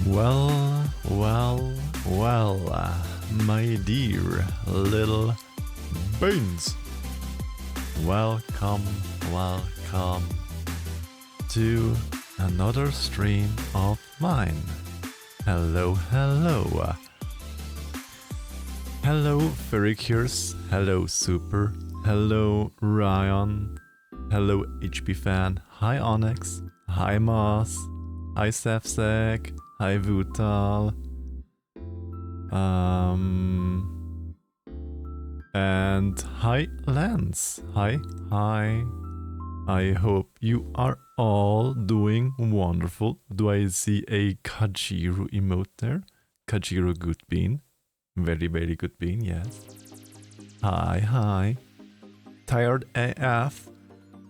Well, my dear little bones. Welcome to another stream of mine. Hello. Hello, Furrykers. Hello, Super. Hello, Ryan. Hello, HP Fan. Hi, Onyx. Hi, Moss. Hi, Sefsek. Hi, Vutal. And hi, Lance. Hi. I hope you are all doing wonderful. Do I see a Kajiro emote there? Kajiro good bean. Very good bean, yes. Hi. Tired AF?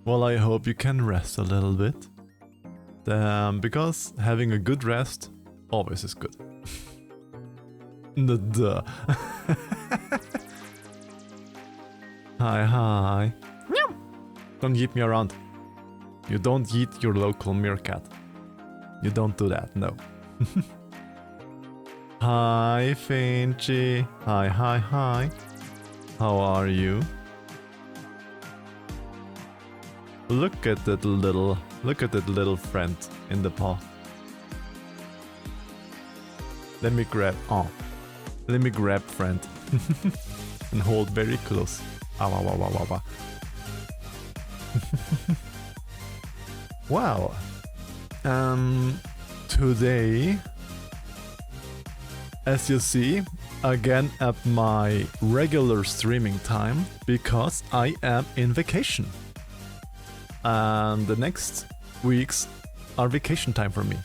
Well, I hope you can rest a little bit. Because having a good rest always is good. Duh. Hi. Don't yeet me around. You don't yeet your local meerkat. You don't do that, no. Hi, Finchy. Hi. How are you? Look at that little friend in the paw. Let me grab friend and hold very close. Wow. Today, as you see, again at my regular streaming time because I am in vacation. And the next weeks are vacation time for me.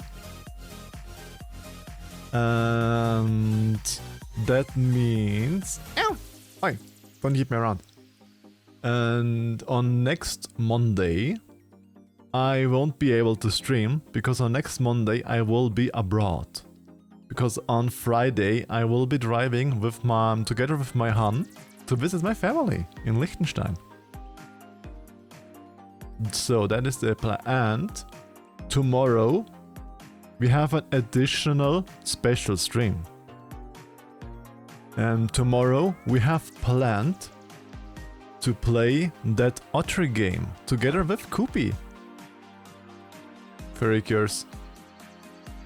And that means... Ow! Oi! Don't hit me around. And on next Monday, I won't be able to stream because on next Monday I will be abroad. Because on Friday I will be driving together with my hon to visit my family in Liechtenstein. So that is the plan. And tomorrow we have an additional special stream. And tomorrow we have planned to play that otter game together with Koopy. Furrykers,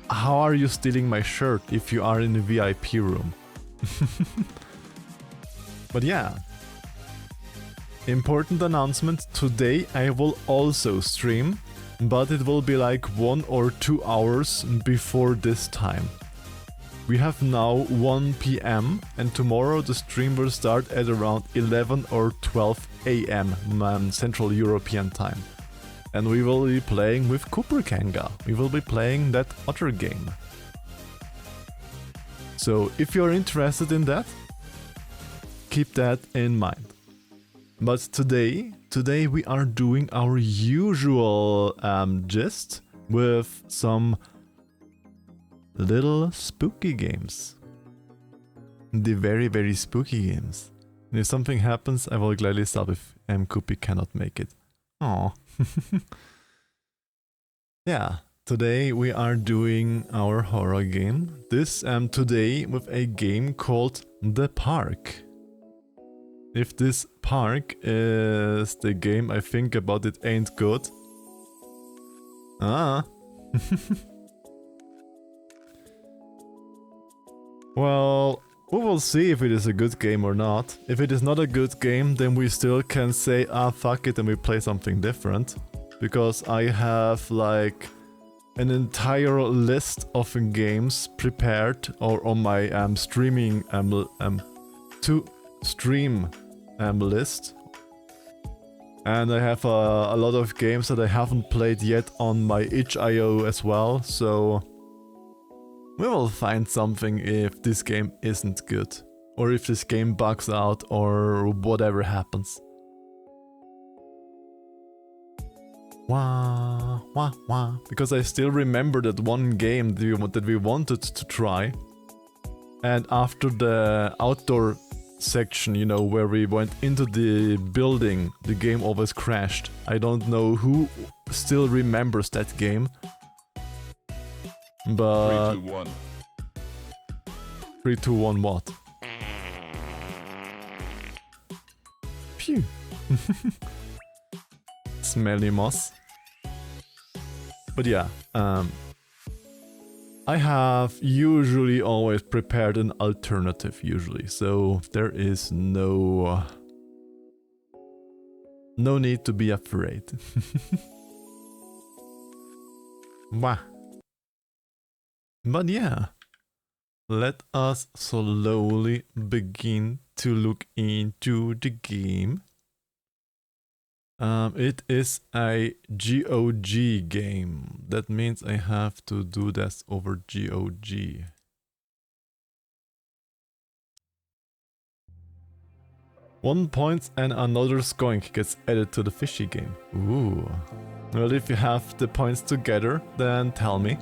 how are you stealing my shirt if you are in the VIP room? But yeah. Important announcement, today I will also stream, but it will be like 1 or 2 hours before this time. We have now 1 PM and tomorrow the stream will start at around 11 or 12 AM Central European time. And we will be playing with Cooper Kanga. We will be playing that otter game. So if you're interested in that, keep that in mind. But today we are doing our usual gist with some little spooky games. The very spooky games. And if something happens, I will gladly stop if Koopy cannot make it. Aww. Yeah, today we are doing our horror game. This today with a game called The Park. If this park is the game I think about, it ain't good. Well, we will see if it is a good game or not. If it is not a good game, then we still can say, fuck it, and we play something different. Because I have like an entire list of games prepared or on my streaming to stream list. And I have a lot of games that I haven't played yet on my itch.io as well, so we will find something if this game isn't good, or if this game bugs out, or whatever happens. Wah. Because I still remember that one game that we wanted to try, and after the outdoor section, you know, where we went into the building, the game always crashed. I don't know who still remembers that game. But 3, 2, 1. 3, 2, 1 what? Phew. Smelly moss. But yeah, I have usually always prepared an alternative usually, so there is no need to be afraid. Wah. But yeah, let us slowly begin to look into the game. It is a GOG game. That means I have to do this over GOG. One point and another skoink gets added to the fishy game. Ooh. Well, if you have the points together, then tell me.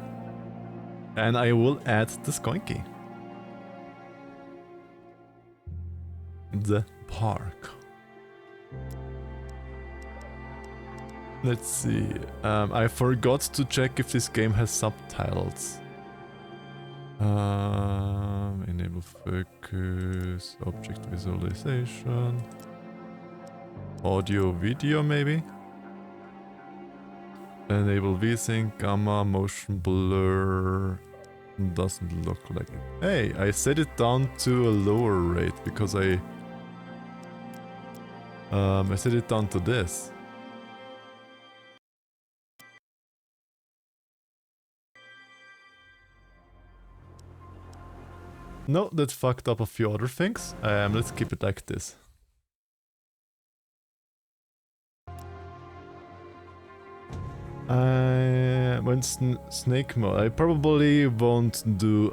And I will add the skoinky. The park. Let's see. I forgot to check if this game has subtitles. Enable focus, object visualization, audio video maybe. Enable VSync, gamma, motion blur. Doesn't look like it. Hey, I set it down to a lower rate because I set it down to this. No, that fucked up a few other things. Let's keep it like this. When snake mode, I probably won't do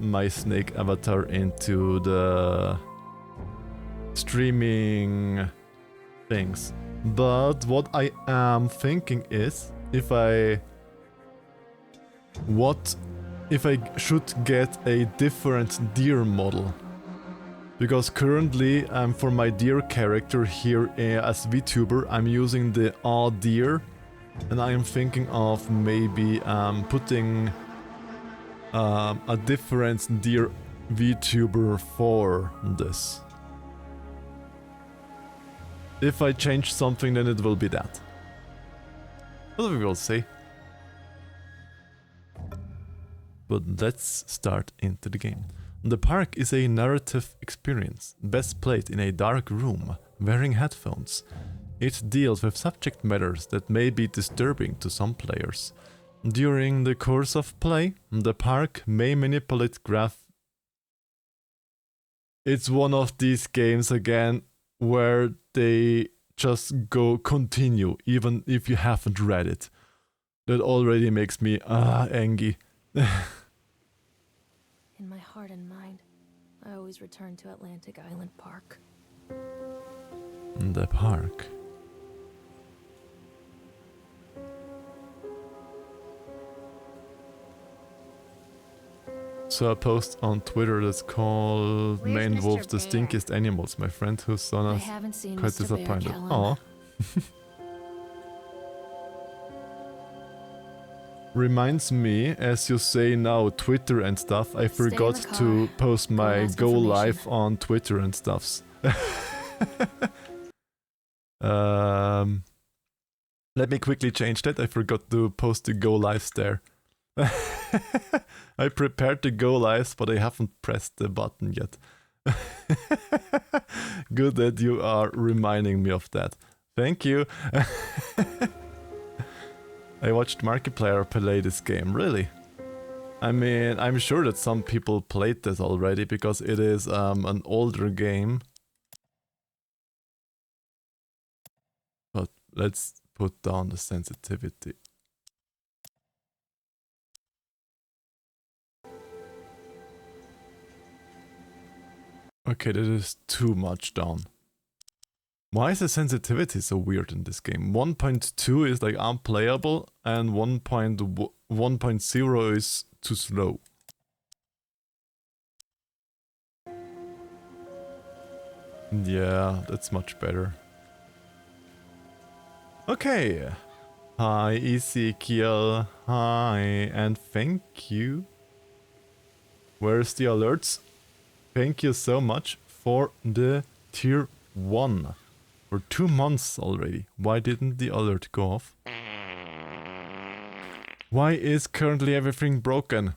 my snake avatar into the streaming things. But what I am thinking is, if I should get a different deer model. Because currently, for my deer character here as VTuber, I'm using the all deer. And I am thinking of maybe putting a different deer VTuber for this. If I change something, then it will be that. But we will see. But let's start into the game. The park is a narrative experience, best played in a dark room, wearing headphones. It deals with subject matters that may be disturbing to some players. During the course of play, the park may manipulate It's one of these games again where they just go continue even if you haven't read it. That already makes me angry. In my heart and mind, I always return to Atlantic Island Park. The park. So a post on Twitter that's called Where's Maine Mr. Wolves the Bear? Stinkiest Animals. My friend whose son I is haven't seen quite Mr. Bear, disappointed. Callum. Aw. Reminds me, as you say now, Twitter and stuff, I Stay in forgot the car. to post Go and my ask go information. live on Twitter and stuffs. Let me quickly change that. I forgot to post the go lives there. I prepared the go lives, but I haven't pressed the button yet. Good that you are reminding me of that. Thank you. I watched Markiplier play this game, really. I mean, I'm sure that some people played this already because it is an older game. But let's put down the sensitivity. Okay, that is too much down. Why is the sensitivity so weird in this game? 1.2 is like unplayable and 1.0 is too slow. Yeah, that's much better. Okay, Hi, Ezekiel. Hi, and thank you. Where's the alerts? Thank you so much for the tier 1. For 2 months already. Why didn't the alert go off? Why is currently everything broken?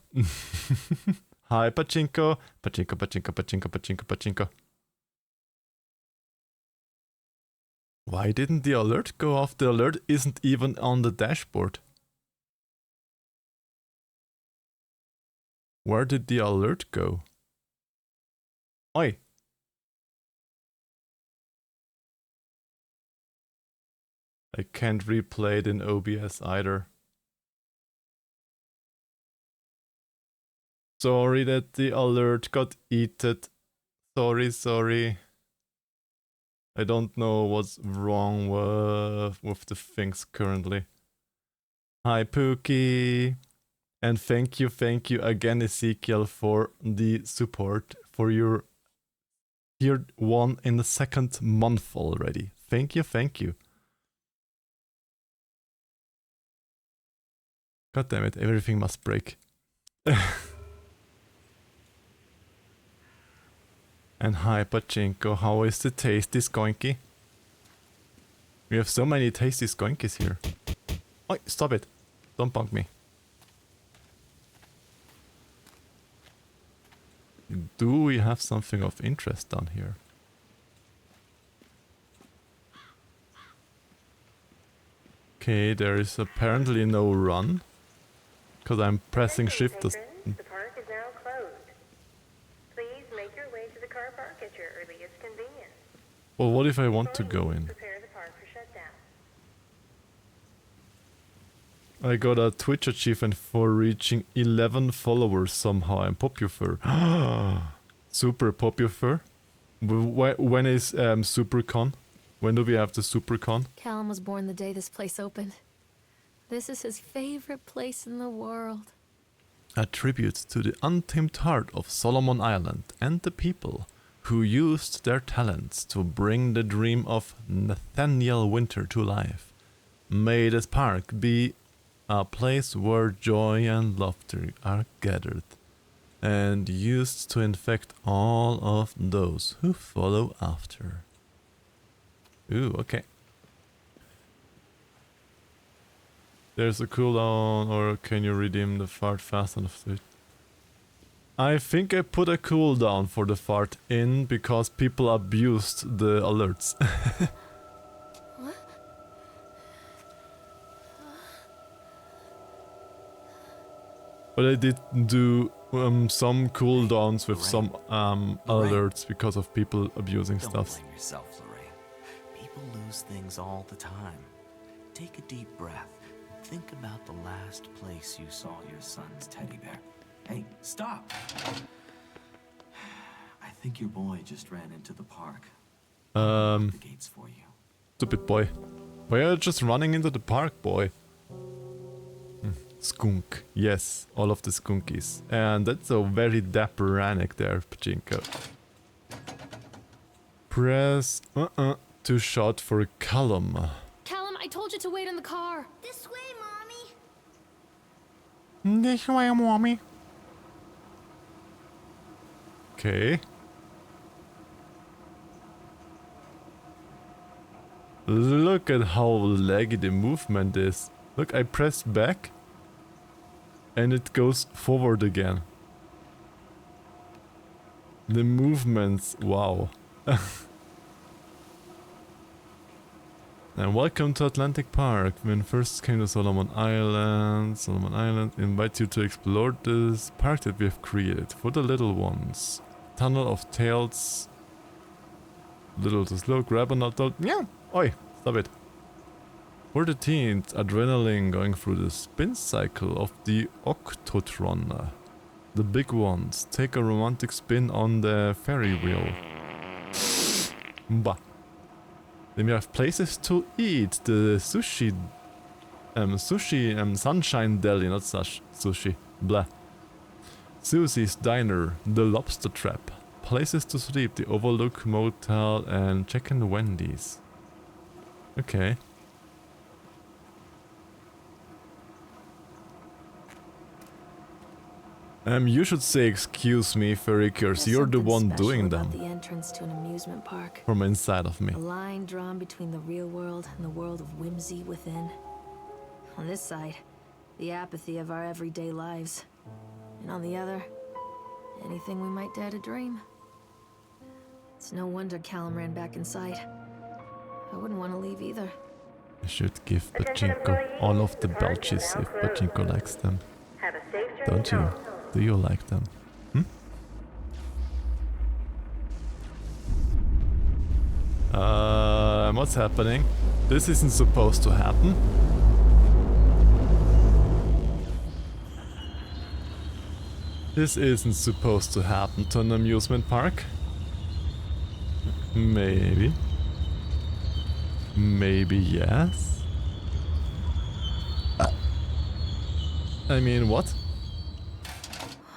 Hi, Pachinko. Pachinko, Pachinko, Pachinko, Pachinko, Pachinko. Why didn't the alert go off? The alert isn't even on the dashboard. Where did the alert go? Oi! I can't replay it in OBS either. Sorry that the alert got eaten. Sorry. I don't know what's wrong with the things currently. Hi, Pookie. And thank you again, Ezekiel, for the support for your tier 1 in the 2nd month already. Thank you. God damn it, everything must break. And hi, Pachinko, how is the tasty skoinky? We have so many tasty skoinkies here. Oi, stop it. Don't bunk me. Do we have something of interest down here? Okay, there is apparently no run. Because I'm pressing shift. The park is now closed. Please make your way to the car park at your earliest convenience. Well, what if I want to go in? Prepare the park for shutdown. I got a Twitch achievement for reaching 11 followers somehow. I'm popular. Super popular. When is SuperCon? When do we have the SuperCon? Callum was born the day this place opened. This is his favorite place in the world. A tribute to the untamed heart of Solomon Island and the people who used their talents to bring the dream of Nathaniel Winter to life. May this park be a place where joy and laughter are gathered and used to infect all of those who follow after. Ooh, okay. There's a cooldown, or can you redeem the fart fast enough to it? I think I put a cooldown for the fart in because people abused the alerts. What? But I did do some cooldowns with some alerts because of people abusing Don't stuff. blame yourself, Lorraine. People lose things all the time. Take a deep breath. Think about the last place you saw your son's teddy bear. Hey, stop! I think your boy just ran into the park. The gates for you. Stupid boy. Why are you just running into the park, boy? Skunk. Yes, all of the skunkies. And that's a very dapper Rannick there, Pachinko. Press to shot for Callum. Callum, I told you to wait in the car. This way, Mommy. This way, mommy. Okay. Look at how laggy the movement is. Look, I press back and it goes forward again. The movements, wow. And welcome to Atlantic Park. When first came to Solomon Island invites you to explore this park that we have created for the little ones. Tunnel of Tails. Little to slow, grab an adult. Yeah, oi, stop it. For the teens, adrenaline going through the spin cycle of the Octotron. The big ones take a romantic spin on the ferry wheel. Bah. Then we have places to eat. The sushi, Sunshine Deli, not sushi. Blah. Susie's Diner, the Lobster Trap. Places to sleep, the Overlook Motel, and Chicken Wendy's. Okay. You should say excuse me, Furry, because There's you're the something one special doing about them the entrance to an amusement park. from inside of me. A line drawn between the real world and the world of whimsy within. On this side, the apathy of our everyday lives. And on the other, anything we might dare to dream. It's no wonder Callum ran back inside. I wouldn't want to leave either. I should give Pachinko all of the belches if Pachinko likes them. Have a safe journey Don't you? home. Do you like them? What's happening? This isn't supposed to happen. This isn't supposed to happen to an amusement park. Maybe. Maybe yes. I mean, what?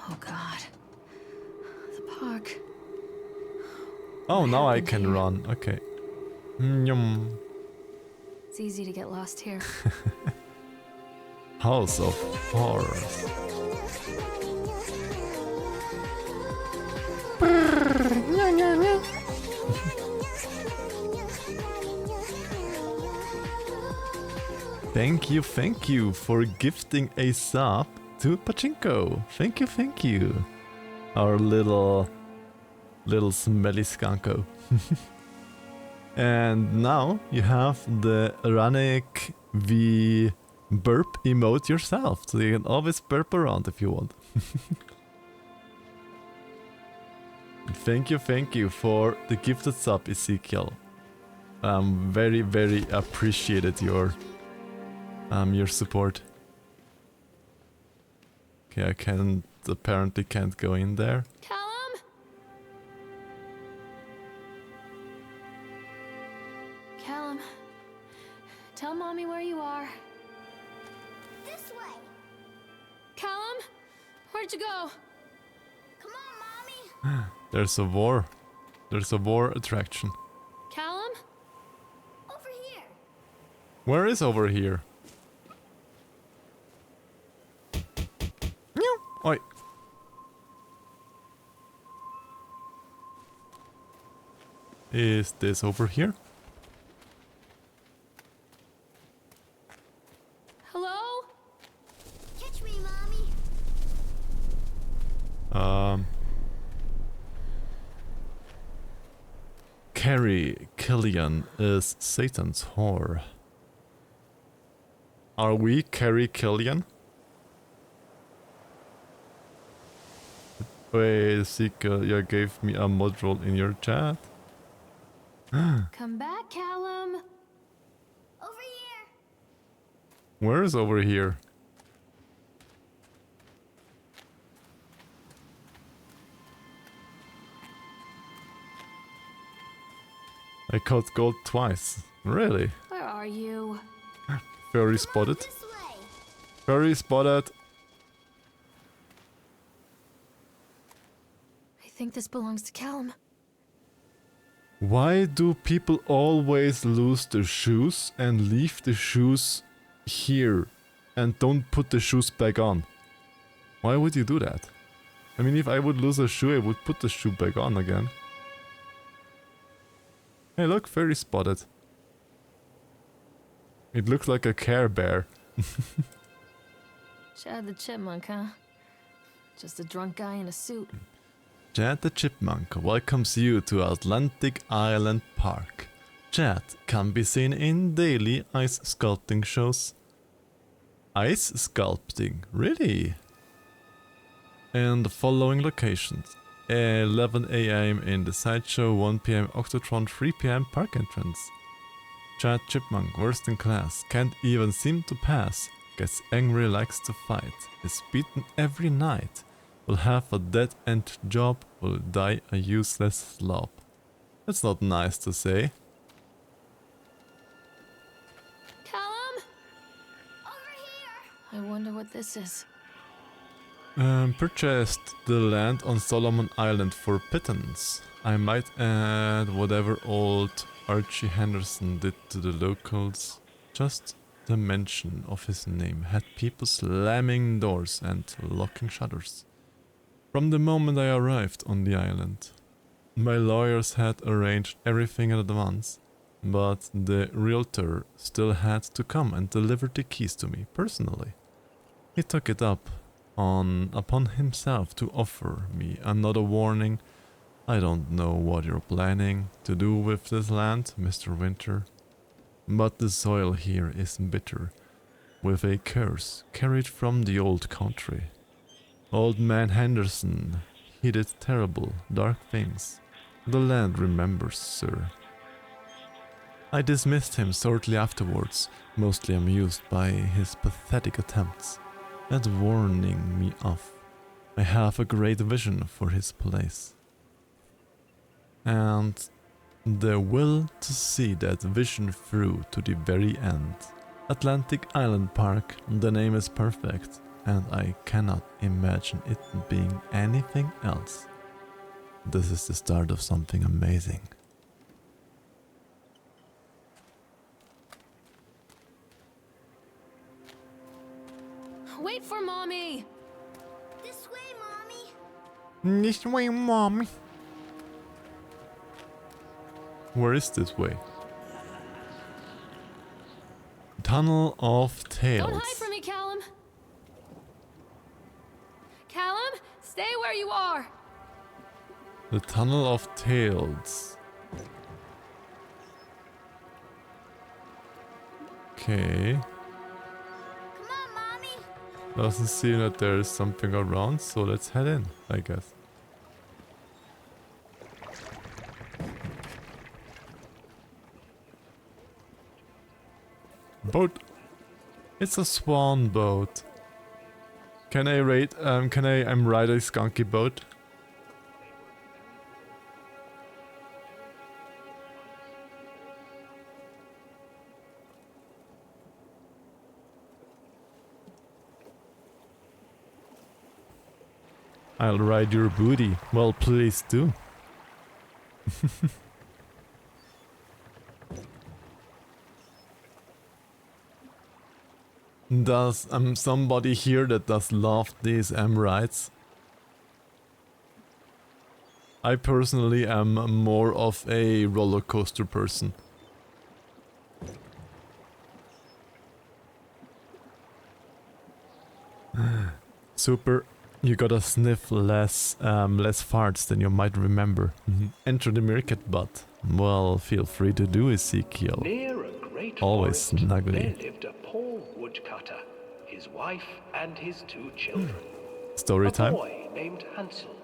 Oh god. The park. Oh, now I happened can here? run. Okay. Yum. It's easy to get lost here. House of Horrors. Thank you for gifting a sub to Pachinko. Thank you. Our little smelly skunko. And now you have the Ranik V burp emote yourself, so you can always burp around if you want. Thank you for the gifted sub, Ezekiel. Very appreciated your support. Okay, I apparently can't go in there. Callum? Callum, tell Mommy where you are. This way. Callum? Where'd you go? Come on, Mommy. There's a war. There's a war attraction. Callum? Over here. Where is over here? Oi. Is this over here? Hello? Catch me, Mommy. Carrie Killian is Satan's whore. Are we Carrie Killian? Wait, Sika, you gave me a mod roll in your chat. Come back, Callum. Over here. Where is over here? I caught gold twice. Really? Where are you? Furry spotted. This way. Furry spotted. I think this belongs to Callum. Why do people always lose their shoes and leave the shoes here and don't put the shoes back on? Why would you do that? I mean, if I would lose a shoe, I would put the shoe back on again. Hey, look, Furry spotted. It looks like a Care Bear. Chad the Chipmunk, huh? Just a drunk guy in a suit. Chad the Chipmunk welcomes you to Atlantic Island Park. Chad can be seen in daily ice sculpting shows. Ice sculpting? Really? And the following locations. 11 AM in the sideshow, 1 PM Octotron, 3 PM park entrance. Chad Chipmunk, worst in class, can't even seem to pass, gets angry, likes to fight, is beaten every night, will have a dead-end job, will die a useless slob. That's not nice to say. Callum? Over here. I wonder what this is. Purchased the land on Solomon Island for pittance. I might add whatever old Archie Henderson did to the locals. Just the mention of his name had people slamming doors and locking shutters. From the moment I arrived on the island, my lawyers had arranged everything in advance, but the realtor still had to come and deliver the keys to me personally. He took it upon himself to offer me another warning. I don't know what you're planning to do with this land, Mr. Winter, but the soil here is bitter, with a curse carried from the old country. Old man Henderson, he did terrible, dark things. The land remembers, sir. I dismissed him shortly afterwards, mostly amused by his pathetic attempts at warning me off. I have a great vision for his place, and the will to see that vision through to the very end. Atlantic Island Park, the name is perfect, and I cannot imagine it being anything else. This is the start of something amazing. Wait for Mommy! This way, Mommy. This way, Mommy. Where is this way? Tunnel of Tales. Don't hide from me, Callum! Callum, stay where you are! The Tunnel of Tales. Okay. Come on, Mommy. Doesn't seem that there is something around, so let's head in, I guess. Boat. It's a swan boat. Can I ride a skunky boat? I'll ride your booty. Well, please do. Does somebody here that does love these rides? I personally am more of a roller coaster person. Super. You gotta sniff less farts than you might remember. Enter the market, but well, feel free to do, Ezekiel. Near a great Always forest, snuggly. there lived a poor woodcutter, his wife and his 2 children. Story A time. boy named Hansel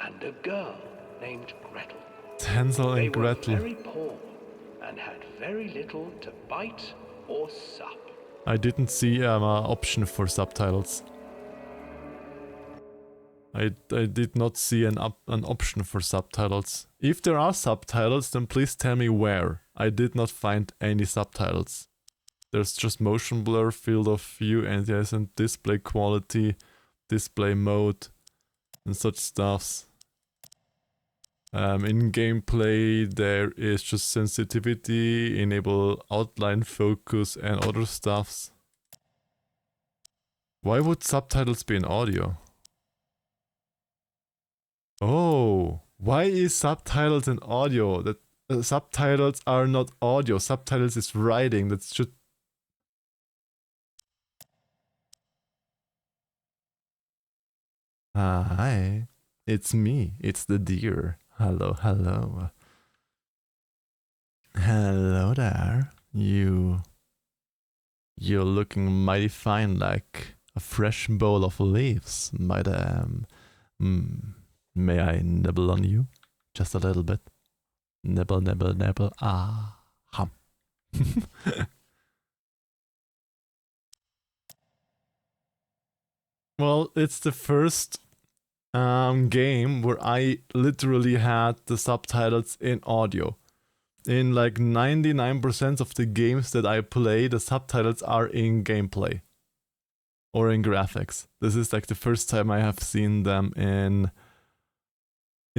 and a girl named Gretel. Hansel They and were Gretel. very poor and had very little to bite or sup. I didn't see an option for subtitles. I did not see an option for subtitles. If there are subtitles, then please tell me where. I did not find any subtitles. There's just motion blur, field of view, anti-aliasing, display quality, display mode, and such stuffs. In gameplay, there is just sensitivity, enable outline focus, and other stuffs. Why would subtitles be in audio? Oh, why is subtitles in audio? That subtitles are not audio. Subtitles is writing. That's just. Hi, it's me. It's the deer. Hello, hello. Hello there. You're looking mighty fine, like a fresh bowl of leaves, madam. May I nibble on you? Just a little bit. Nibble, nibble, nibble. Ah, hum. Well, it's the first game where I literally had the subtitles in audio. In like 99% of the games that I play, the subtitles are in gameplay or in graphics. This is like the first time I have seen them in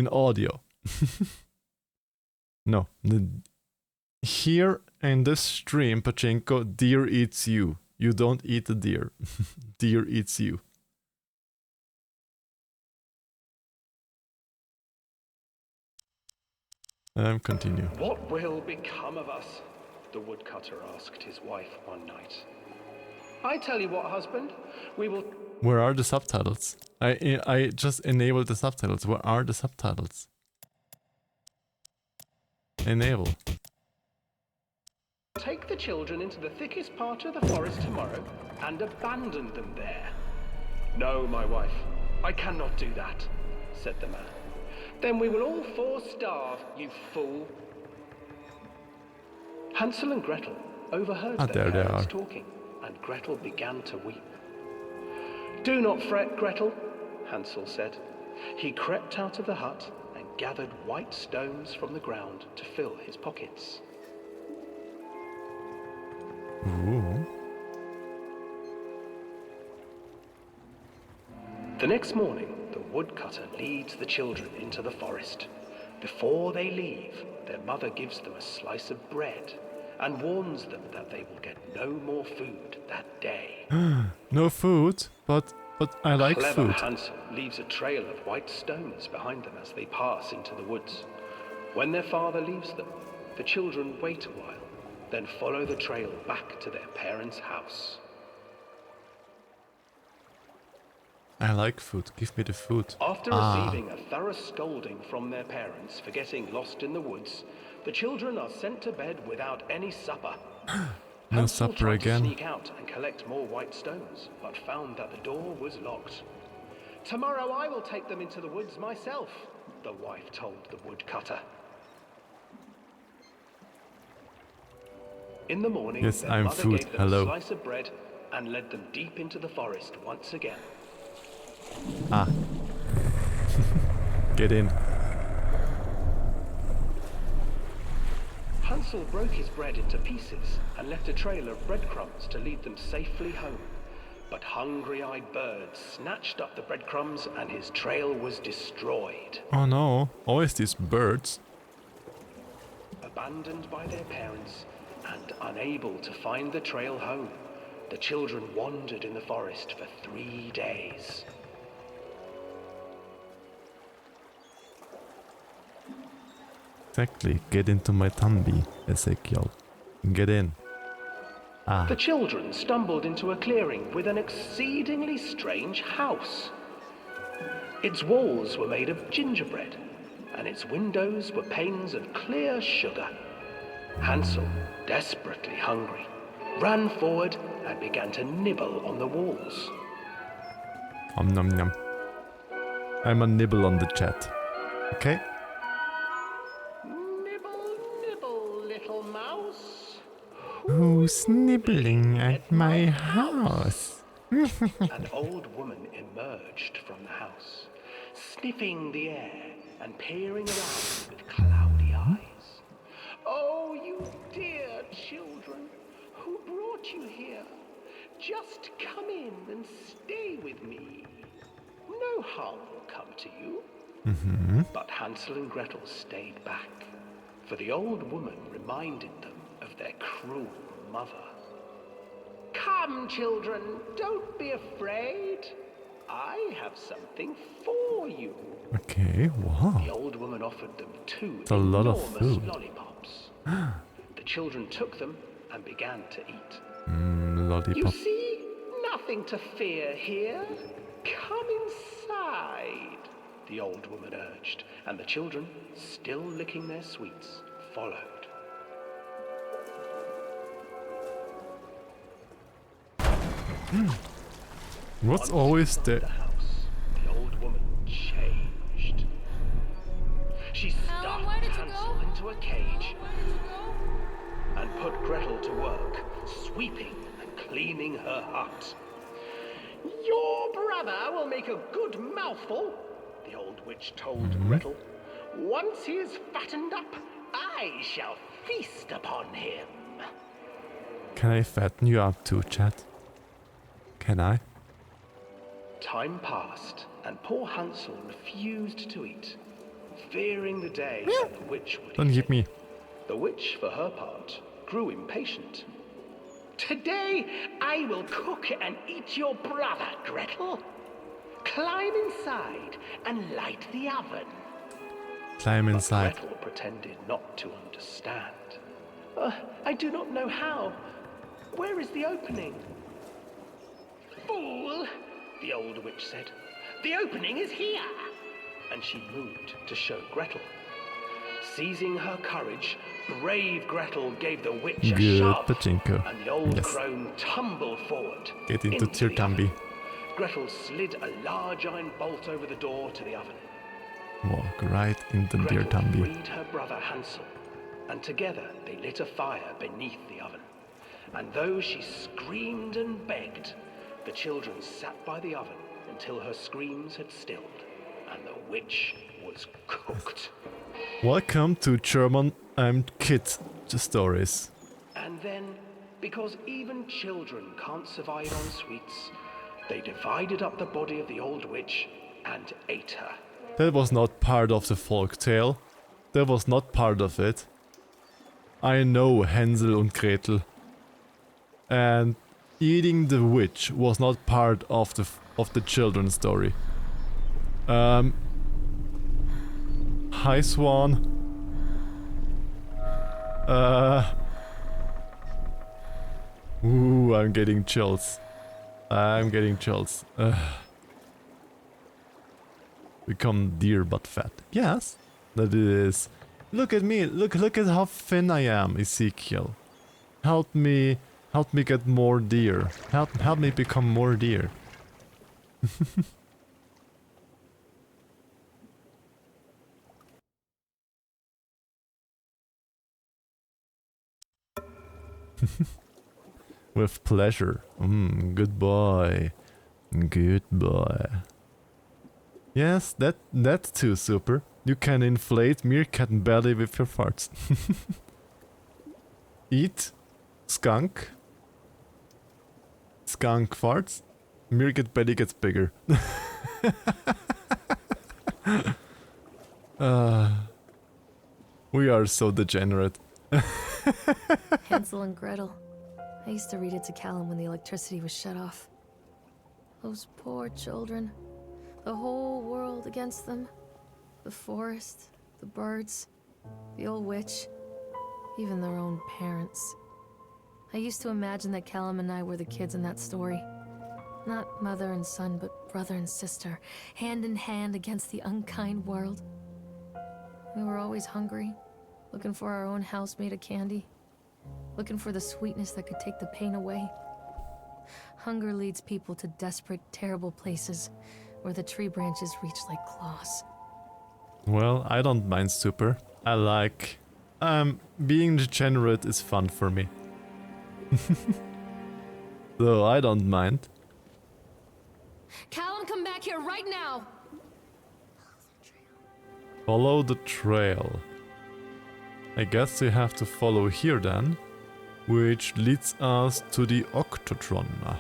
audio. No. Here in this stream, Pachinko, deer eats you. You don't eat the deer. Deer eats you. Continue. What will become of us? The woodcutter asked his wife one night. I tell you what, husband, we will Where are the subtitles? I just enabled the subtitles. Where are the subtitles? Enable. take the children into the thickest part of the forest tomorrow and abandon them there. No, my wife, I cannot do that, said the man. Then we will all four starve, you fool. Hansel and Gretel overheard their parents talking, and Gretel began to weep. Do not fret, Gretel, Hansel said. He crept out of the hut and gathered white stones from the ground to fill his pockets. Ooh. The next morning, the woodcutter leads the children into the forest. Before they leave, their mother gives them a slice of bread and warns them that they will get no more food that day. No food, but I like Clever food. Hansel leaves a trail of white stones behind them as they pass into the woods. When their father leaves them, the children wait a while, then follow the trail back to their parents' house. I like food. Give me the food. After receiving a thorough scolding from their parents for getting lost in the woods, the children are sent to bed without any supper. No Hansel supper tried again. to sneak out and collect more white stones, but found that the door was locked. Tomorrow I will take them into the woods myself, the wife told the woodcutter. In the morning, Yes, their I'm mother food. gave them Hello. a slice of bread and led them deep into the forest once again. Ah. Get in. Hansel broke his bread into pieces and left a trail of breadcrumbs to lead them safely home. But hungry-eyed birds snatched up the breadcrumbs and his trail was destroyed. Oh no, always these birds. Abandoned by their parents and unable to find the trail home, the children wandered in the forest for 3 days. Exactly. Get into my tumby, Ezekiel. Get in. Ah. The children stumbled into a clearing with an exceedingly strange house. Its walls were made of gingerbread, and its windows were panes of clear sugar. Hansel, desperately hungry, ran forward and began to nibble on the walls. Nom nom. I'm a nibble on the chat. Okay? Nibble, nibble, little mouse. Who's nibbling at my house? An old woman emerged from the house, sniffing the air and peering around with cloudy eyes. Oh, you dear children, who brought you here? Just come in and stay with me. No harm will come to you. But Hansel and Gretel stayed back, for the old woman reminded them of their cruel mother. Come, children, don't be afraid. I have something for you. Okay, wow. The old woman offered them 2 a lot of enormous food. lollipops. The children took them and began to eat. You Lollipop. see, nothing to fear here. Come inside, the old woman urged, and the children, still licking their sweets, followed. What's Once always inside the... the house, the old woman changed. She stuffed Hansel into a cage and put Gretel to work, sweeping and cleaning her hut. Your brother will make a good mouthful, the old witch told Gretel. Once he is fattened up, I shall feast upon him. Can I fatten you up too, chat? Can I? Time passed, and poor Hansel refused to eat, fearing the day that the witch would Don't eat hit him. me. The witch, for her part, grew impatient. Today I will cook and eat your brother, Gretel. Climb inside and light the oven. Climb But inside. Gretel pretended not to understand. I do not know how. Where is the opening? Fool, the old witch said. The opening is here. And she moved to show Gretel. Seizing her courage, brave Gretel gave the witch a Good shove, pachinko. and the old Yes. crone tumbled forward. Get into the Tirtambi. oven. Gretel slid a large iron bolt over the door to the oven. Walk right into Gretel Tirtambi. freed her brother Hansel, and together they lit a fire beneath the oven. And though she screamed and begged, the children sat by the oven until her screams had stilled, and the witch was cooked. Welcome to German kid stories. And then, because even children can't survive on sweets, they divided up the body of the old witch and ate her. That was not part of the folk tale. That was not part of it. I know Hänsel und Gretel. And eating the witch was not part of the children's story. Hi Swan. Ooh, I'm getting chills. I'm getting chills. Become dear but fat. Yes, that is. Look at me. Look at how thin I am, Ezekiel. Help me get more deer. Help me become more deer. With pleasure. Good boy. Good boy. Yes, that's too super. You can inflate meerkat belly with your farts. Eat skunk. Skunk farts. Meerkat belly gets bigger. We are so degenerate. Hansel and Gretel. I used to read it to Callum when the electricity was shut off. Those poor children. The whole world against them. The forest, the birds, the old witch, even their own parents. I used to imagine that Callum and I were the kids in that story. Not mother and son, but brother and sister, hand in hand against the unkind world. We were always hungry, looking for our own house made of candy, looking for the sweetness that could take the pain away. Hunger leads people to desperate, terrible places where the tree branches reach like claws. Well, I don't mind super. I like... being degenerate is fun for me. So I don't mind. Callum, come back here right now! Follow the trail. I guess we have to follow here then, which leads us to the Octotron.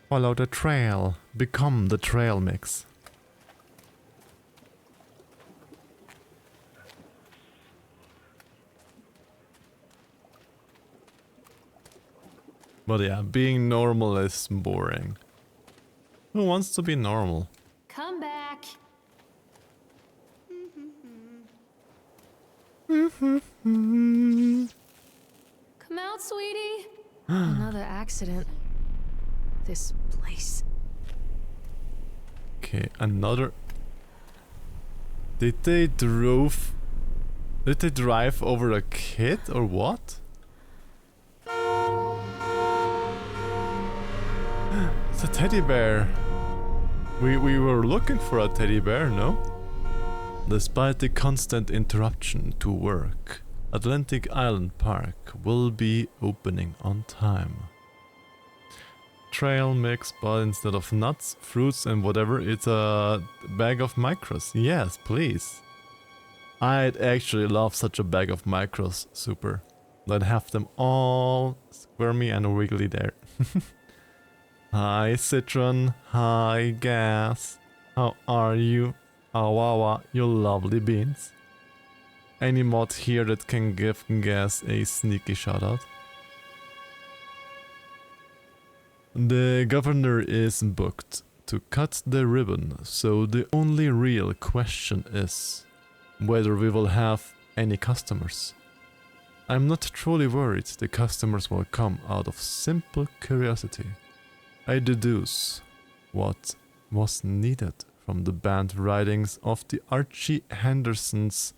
Follow the trail. Become the trail mix. But yeah, being normal is boring. Who wants to be normal? Come back! Come out, sweetie! Another accident. This place. Okay, another... Did they drive over a kid or what? It's a teddy bear. We were looking for a teddy bear, no? Despite the constant interruption to work, Atlantic Island Park will be opening on time. Trail mix, but instead of nuts, fruits and whatever, it's a bag of micros. Yes, please. I'd actually love such a bag of micros, super. I'd have them all squirmy and wiggly there. Hi Citron, hi Gas. How are you? Awawa, you lovely beans. Any mod here that can give Gas a sneaky shoutout? The governor is booked. to cut the ribbon, so the only real question is whether we will have any customers. I'm not truly worried the customers will come out of simple curiosity. I deduce what was needed from the band writings of the Archie Hendersons.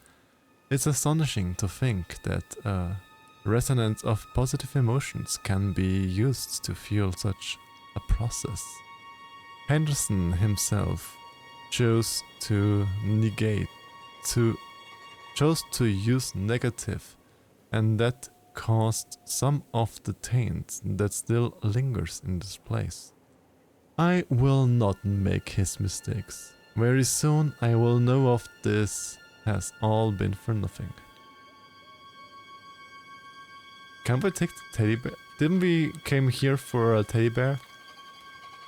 It's astonishing to think that a resonance of positive emotions can be used to fuel such a process. Henderson himself chose to use negative, and that caused some of the taint that still lingers in this place. I will not make his mistakes. Very soon I will know of this has all been for nothing. Can we take the teddy bear? Didn't we came here for a teddy bear?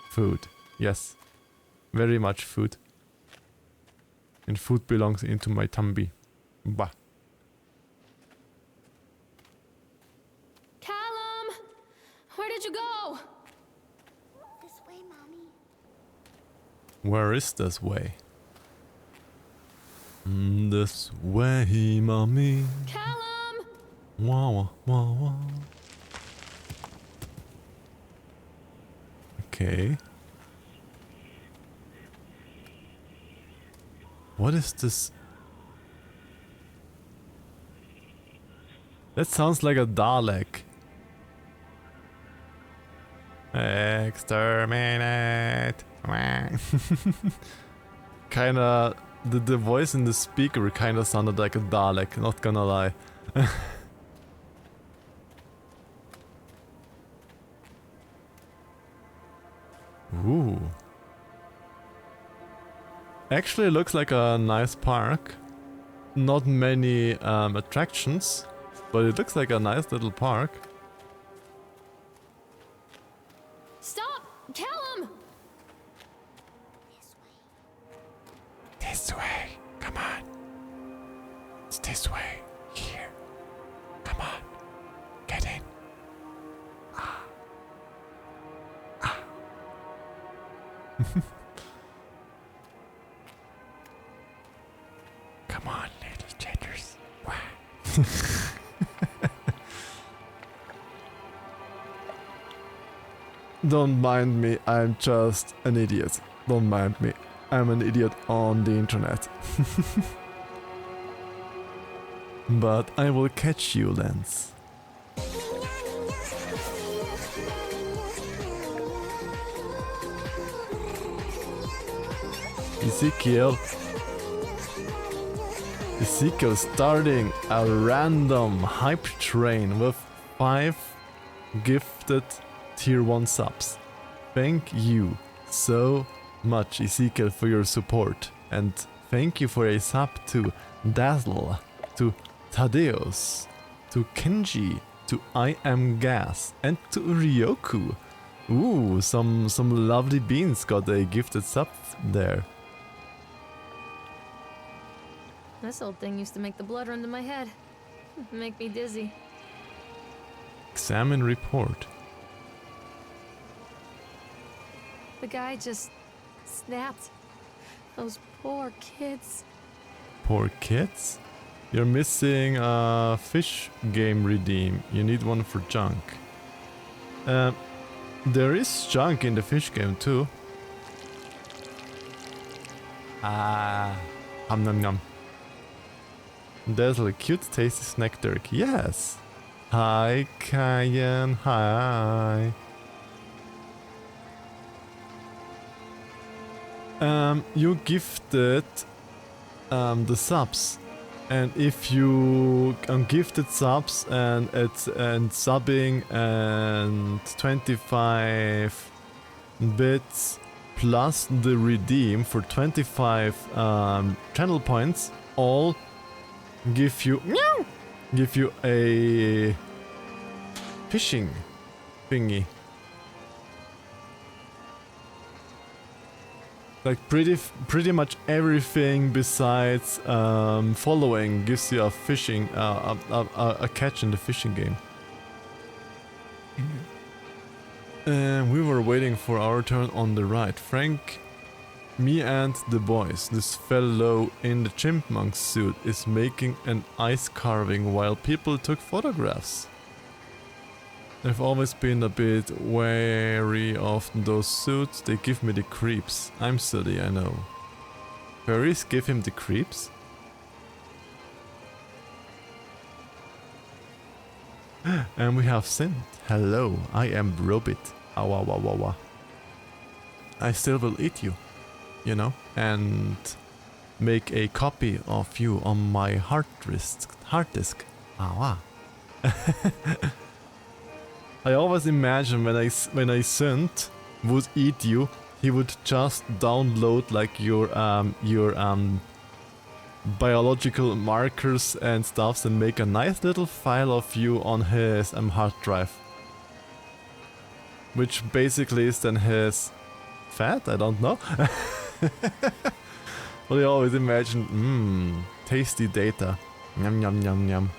Food. Yes. Very much food. And food belongs into my tummy. Bah. Callum! Where did you go? This way, Mommy. Where is this way? This way, mommy. Callum! Wah wah wah wah. Okay. What is this? That sounds like a Dalek. Exterminate. Kinda, the voice in the speaker kinda sounded like a Dalek, not gonna lie. Ooh. Actually looks like a nice park. Not many attractions, but it looks like a nice little park. Stop! Callum! This way. Come on. It's this way. Here. Come on. Get in. Come on, little jitters. Don't mind me, I'm just an idiot. Don't mind me. I'm an idiot on the internet. But I will catch you, Lance. Ezekiel starting a random hype train with 5 gifted tier 1 subs. Thank you so much, Ezekiel, for your support, and thank you for a sub to Dazzle, to Tadeus, to Kenji, to I Am Gas, and to Ryoku. Ooh, some lovely beans got a gifted sub there. This old thing used to make the blood run to my head. Make me dizzy. Examine report. The guy just snapped. Those poor kids. Poor kids? You're missing a fish game redeem. You need one for junk. There is junk in the fish game too. Nom nom. There's a cute tasty snack turkey. Yes. Hi, Cayenne. Hi. You gifted the subs, and if you gifted subs and subbing and 25 bits plus the redeem for 25 channel points, all give you a fishing thingy. Like pretty much everything besides following gives you a fishing a catch in the fishing game. And we were waiting for our turn on the right. Frank, me and the boys. This fellow in the chipmunk suit is making an ice carving while people took photographs. I've always been a bit wary of those suits. They give me the creeps. I'm silly, I know. Furries give him the creeps? And we have Sint. Hello, I am Robit. Awa wa wa wa. I still will eat you, you know, and make a copy of you on my hard disk. Awa. I always imagine when I Sint would eat you, he would just download like your biological markers and stuffs and make a nice little file of you on his hard drive. Which basically is then his fat? I don't know. But I always imagine, tasty data. Yum yum yum yum.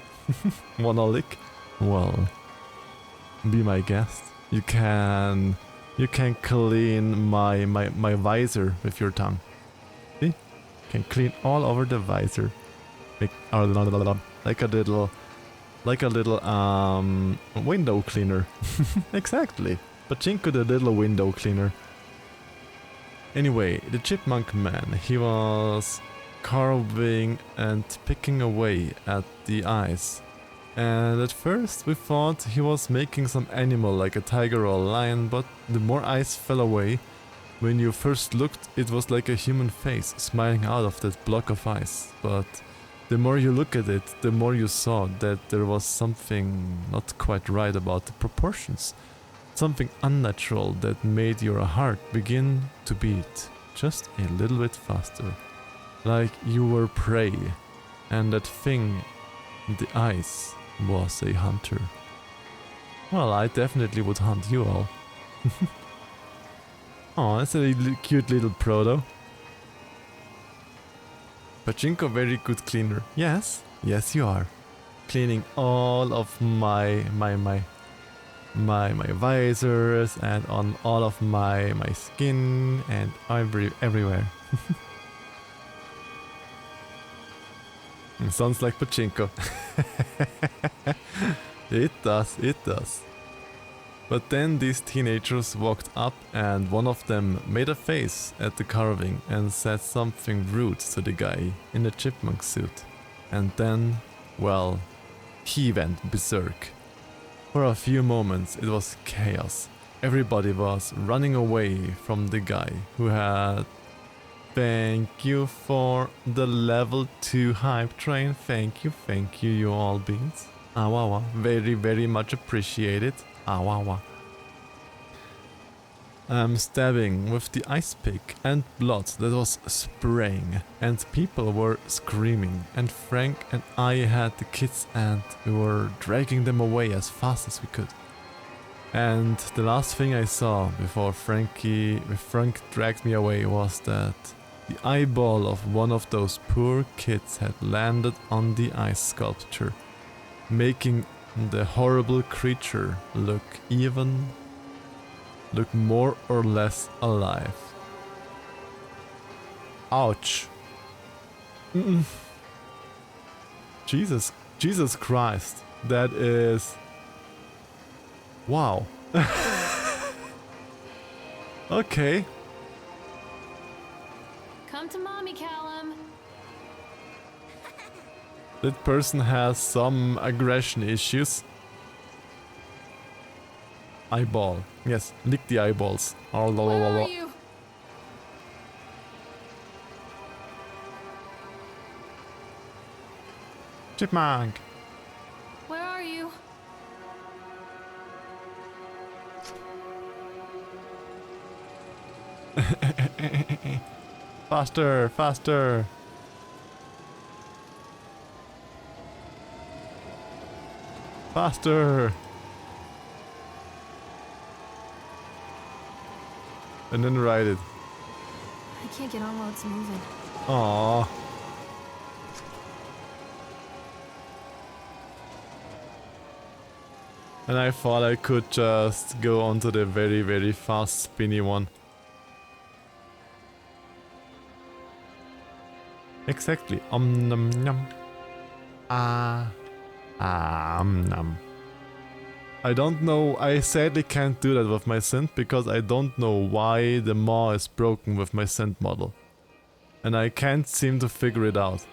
Wanna lick? Well, be my guest. You can clean my visor with your tongue. See? You can clean all over the visor. Like a little window cleaner. Exactly. Pachinko the little window cleaner. Anyway, the chipmunk man, he was carving and picking away at the ice. And at first we thought he was making some animal like a tiger or a lion, but the more ice fell away, when you first looked it was like a human face smiling out of that block of ice. But the more you look at it, the more you saw that there was something not quite right about the proportions. Something unnatural that made your heart begin to beat just a little bit faster. Like you were prey, and that thing in the ice was a hunter. Well, I definitely would hunt you all. Oh, that's a cute little proto. Pachinko, very good cleaner. Yes, yes you are. Cleaning all of my visors and on all of my skin and everywhere. It sounds like Pachinko. It does. But then these teenagers walked up and one of them made a face at the carving and said something rude to the guy in the chipmunk suit. And then, well, he went berserk. For a few moments it was chaos. Everybody was running away from the guy who had... Thank you for the level 2 hype train. Thank you, you all beans. Awawa. Very, very much appreciated. Awawa. Stabbing with the ice pick and blood that was spraying, and people were screaming, and Frank and I had the kids and we were dragging them away as fast as we could. And the last thing I saw before Frank dragged me away was that the eyeball of one of those poor kids had landed on the ice sculpture, making the horrible creature look more or less alive. Ouch. Jesus Christ. That is... Wow. Okay. Come to mommy, Callum. That person has some aggression issues. Eyeball. Yes, lick the eyeballs. Where are you? Chipmunk. Where are you? Faster, faster. Faster. And then ride it. I can't get on while it's moving. Aww. And I thought I could just go onto the very, very fast spinny one. Exactly. Nom nom. Nom. I don't know, I sadly can't do that with my synth because I don't know why the maw is broken with my synth model. And I can't seem to figure it out.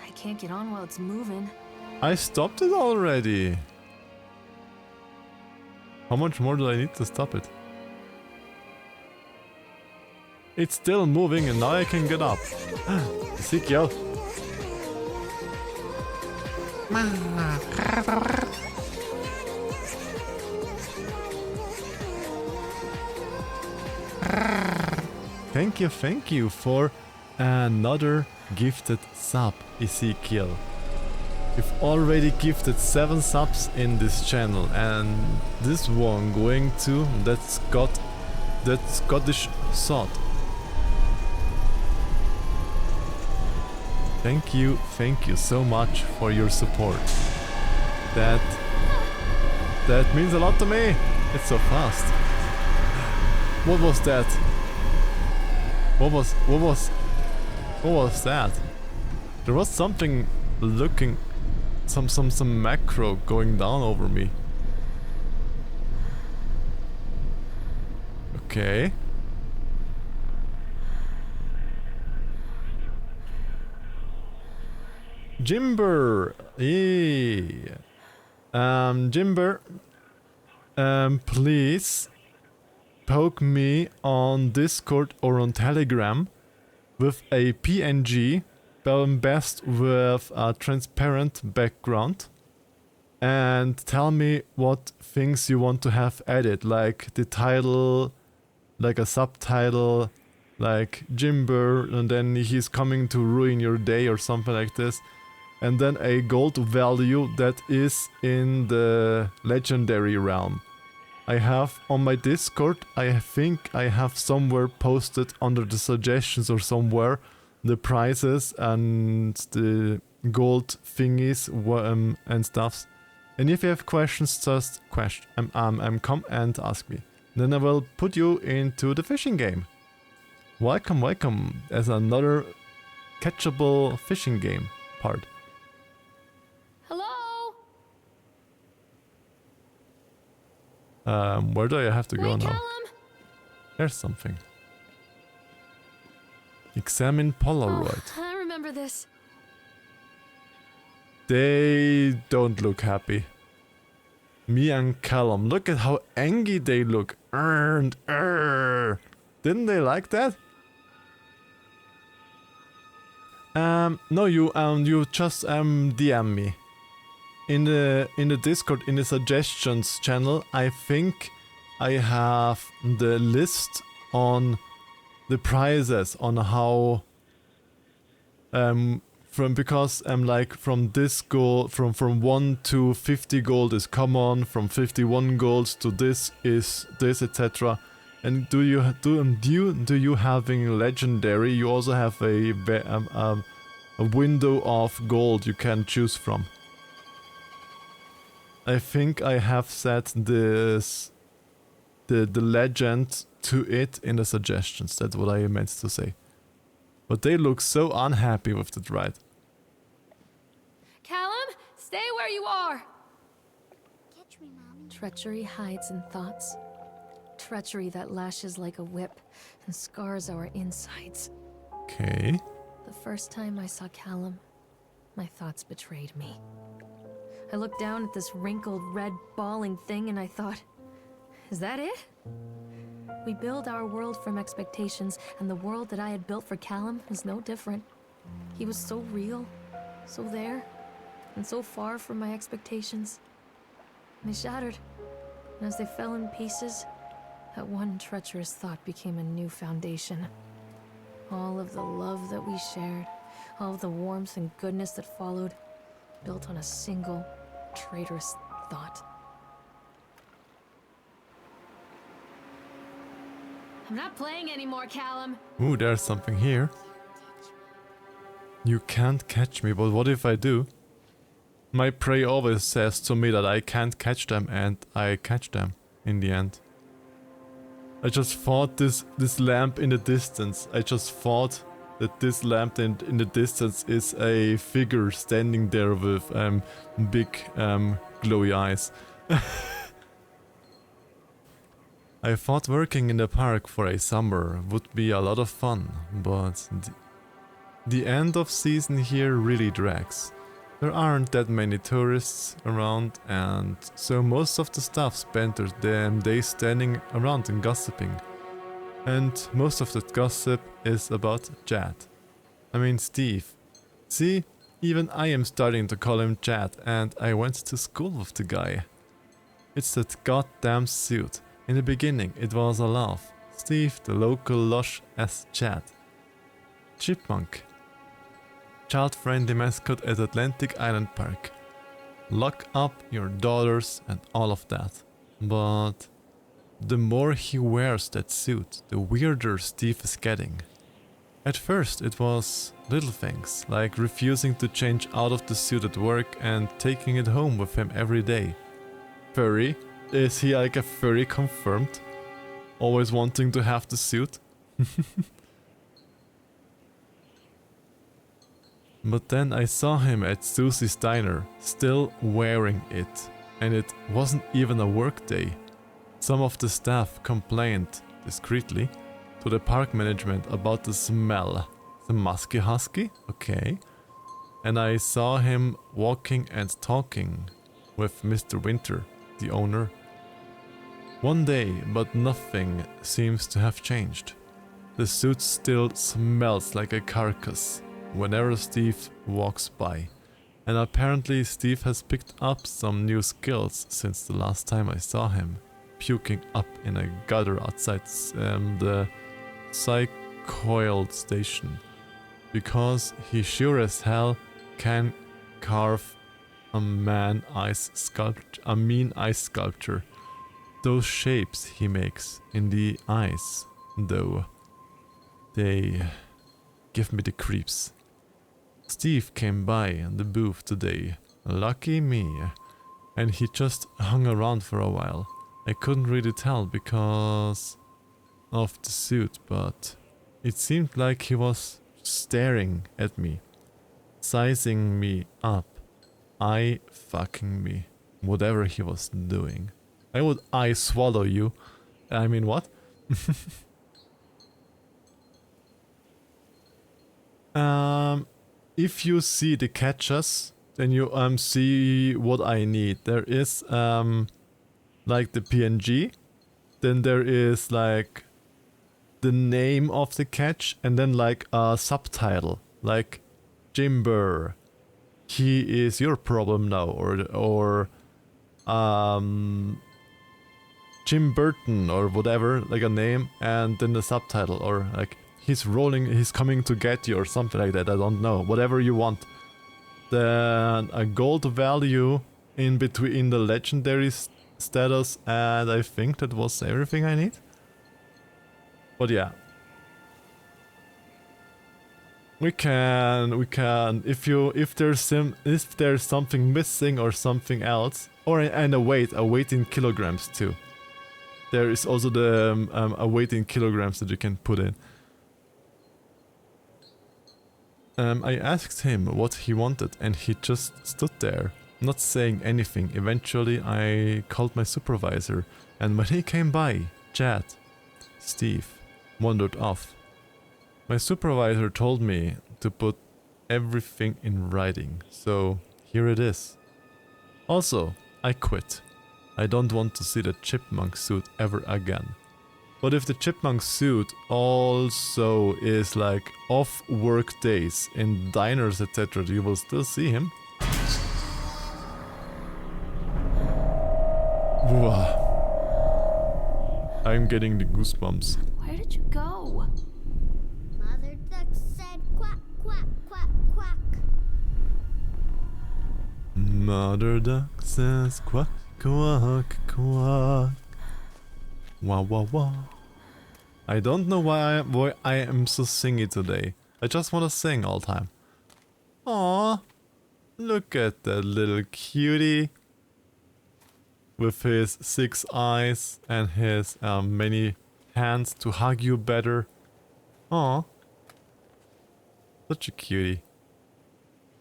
I can't get on while it's moving. I stopped it already. How much more do I need to stop it? It's still moving and now I can get up. Ezekiel. Thank you for another gifted sub, Ezekiel. You've already gifted 7 subs in this channel, and this one going to that Scottish sod. Thank you so much for your support. That means a lot to me. It's so fast. What was that? What was that? There was something looking, some macro going down over me. Okay. Jimber, yeah. Jimber, please poke me on Discord or on Telegram with a PNG, best with a transparent background, and tell me what things you want to have added, like the title, like a subtitle, like Jimber, and then he's coming to ruin your day or something like this. And then a gold value that is in the legendary realm. I have on my Discord, I think I have somewhere posted under the suggestions or somewhere the prices and the gold thingies and stuffs. And if you have questions, just come and ask me. Then I will put you into the fishing game. Welcome as another catchable fishing game part. Hello? Where do I have to go now? Callum? There's something. Examine Polaroid. Oh, I remember this. They don't look happy. Me and Callum, look at how angry they look. Didn't they like that? No, you just DM me. In the Discord, in the suggestions channel, I think I have the list on the prices on how because like from this gold from 1 to 50 gold is common, from 51 gold to this is this, etc. And do you having legendary, you also have a window of gold you can choose from. I think I have set this the legend to it in the suggestions. That's what I meant to say. But they look so unhappy with the ride. Callum, stay where you are. Catch me, Mommy. Treachery hides in thoughts. Treachery that lashes like a whip and scars our insides. Okay. The first time I saw Callum, my thoughts betrayed me. I looked down at this wrinkled, red, bawling thing and I thought, is that it? We build our world from expectations, and the world that I had built for Callum was no different. He was so real, so there, and so far from my expectations. And they shattered, and as they fell in pieces, that one treacherous thought became a new foundation. All of the love that we shared, all of the warmth and goodness that followed, built on a single, traitorous thought. I'm not playing anymore, Callum. Ooh, there's something here. You can't catch me, but what if I do? My prey always says to me that I can't catch them, and I catch them in the end. I just thought this lamp in the distance. I just thought that this lamp in the distance is a figure standing there with big glowy eyes. I thought working in the park for a summer would be a lot of fun, but the end of season here really drags. There aren't that many tourists around, and so most of the staff spend their days standing around and gossiping. And most of that gossip is about Chad. I mean Steve. See, even I am starting to call him Chad, and I went to school with the guy. It's that goddamn suit. In the beginning it was a laugh. Steve, the local lush, as Chad. Chipmunk. Child-friendly mascot at Atlantic Island Park. Lock up your daughters and all of that. But the more he wears that suit, the weirder Steve is getting. At first it was little things, like refusing to change out of the suit at work and taking it home with him every day. Furry? Is he like a furry confirmed? Always wanting to have the suit? But then I saw him at Susie's diner, still wearing it. And it wasn't even a work day. Some of the staff complained, discreetly, to the park management about the smell. The musky husky? Okay. And I saw him walking and talking with Mr. Winter, the owner. One day, but nothing seems to have changed. The suit still smells like a carcass whenever Steve walks by. And apparently Steve has picked up some new skills since the last time I saw him. Puking up in a gutter outside the Psychoil station. Because he sure as hell can carve a mean ice sculpture. Those shapes he makes in the ice, though, they give me the creeps. Steve came by the booth today, lucky me, and he just hung around for a while. I couldn't really tell because of the suit, but it seemed like he was staring at me, sizing me up, eye fucking me, whatever he was doing. I would eye swallow you. I mean, what? If you see the catches, then you see what I need. There is like the PNG, then there is like the name of the catch, and then like a subtitle, like Jimber, he is your problem now, or Jim Burton or whatever, like a name, and then the subtitle, or like he's coming to get you or something like that. I don't know, whatever you want. Then a gold value in between the legendary status, and I think that was everything I need. But yeah, we can if there's something missing or something else, or and a weight in kilograms too. There is also the a weight in kilograms that you can put in. I asked him what he wanted, and he just stood there, not saying anything. Eventually I called my supervisor, and when he came by, Steve wandered off. My supervisor told me to put everything in writing, so here it is. Also, I quit. I don't want to see the chipmunk suit ever again. But if the chipmunk suit also is like off work days in diners, etc., you will still see him. Whoa. I'm getting the goosebumps. Where did you go? Mother duck said quack, quack, quack, quack. Mother duck says quack, quack, quack. Wah, wah, wah. I don't know why I am so singy today. I just want to sing all the time. Aww. Look at that little cutie. With his 6 eyes and his many hands to hug you better. Aw. Such a cutie.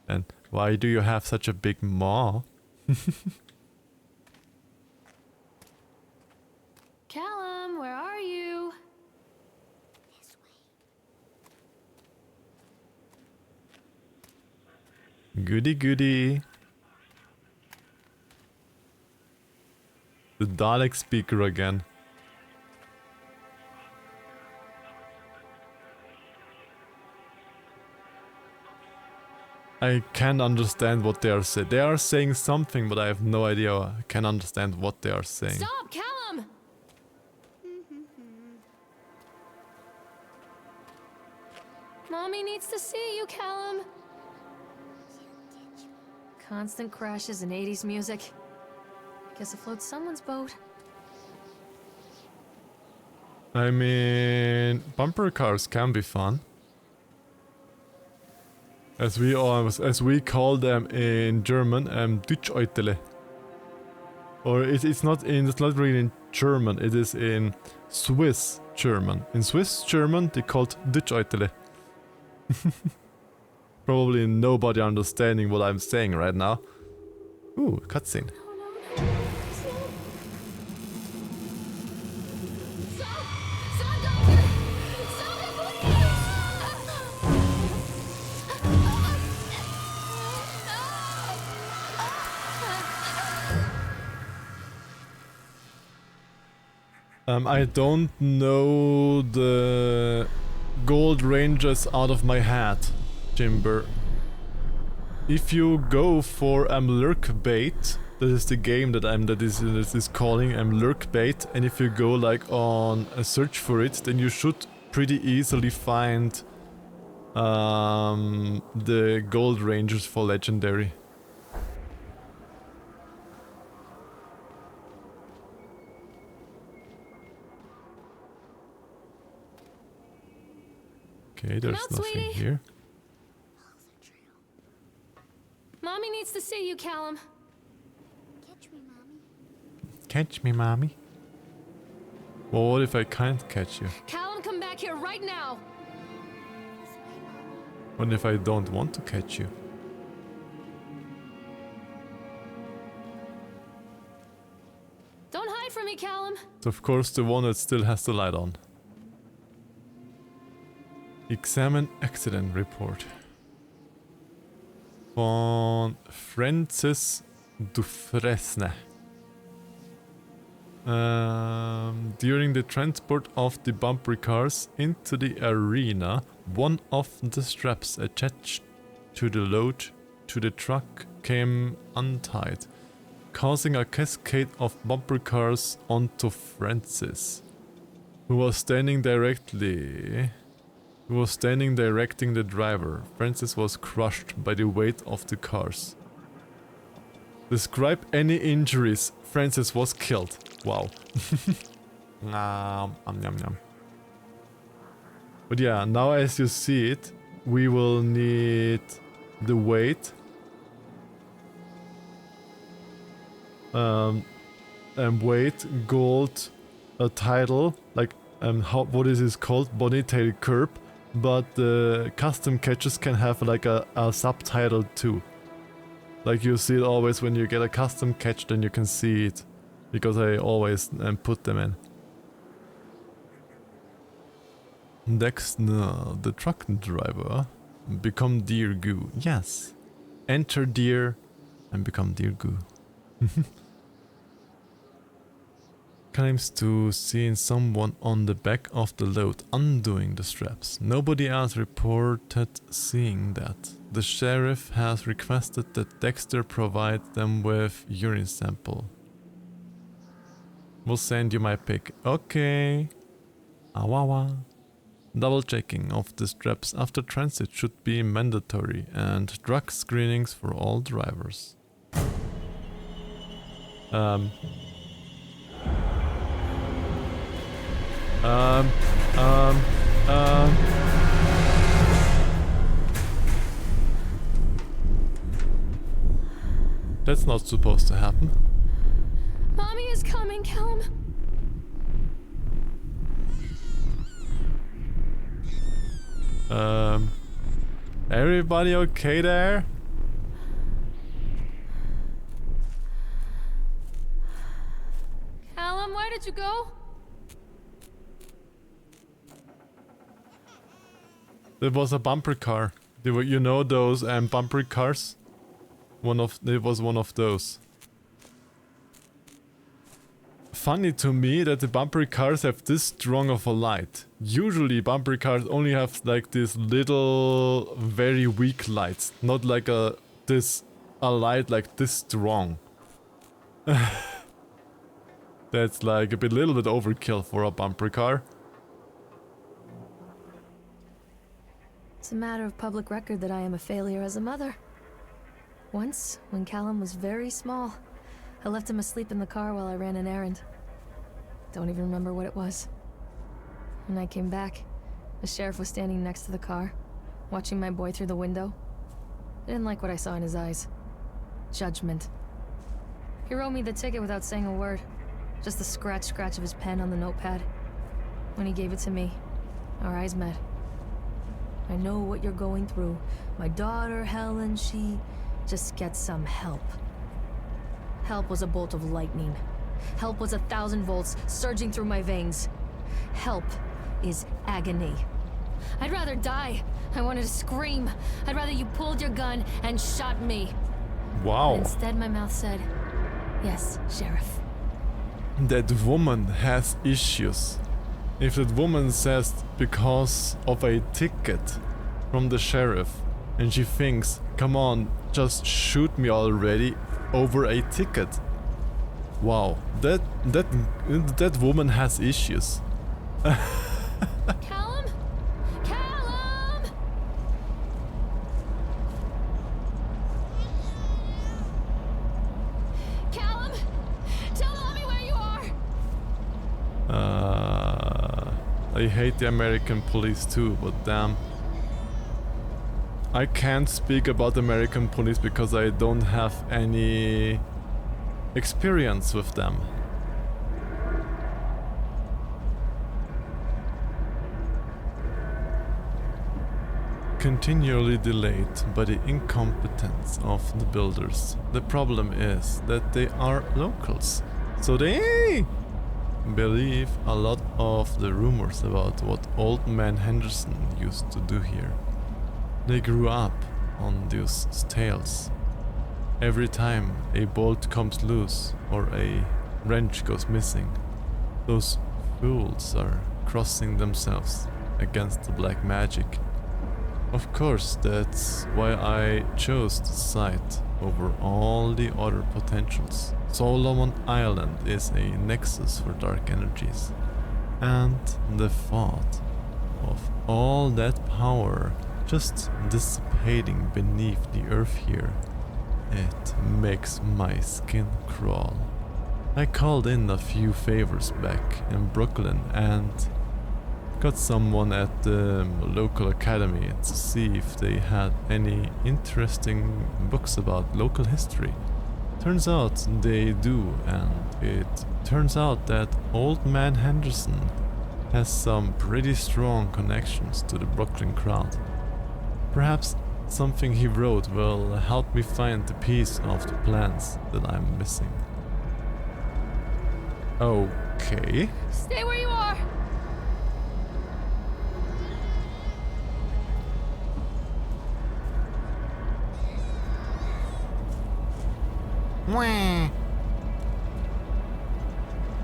And why do you have such a big maw? Callum, where are you? Goody goody. The Dalek speaker again. I can't understand what they are saying. They are saying something, but I have no idea. I can't understand what they are saying. Stop, Callum! Mommy needs to see you, Callum. Constant crashes and 80s music. Guess it floats someone's boat. I mean, bumper cars can be fun. As we call them in German, Deutsch-Eutele. Or it's not really in German, it is in Swiss German. In Swiss German, they called Deutsch-Eutele. Probably nobody understanding what I'm saying right now. Ooh, cutscene. I don't know the Gold Rangers out of my head, Jimber. If you go for Lurk Bait, that is the game that is calling Lurk Bait, and if you go like on a search for it, then you should pretty easily find the Gold Rangers for Legendary. Okay, there's out, nothing sweetie. here. Mommy needs to see you, Callum. Catch me, Mommy. Catch me, mommy. Well, what if I can't catch you? Callum, come back here right now. What if I don't want to catch you? Don't hide from me, Callum. So of course the one that still has the light on. Examine accident report. Von Francis Dufresne. During the transport of the bumper cars into the arena, one of the straps attached to the load to the truck came untied, causing a cascade of bumper cars onto Francis, who was standing directing the driver. Francis was crushed by the weight of the cars. Describe any injuries. Francis was killed. Wow. Yum, yum, yum. But yeah, now as you see it, we will need the weight. And weight, gold, a title, like what is this called? Bonitail curb. But the custom catches can have like a subtitle too. Like you see it always when you get a custom catch, then you can see it. Because I always put them in. Next, no, the truck driver. Become Dear Goo. Yes. Enter Dear and become Dear Goo. Claims to seeing someone on the back of the load undoing the straps. Nobody else reported seeing that. The sheriff has requested that Dexter provide them with urine sample. We'll send you my pic. Okay. Awawa. Double checking of the straps after transit should be mandatory, and drug screenings for all drivers. That's not supposed to happen. Mommy is coming, Callum. Everybody okay there? Callum, where did you go? There was a bumper car. There were, you know those bumper cars? It was one of those. Funny to me that the bumper cars have this strong of a light. Usually bumper cars only have like this little very weak lights, not like a light like this strong. That's like a little bit overkill for a bumper car. It's a matter of public record that I am a failure as a mother. Once, when Callum was very small, I left him asleep in the car while I ran an errand. Don't even remember what it was. When I came back, the sheriff was standing next to the car, watching my boy through the window. I didn't like what I saw in his eyes. Judgment. He wrote me the ticket without saying a word. Just the scratch of his pen on the notepad. When he gave it to me, our eyes met. I know what you're going through. My daughter, Helen, she just gets some help. Help was a bolt of lightning. Help was 1,000 volts surging through my veins. Help is agony. I'd rather die. I wanted to scream. I'd rather you pulled your gun and shot me. Wow. But instead, my mouth said, "Yes, Sheriff." That woman has issues. If that woman says because of a ticket from the sheriff and she thinks, come on, just shoot me already over a ticket. Wow, that woman has issues. Callum? Callum! Callum! Tell Mommy where you are! I hate the American police too, but damn. I can't speak about the American police because I don't have any experience with them. Continually delayed by the incompetence of the builders. The problem is that they are locals, so they believe a lot of the rumors about what Old Man Henderson used to do here. They grew up on those tales. Every time a bolt comes loose or a wrench goes missing, those fools are crossing themselves against the black magic. Of course, that's why I chose the site over all the other potentials. Solomon Island is a nexus for dark energies, and the thought of all that power just dissipating beneath the earth here, it makes my skin crawl. I called in a few favors back in Brooklyn and got someone at the local academy to see if they had any interesting books about local history. Turns out they do, and it turns out that Old Man Henderson has some pretty strong connections to the Brooklyn crowd. Perhaps something he wrote will help me find the piece of the plans that I'm missing. Okay. Stay where you are!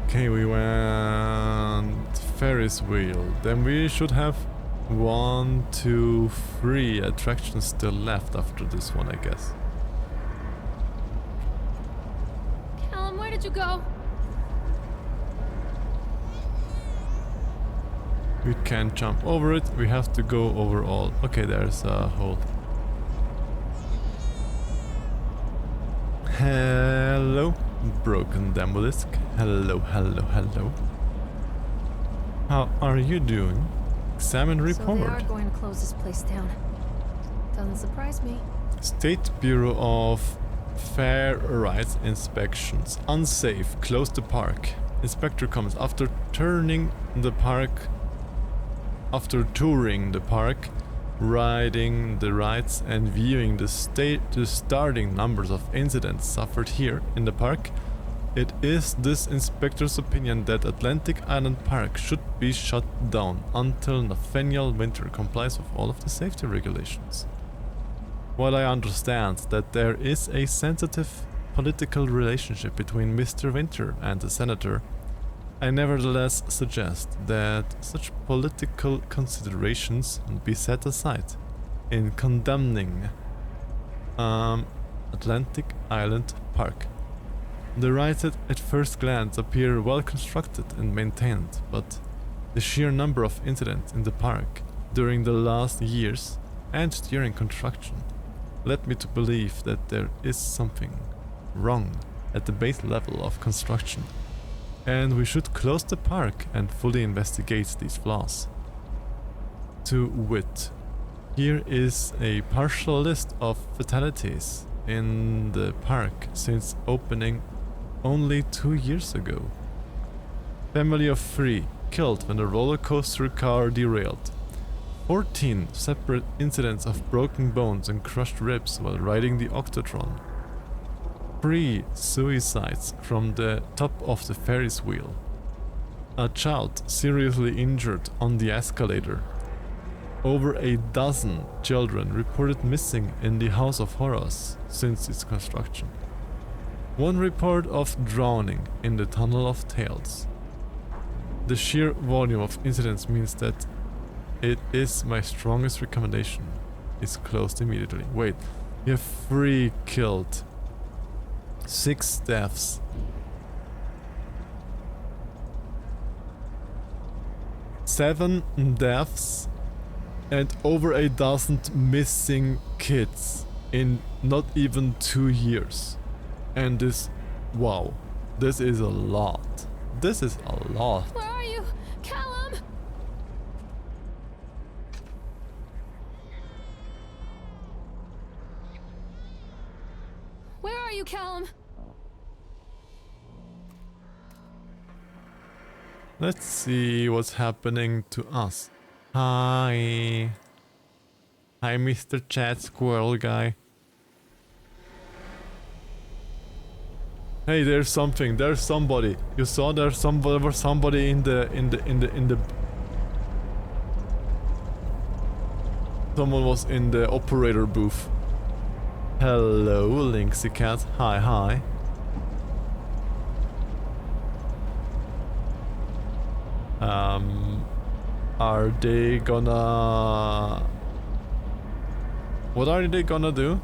Okay, we went Ferris wheel. Then we should have 1, 2, 3 attractions still left after this one, I guess. Callum, where did you go? We can't jump over it, we have to go over all. Okay, there's a hole. Hello, broken Dambolisk. Hello, hello, hello. How are you doing? Examine report. So they are going to close this place down. Doesn't surprise me. State Bureau of Fair rights inspections. Unsafe. Close the park. Inspector comes after touring the park, riding the rides and viewing the starting numbers of incidents suffered here in the park. It is this inspector's opinion that Atlantic Island Park should be shut down until Nathaniel Winter complies with all of the safety regulations. While I understand that there is a sensitive political relationship between Mr. Winter and the senator, I nevertheless suggest that such political considerations be set aside in condemning Atlantic Island Park. The rides at first glance appear well constructed and maintained, but the sheer number of incidents in the park during the last years and during construction led me to believe that there is something wrong at the base level of construction, and we should close the park and fully investigate these flaws. To wit, here is a partial list of fatalities in the park since opening only 2 years ago. Family of 3 killed when the roller coaster car derailed. 14 separate incidents of broken bones and crushed ribs while riding the Octotron. 3 suicides from the top of the Ferris wheel. A child seriously injured on the escalator. Over a dozen children reported missing in the House of Horrors since its construction. 1 report of drowning in the Tunnel of Tales. The sheer volume of incidents means that it is my strongest recommendation is closed immediately. Wait, we have 3 killed. 6 deaths. 7 deaths and over a dozen missing kids in not even 2 years. And this, wow, this is a lot. This is a lot. Where are you? Callum! Where are you, Callum? Let's see what's happening to us. Hi. Hi, Mr. Chat Squirrel guy. Hey, there's something. There's somebody. You saw there's somebody in the. Someone was in the operator booth. Hello, Lynxy Cat. Hi, hi. Are they gonna... What are they gonna do?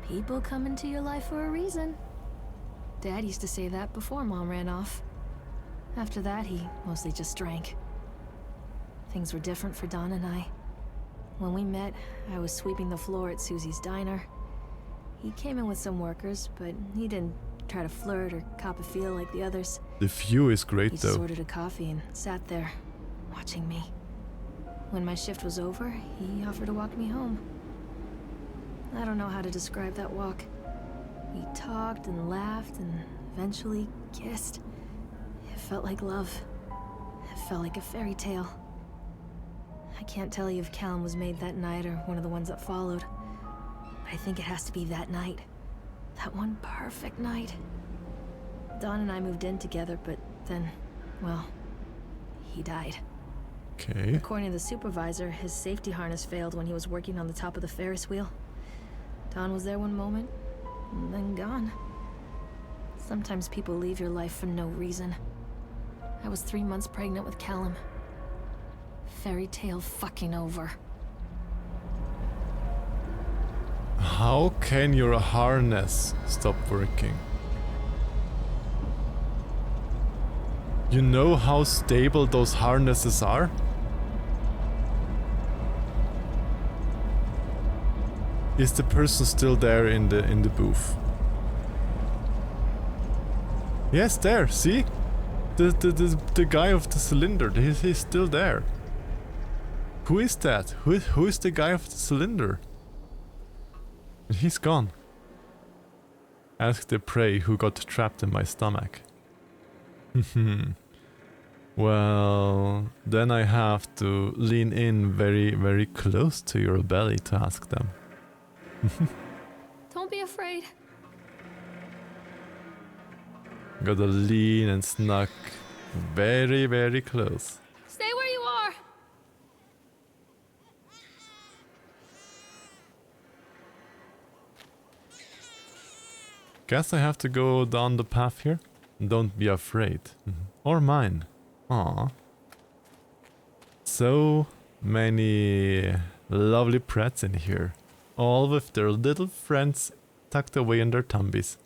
People come into your life for a reason. Dad used to say that before Mom ran off. After that, he mostly just drank. Things were different for Don and I. When we met, I was sweeping the floor at Susie's diner. He came in with some workers, but he didn't try to flirt or cop a feel like the others. The view is great He though. just ordered a coffee and sat there, watching me. When my shift was over, he offered to walk me home. I don't know how to describe that walk. We talked and laughed and eventually kissed. It felt like love. It felt like a fairy tale. I can't tell you if Callum was made that night or one of the ones that followed. But I think it has to be that night. That one perfect night. Dawn and I moved in together, but then, well, he died. Okay. According to the supervisor, his safety harness failed when he was working on the top of the Ferris wheel. Dawn was there one moment, and then gone. Sometimes people leave your life for no reason. I was 3 months pregnant with Callum. Fairy tale fucking over. How can your harness stop working? You know how stable those harnesses are? Is the person still there in the booth? Yes, there, see? The guy of the cylinder, he's still there. Who is that? Who is the guy of the cylinder? He's gone. Ask the prey who got trapped in my stomach. Well, then I have to lean in very, very close to your belly to ask them. Don't be afraid. Gotta lean and snuck very, very close. Stay where you are. Guess I have to go down the path here. Don't be afraid. Or mine. Aww. So many lovely pets in here. All with their little friends tucked away in their tumbies.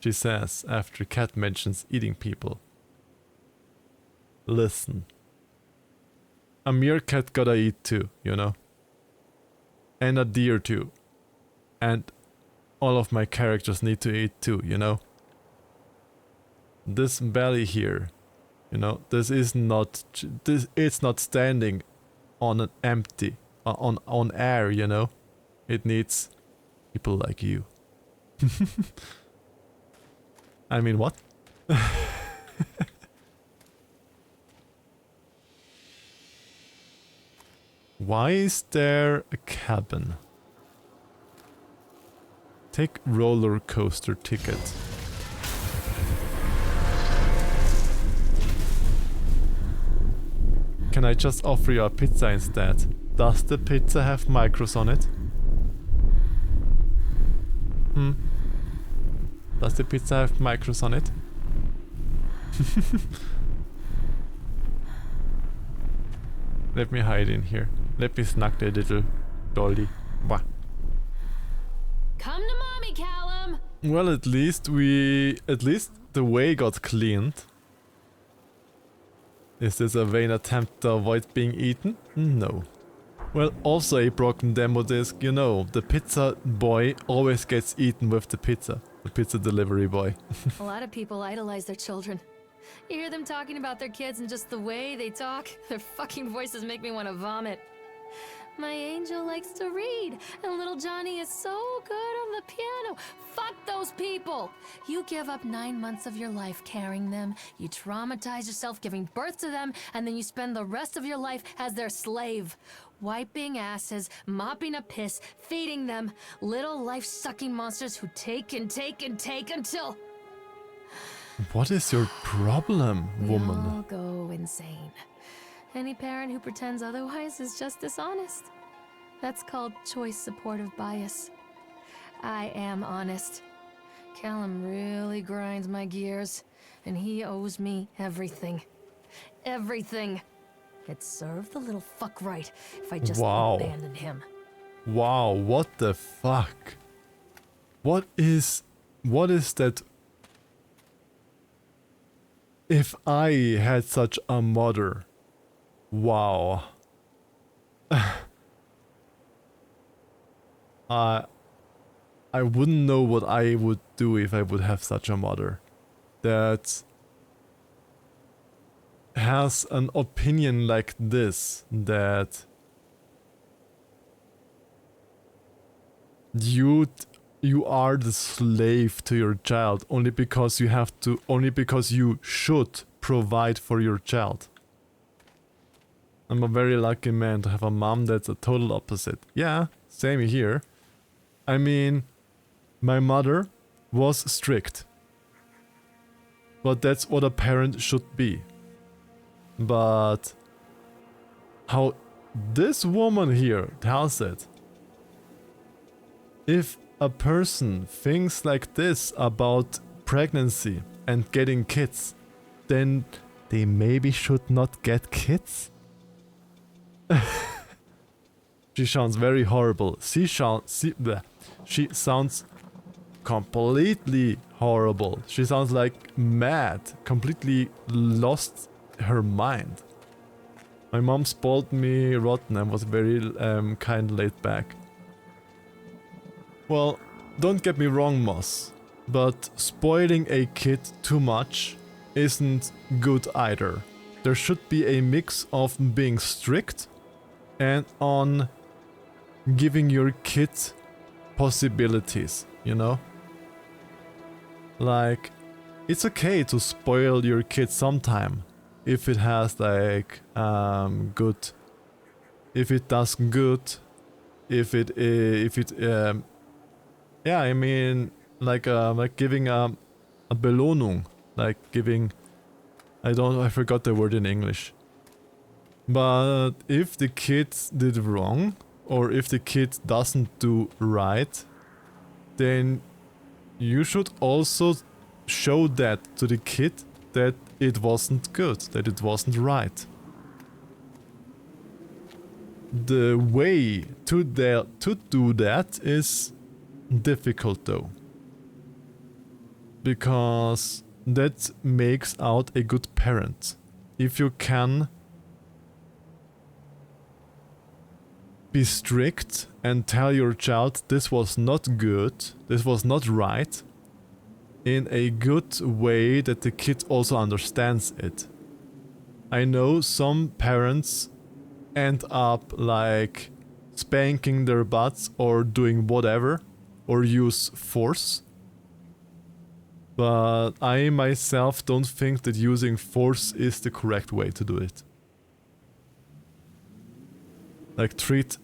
She says after Cat mentions eating people. Listen. A meerkat gotta eat too, you know? And a deer too. And all of my characters need to eat too, you know? This belly here, you know, this is not, it's not standing on an empty, on air, you know? It needs people like you. I mean, what? Why is there a cabin? Take roller coaster ticket. Can I just offer you a pizza instead? Does the pizza have micros on it? Does the pizza have micros on it? Let me hide in here. Let me snack the little dolly. Wah. Come to mommy, Callum. Well, at least the way got cleaned. Is this a vain attempt to avoid being eaten? No. Well, also a broken demo disc, you know, the pizza boy always gets eaten with the pizza delivery boy. A lot of people idolize their children. You hear them talking about their kids and just the way they talk, their fucking voices make me want to vomit. My angel likes to read, and little Johnny is so good on the piano. Fuck those people! You give up 9 months of your life carrying them, you traumatize yourself giving birth to them, and then you spend the rest of your life as their slave. Wiping asses, mopping up piss, feeding them. Little life-sucking monsters who take and take and take until... What is your problem, woman? We all go insane. Any parent who pretends otherwise is just dishonest. That's called choice supportive bias. I am honest. Callum really grinds my gears, and he owes me everything. Everything. It'd serve the little fuck right if I just abandoned him. Wow, what the fuck? What is that? If I had such a mother. Wow. I wouldn't know what I would do if I would have such a mother that has an opinion like this, that you are the slave to your child only because you should provide for your child. I'm a very lucky man to have a mom that's a total opposite. Yeah, same here. I mean, my mother was strict. But that's what a parent should be. But how this woman here tells it. If a person thinks like this about pregnancy and getting kids, then they maybe should not get kids? She sounds very horrible. She sounds completely horrible. She sounds like mad, completely lost her mind. My mom spoiled me rotten and was very kind laid back. Well, don't get me wrong, Moss, but spoiling a kid too much isn't good either. There should be a mix of being strict and on giving your kid possibilities, you know? Like, it's okay to spoil your kid sometime if it has like good, if it does good, if it yeah, I mean like giving a Belohnung, like giving, I forgot the word in English. But if the kid did wrong, or if the kid doesn't do right, then you should also show that to the kid that it wasn't good, that it wasn't right. The way to do that is difficult though, because that makes out a good parent. If you can be strict and tell your child this was not good, this was not right, in a good way that the kid also understands it. I know some parents end up like spanking their butts or doing whatever, or use force. But I myself don't think that using force is the correct way to do it. Like treat...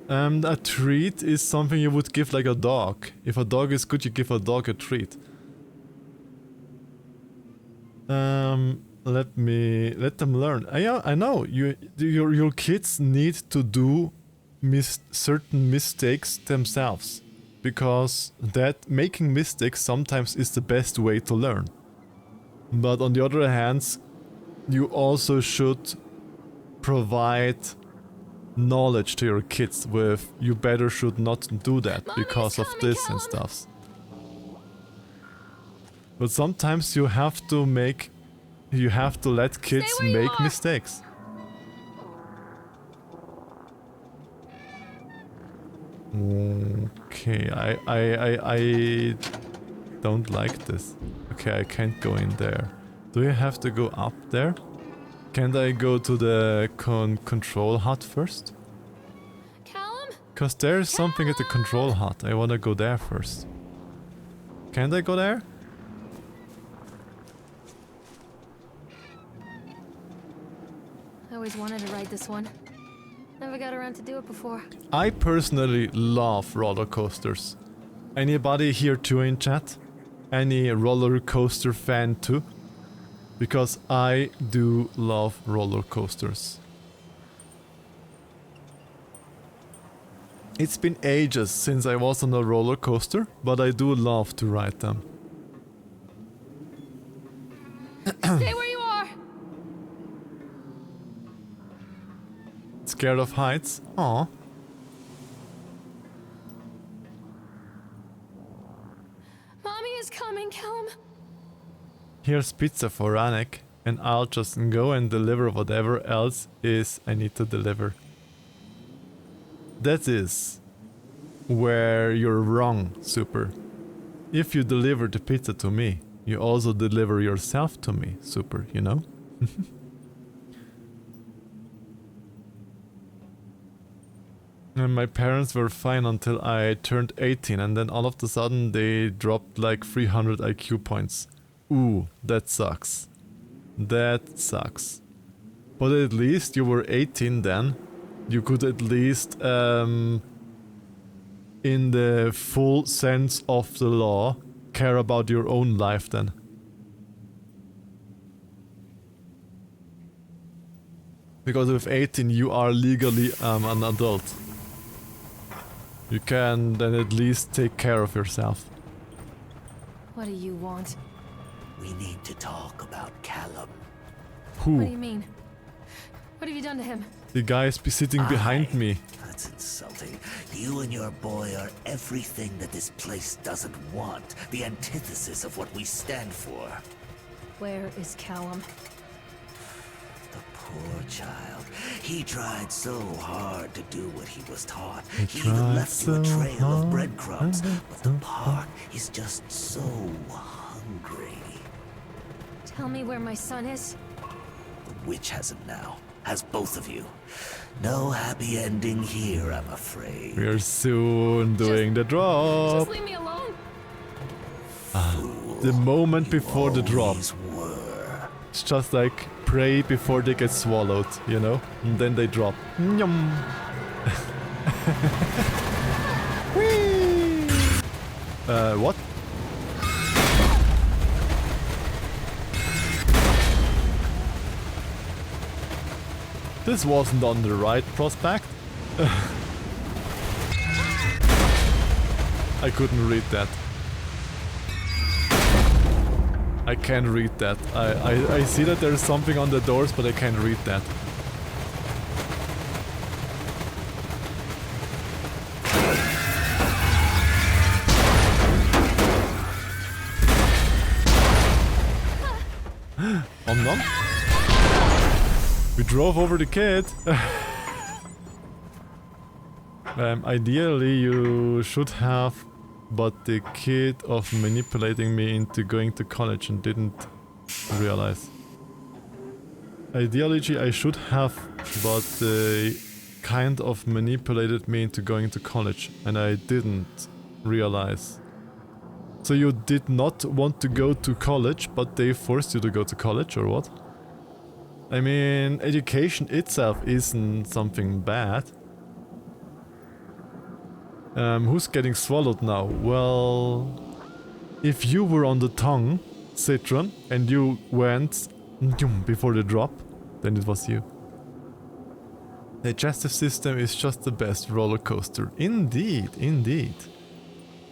a treat is something you would give like a dog. If a dog is good, you give a dog a treat. Let them learn. Yeah, I know. Your kids need to do certain mistakes themselves, because that making mistakes sometimes is the best way to learn. But on the other hand, you also should provide knowledge to your kids with, you better should not do that because of this and stuff. But sometimes you have to let kids make mistakes. Okay, I don't like this. Okay, I can't go in there. Do you have to go up there? Can't I go to the control hut first? Callum? Cause there's something at the control hut. I wanna go there first. Can't I go there? I always wanted to ride this one. Never got around to do it before. I personally love roller coasters. Anybody here too in chat? Any roller coaster fan too? Because I do love roller coasters. It's been ages since I was on a roller coaster, but I do love to ride them. Stay where you are! Scared of heights? Aw. Mommy is coming, Callum. Here's pizza for Anik, and I'll just go and deliver whatever else is I need to deliver. That is where you're wrong, Super. If you deliver the pizza to me, you also deliver yourself to me, Super, you know? And my parents were fine until I turned 18, and then all of a sudden they dropped like 300 IQ points. Ooh, that sucks. That sucks. But at least you were 18 then. You could at least, in the full sense of the law, care about your own life then. Because with 18 you are legally an adult. You can then at least take care of yourself. What do you want? We need to talk about Callum. What do Who? you mean? What have you done to him? The guy is sitting behind me. That's insulting. You and your boy are everything that this place doesn't want. The antithesis of what we stand for. Where is Callum? The poor child. He tried so hard to do what he was taught. He even tried left you a so trail hard. of breadcrumbs. But the park is just so hungry. Tell me where my son is. The witch has him now. has both of you. No happy ending here, I'm afraid. We are soon doing the drop. Just leave me alone. The moment before the drop. Always were. It's just like prey before they get swallowed, you know? And then they drop. Yum. Whee! What? This wasn't on the right prospect. I couldn't read that. I can't read that. I see that there's something on the doors, but I can't read that. Om nom. We drove over the kid. Ideally you should have, but the kid of manipulating me into going to college and didn't realize. Ideally I should have, but they kind of manipulated me into going to college and I didn't realize. So you did not want to go to college, but they forced you to go to college, or what? I mean, education itself isn't something bad. Who's getting swallowed now? Well, if you were on the tongue, Citron, and you went before the drop, then it was you. Digestive system is just the best roller coaster. Indeed, indeed.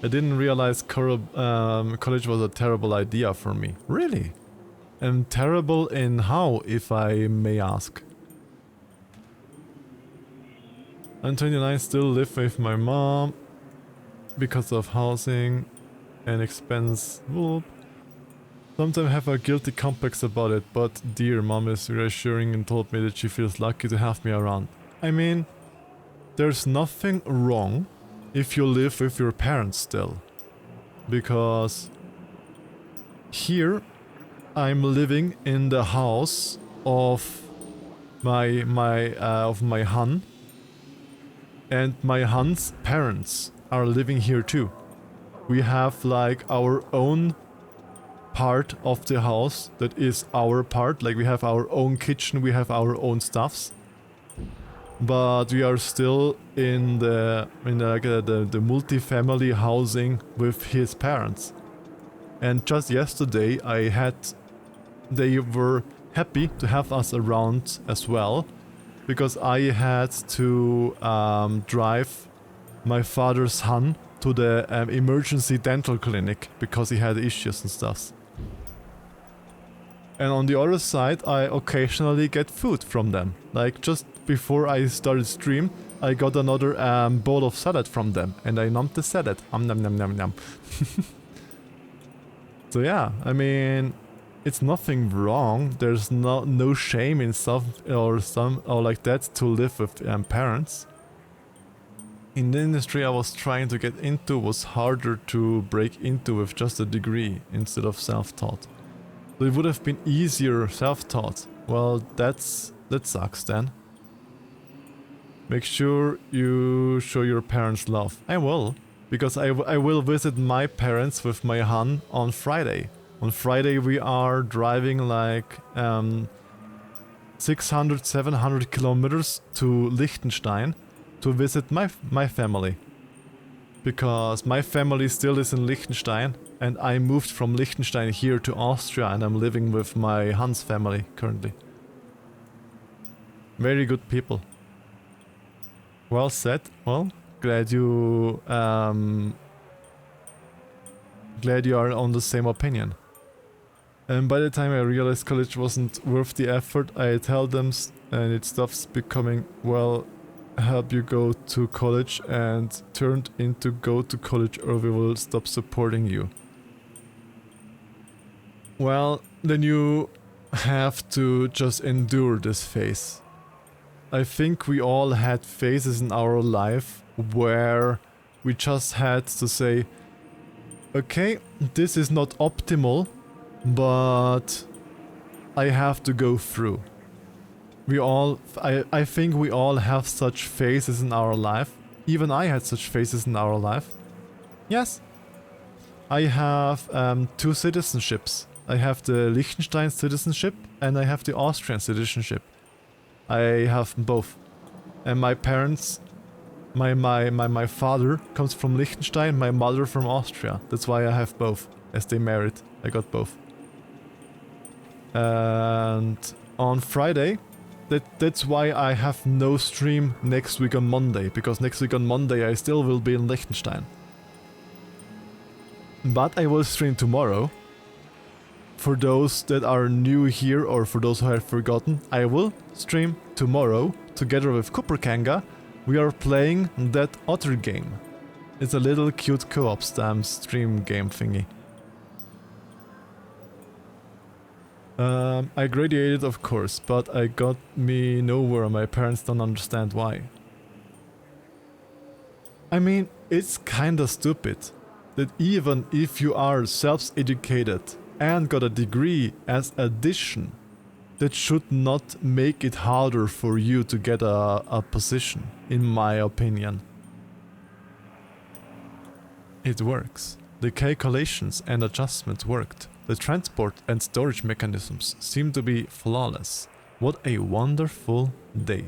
I didn't realize college was a terrible idea for me. Really? And terrible in how, if I may ask? I'm 29, still live with my mom because of housing and expense. Whoop. Sometimes have a guilty complex about it, but dear, mom is reassuring and told me that she feels lucky to have me around. I mean, there's nothing wrong if you live with your parents still, because here I'm living in the house of my Han, and my Han's parents are living here too. We have like our own part of the house that is our part, like we have our own kitchen, we have our own stuffs. But we are still in the multi-family housing with his parents. And just yesterday they were happy to have us around as well, because I had to drive my father's son to the emergency dental clinic because he had issues and stuff. And on the other side, I occasionally get food from them. Like just before I started stream, I got another bowl of salad from them, and I numbed the salad. Nom nom nom nom. So yeah, I mean, it's nothing wrong. There's no shame in stuff or like that to live with parents. In the industry I was trying to get into was harder to break into with just a degree instead of self-taught. So it would have been easier self-taught. Well, that sucks then. Make sure you show your parents love. I will, because I will visit my parents with my Han on Friday. On Friday we are driving like 600-700 kilometers to Liechtenstein to visit my family. Because my family still is in Liechtenstein, and I moved from Liechtenstein here to Austria, and I'm living with my Hans family currently. Very good people. Well said. Well, glad you are on the same opinion. And by the time I realized college wasn't worth the effort, I tell them, and it stops becoming, well, help you go to college, and turned into go to college or we will stop supporting you. Well, then you have to just endure this phase. I think we all had phases in our life where we just had to say, okay, this is not optimal, but I have to go through. I think we all have such phases in our life. Even I had such phases in our life. Yes. I have 2 citizenships. I have the Liechtenstein citizenship and I have the Austrian citizenship. I have both. And my parents, my father comes from Liechtenstein, my mother from Austria. That's why I have both. As they married, I got both. And on Friday, that's why I have no stream next week on Monday, because next week on Monday I still will be in Liechtenstein. But I will stream tomorrow. For those that are new here or for those who have forgotten, I will stream tomorrow together with Cooper Kanga. We are playing that other game. It's a little cute co-op stream game thingy. I graduated, of course, but I got me nowhere. My parents don't understand why. I mean, it's kinda stupid that even if you are self-educated and got a degree as addition, that should not make it harder for you to get a position, in my opinion. It works. The calculations and adjustments worked. The transport and storage mechanisms seem to be flawless. What a wonderful day.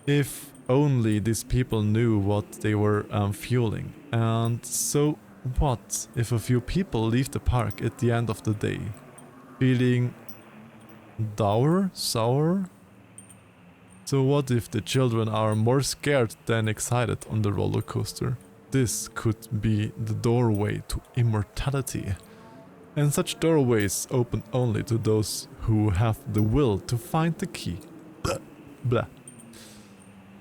If only these people knew what they were fueling. And so what if a few people leave the park at the end of the day? Feeling sour? So what if the children are more scared than excited on the roller coaster? This could be the doorway to immortality. And such doorways open only to those who have the will to find the key. Blah. Blah.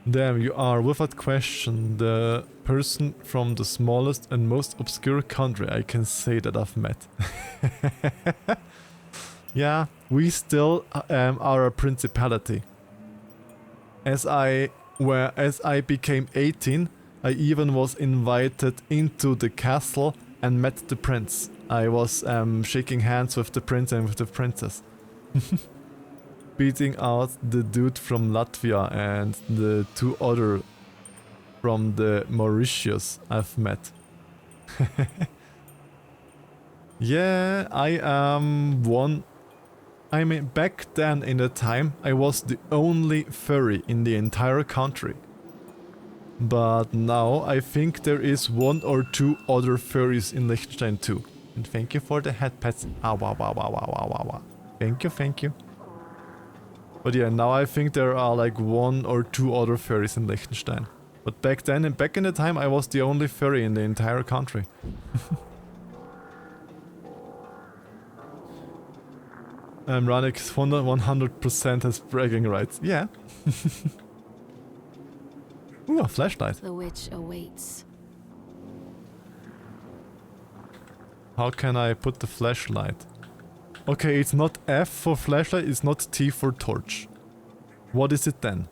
Damn, you are without question the person from the smallest and most obscure country I can say that I've met. Yeah, we still are a principality. As I became 18, I even was invited into the castle and met the prince. I was shaking hands with the prince and with the princess. Beating out the dude from Latvia and the 2 other from the Mauritius I've met. Yeah, I am one. I mean, back then in the time, I was the only furry in the entire country. But now I think there is 1 or 2 other furries in Liechtenstein too. And thank you for the head pets. Ah, wow. Thank you. But yeah, now I think there are like 1 or 2 other furries in Liechtenstein. But back then, and back in the time, I was the only furry in the entire country. Ranix 100% has bragging rights. Yeah. Ooh, a flashlight. The witch awaits. How can I put the flashlight? Okay, it's not F for flashlight, it's not T for torch. What is it then?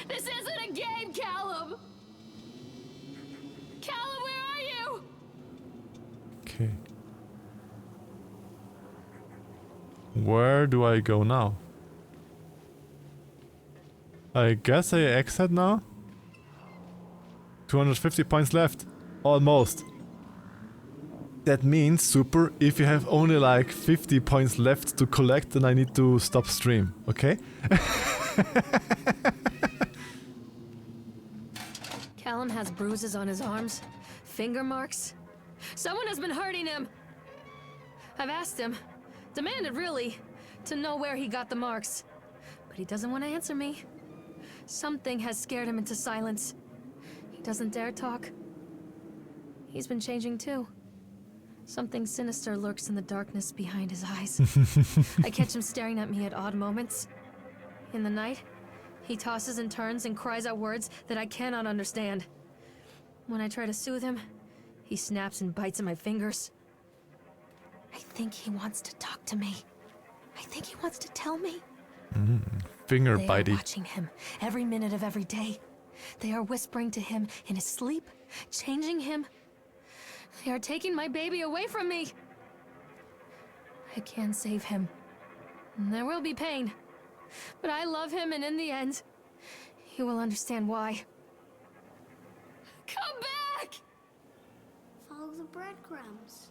This isn't a game, Callum! Callum, where are you? Okay. Where do I go now? I guess I exit now? 250 points left. Almost. That means, super, if you have only like 50 points left to collect, then I need to stop stream, okay? Callum has bruises on his arms, finger marks. Someone has been hurting him. I've asked him, demanded really, to know where he got the marks. But he doesn't want to answer me. Something has scared him into silence. He doesn't dare talk. He's been changing too. Something sinister lurks in the darkness behind his eyes. I catch him staring at me at odd moments. In the night, he tosses and turns and cries out words that I cannot understand. When I try to soothe him, he snaps and bites at my fingers. I think he wants to talk to me. I think he wants to tell me. Finger They bitey. are watching him every minute of every day. They are whispering to him in his sleep, changing him. They are taking my baby away from me. I can save him. There will be pain. But I love him, and in the end, you will understand why. Come back! Follow the breadcrumbs.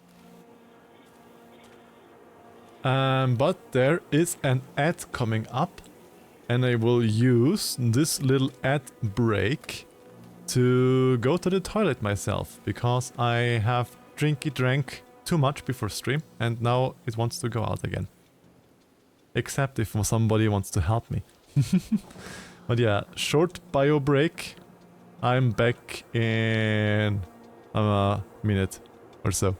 But there is an ad coming up, and I will use this little ad break to go to the toilet myself, because I have drank too much before stream, and now it wants to go out again. Except if somebody wants to help me. But yeah, short bio break. I'm back in a minute or so.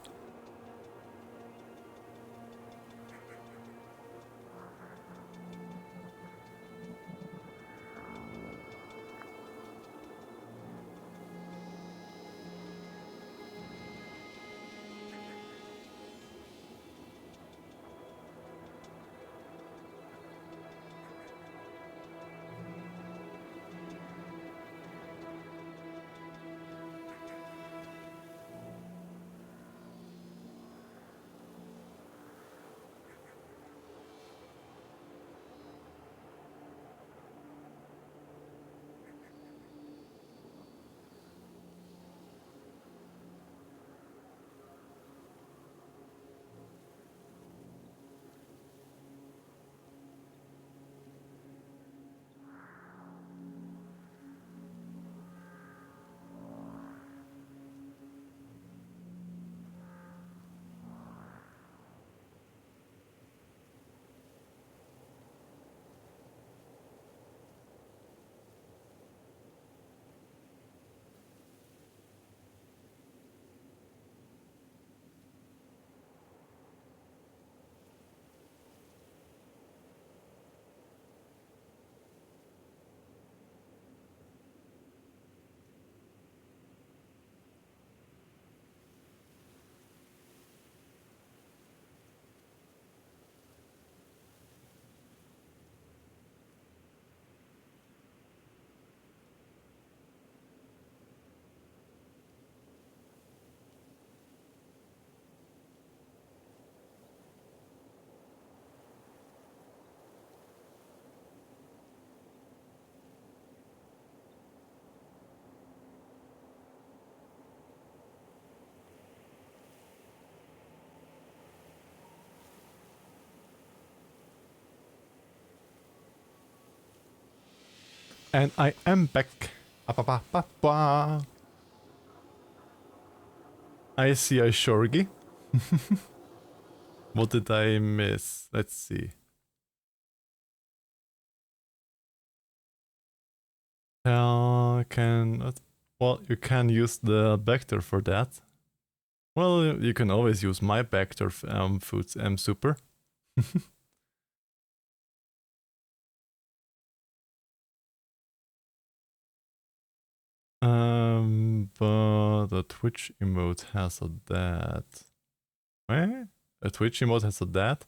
And I am back. I see a Shorgi. What did I miss? Let's see. Well, you can use the Vector for that. Well, you can always use my Vector foods super. But the Twitch emote has a dad. Eh? A Twitch emote has a dad?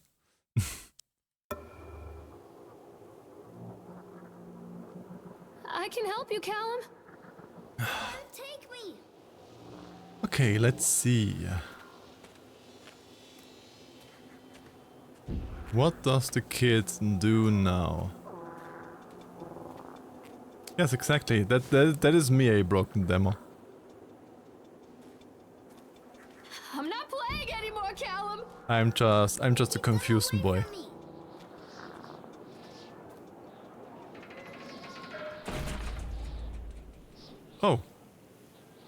I can help you, Callum. Take me. Okay, let's see. What does the kid do now? Yes, exactly. That is me, a broken demo. I'm not playing anymore, Callum. I'm just a confused boy. Oh.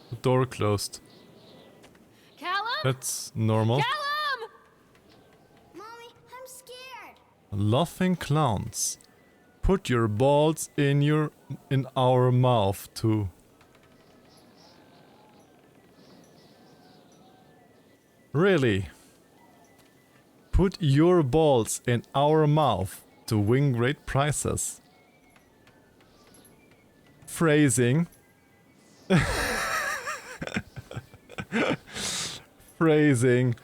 The door closed. Callum? That's normal. Callum! Mommy, I'm scared. Laughing clowns. Put your balls in our mouth too. Really? Put your balls in our mouth to win great prizes. Phrasing. Phrasing.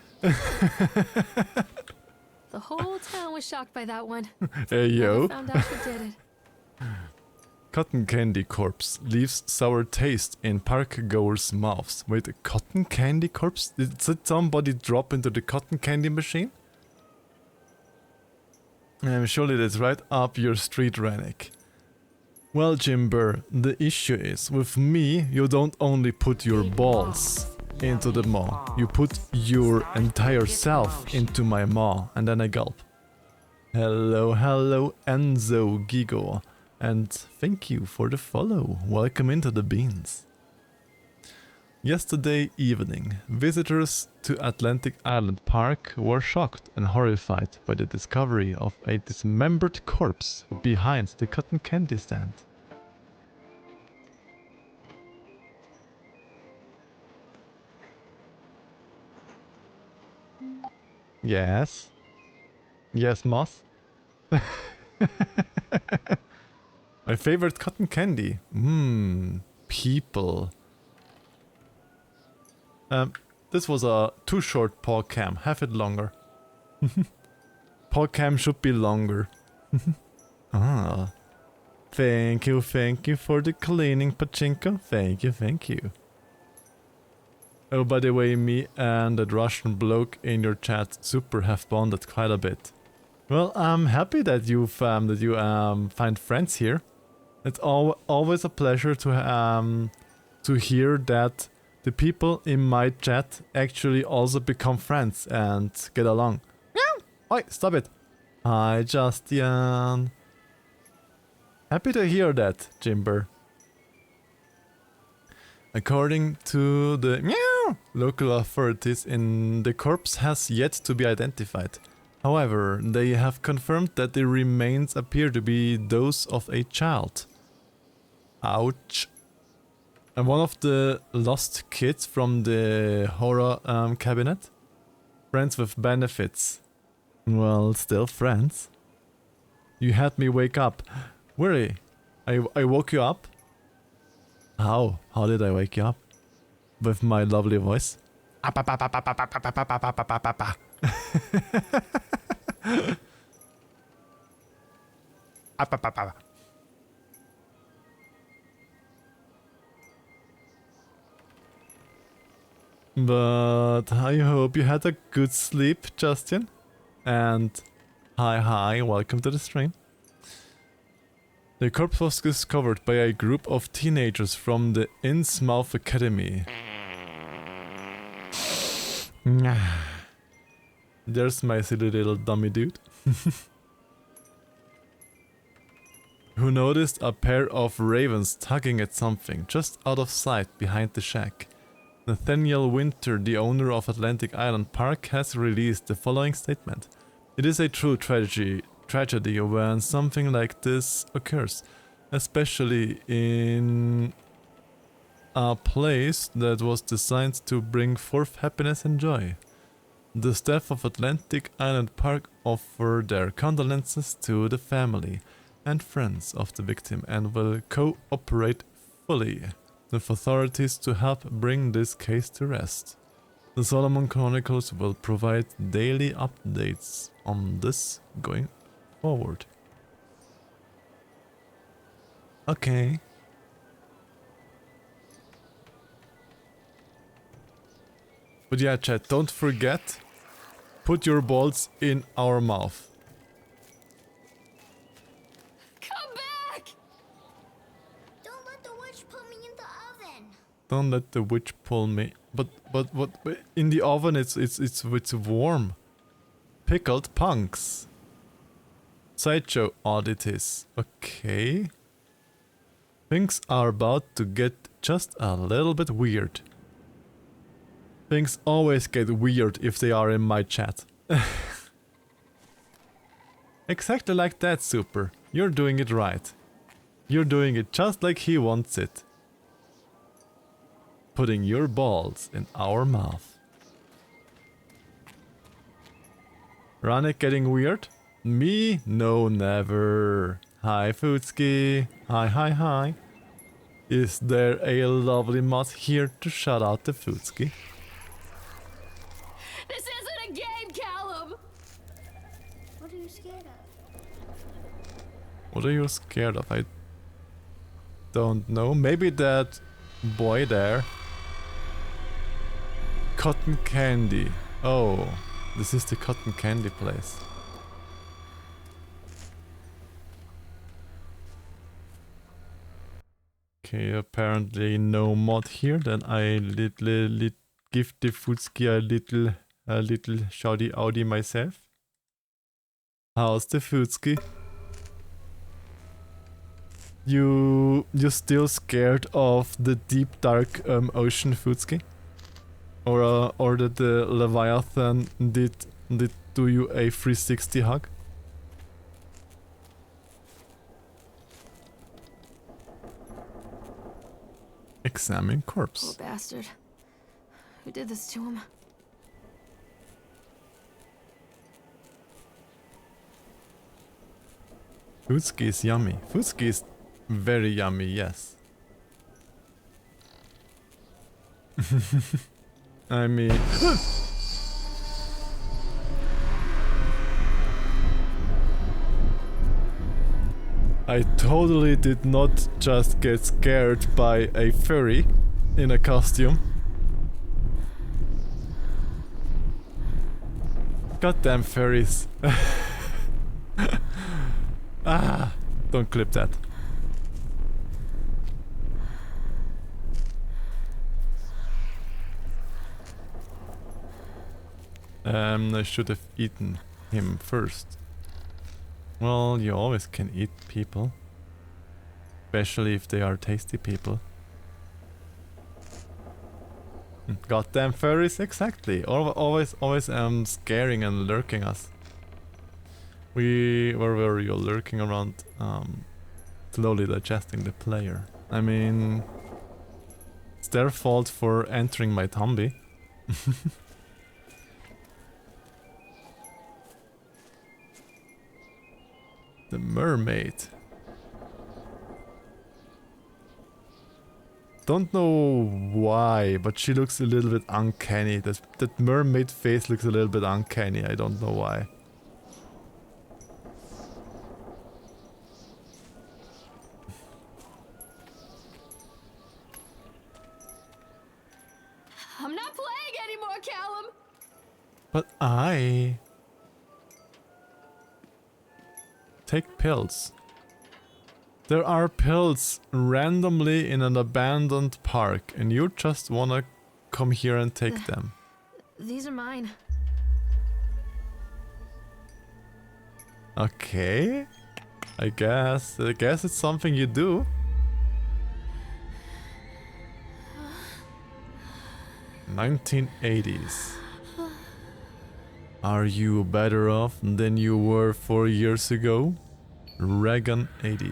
The whole town was shocked by that one. Hey yo. Never found out who did it. Cotton candy corpse leaves sour taste in park goers' mouths. Wait, a cotton candy corpse? Did somebody drop into the cotton candy machine? Surely that's right up your street, Rennick. Well, Jimber, the issue is, with me, you don't only put your balls into the maw, you put your entire self into my maw, and then I gulp. Hello, hello, Enzo Gigo. And thank you for the follow. Welcome into the beans. Yesterday evening, visitors to Atlantic Island Park were shocked and horrified by the discovery of a dismembered corpse behind the cotton candy stand. Yes? Yes, Moss? My favorite cotton candy. People. This was a too short Paul Cam. Have it longer. Paul Cam should be longer. Ah. Thank you for the cleaning, Pachinko. Thank you. Oh, by the way, me and that Russian bloke in your chat super have bonded quite a bit. Well, I'm happy that you find friends here. It's always a pleasure to hear that the people in my chat actually also become friends and get along. Meow! Oi, stop it. Hi, Justian. Happy to hear that, Jimber. According to the local authorities, the corpse has yet to be identified. However, they have confirmed that the remains appear to be those of a child. Ouch. And one of the lost kids from the horror cabinet? Friends with benefits. Well, still friends. You had me wake up. Really? I woke you up? How? How did I wake you up? With my lovely voice? But I hope you had a good sleep, Justin. And hi, welcome to the stream. The corpse was discovered by a group of teenagers from the Innsmouth Academy. There's my silly little dummy dude. Who noticed a pair of ravens tugging at something just out of sight behind the shack. Nathaniel Winter, the owner of Atlantic Island Park, has released the following statement. It is a true tragedy when something like this occurs, especially in a place that was designed to bring forth happiness and joy. The staff of Atlantic Island Park offer their condolences to the family and friends of the victim and will cooperate fully with authorities to help bring this case to rest. The Solomon Chronicles will provide daily updates on this going forward. Okay. But yeah, chat, don't forget, put your balls in our mouth. Come back! Don't let the witch put me in the oven. Don't let the witch pull me. But what? In the oven, it's warm. Pickled punks. Sideshow oddities. Okay. Things are about to get just a little bit weird. Things always get weird if they are in my chat. Exactly like that, Super. You're doing it right. You're doing it just like he wants it. Putting your balls in our mouth. Ranek getting weird? Me? No, never. Hi, Foodski. Hi. Is there a lovely moth here to shout out to Foodski? This isn't a game, Callum! What are you scared of? What are you scared of? Don't know. Maybe that boy there. Cotton candy. Oh, this is the cotton candy place. Okay, apparently no mod here. Then I give the Futski a little shouty outy myself. How's the Futski? You still scared of the deep dark ocean, Futski? Or that the Leviathan did do you a 360 hug? Examine corpse. Poor bastard. Who did this to him? Futski is yummy. Futski is very yummy, yes. I mean... I totally did not just get scared by a furry in a costume. Goddamn furries. Ah, don't clip that. I should have eaten him first. Well, you always can eat people. Especially if they are tasty people. Goddamn furries, exactly. Always scaring and lurking us. Where were you lurking around, slowly digesting the player? I mean, it's their fault for entering my tumby. The mermaid. Don't know why, but she looks a little bit uncanny. That mermaid face looks a little bit uncanny. I don't know why. I'm not playing anymore, Callum! But I... Take pills. There are pills randomly in an abandoned park and you just wanna come here and take them. These are mine. Okay. I guess it's something you do. (1980s). Are you better off than you were 4 years ago? Reagan 80.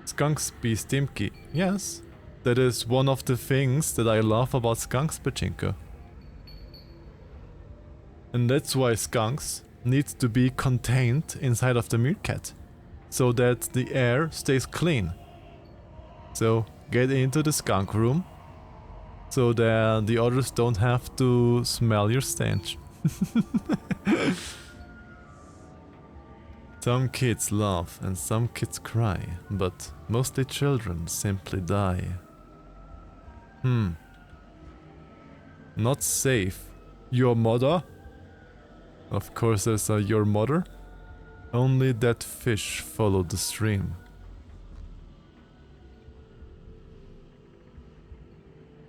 Skunks be Stimky. Yes, that is one of the things that I love about Skunks Pachinko. And that's why Skunks needs to be contained inside of the meerkat, so that the air stays clean. So get into the skunk room, so that the others don't have to smell your stench. Some kids laugh and some kids cry, but mostly children simply die. Not safe. Your mother? Of course there's a your mother. Only that fish followed the stream.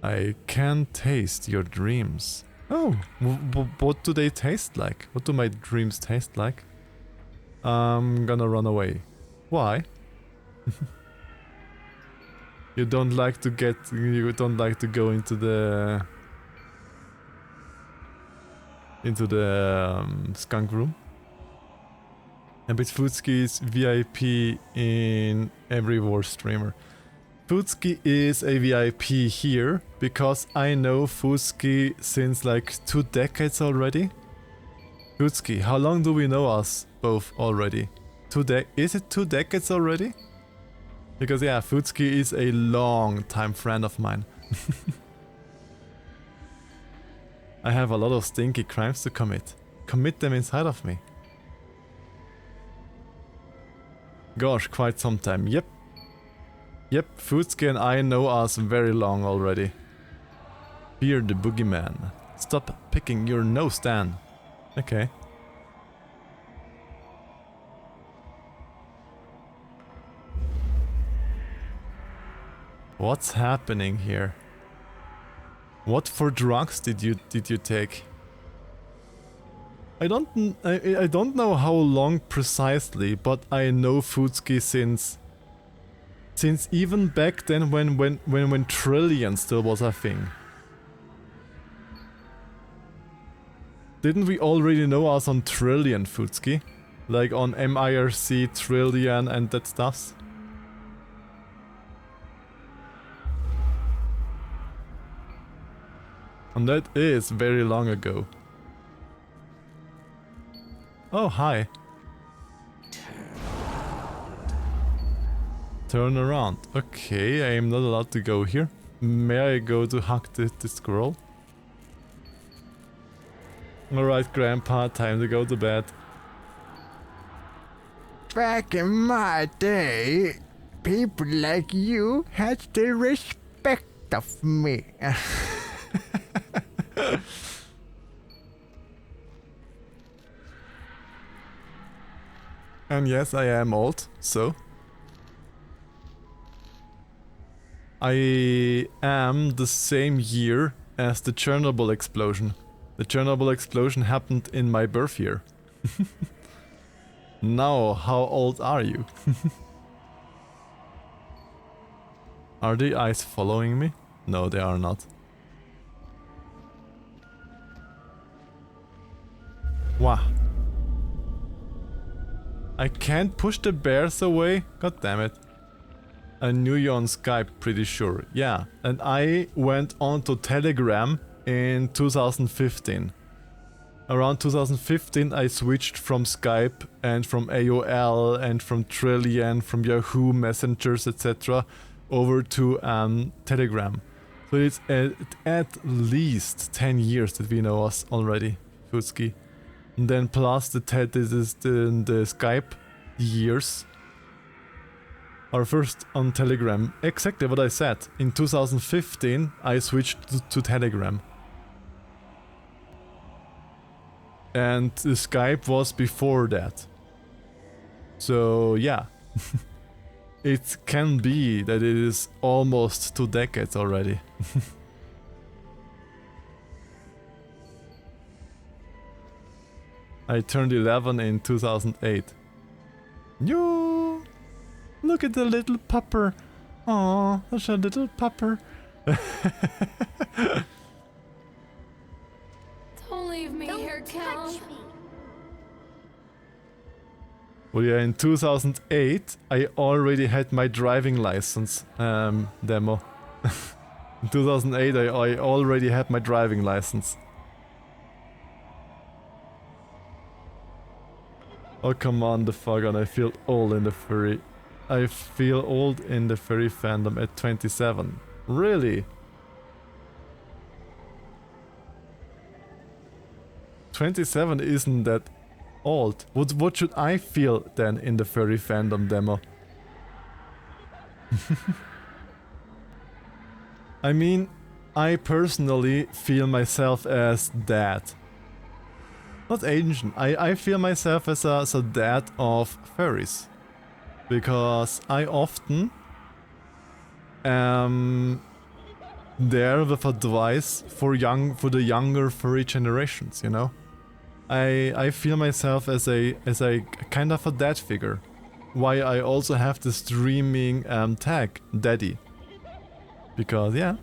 I can taste your dreams. Oh, what do they taste like? What do my dreams taste like? I'm gonna run away. Why? You don't like to go into the skunk room? And but Futski is VIP in every war streamer. Futski is a VIP here because I know Futski since like 2 decades already. Futski, how long do we know us both already? Is it 2 decades already? Because yeah, Futski is a long time friend of mine. I have a lot of stinky crimes to commit. Commit them inside of me. Gosh, quite some time. Yep. Yep, Futsuki and I know us very long already. Fear the boogeyman. Stop picking your nose, Dan. Okay. What's happening here? What for drugs did you take? I don't know how long precisely, but I know Futsuki since even back then when Trillion still was a thing. Didn't we already know us on Trillion, Futsuki? Like on MIRC, Trillion and that stuff? And that is very long ago. Oh, hi. Turn around. Okay, I am not allowed to go here. May I go to hug the squirrel? Alright, Grandpa, time to go to bed. Back in my day, people like you had the respect of me. And yes, I am old, so... I am the same year as the Chernobyl explosion. The Chernobyl explosion happened in my birth year. Now, how old are you? Are the eyes following me? No, they are not. Wow. I can't push the bears away? God damn it. I knew you on Skype, pretty sure. Yeah, and I went on to Telegram in 2015. Around 2015 I switched from Skype and from AOL and from Trillion, from Yahoo Messengers, etc. over to Telegram. So it's at least 10 years that we know us already, Futsuki. And then plus the Skype years. Our first on Telegram. Exactly what I said. In 2015 I switched to Telegram. And the Skype was before that. So yeah. It can be that it is almost 2 decades already. I turned 11 in 2008. Yo! Look at the little pupper. Aw, such a little pupper. Don't leave me here, Cal. Touch me. Well, yeah, in 2008 I already had my driving license demo. In 2008 I already had my driving license. Oh, come on, the fuck on, I feel old in the furry. I feel old in the furry fandom at 27. Really? 27 isn't that old. What should I feel then in the furry fandom demo? I mean, I personally feel myself as dad. Not ancient. I feel myself as a dad of furries. Because I often am there with advice for the younger furry generations, you know? I feel myself as a kind of a dad figure. Why I also have the streaming tag, Daddy. Because yeah,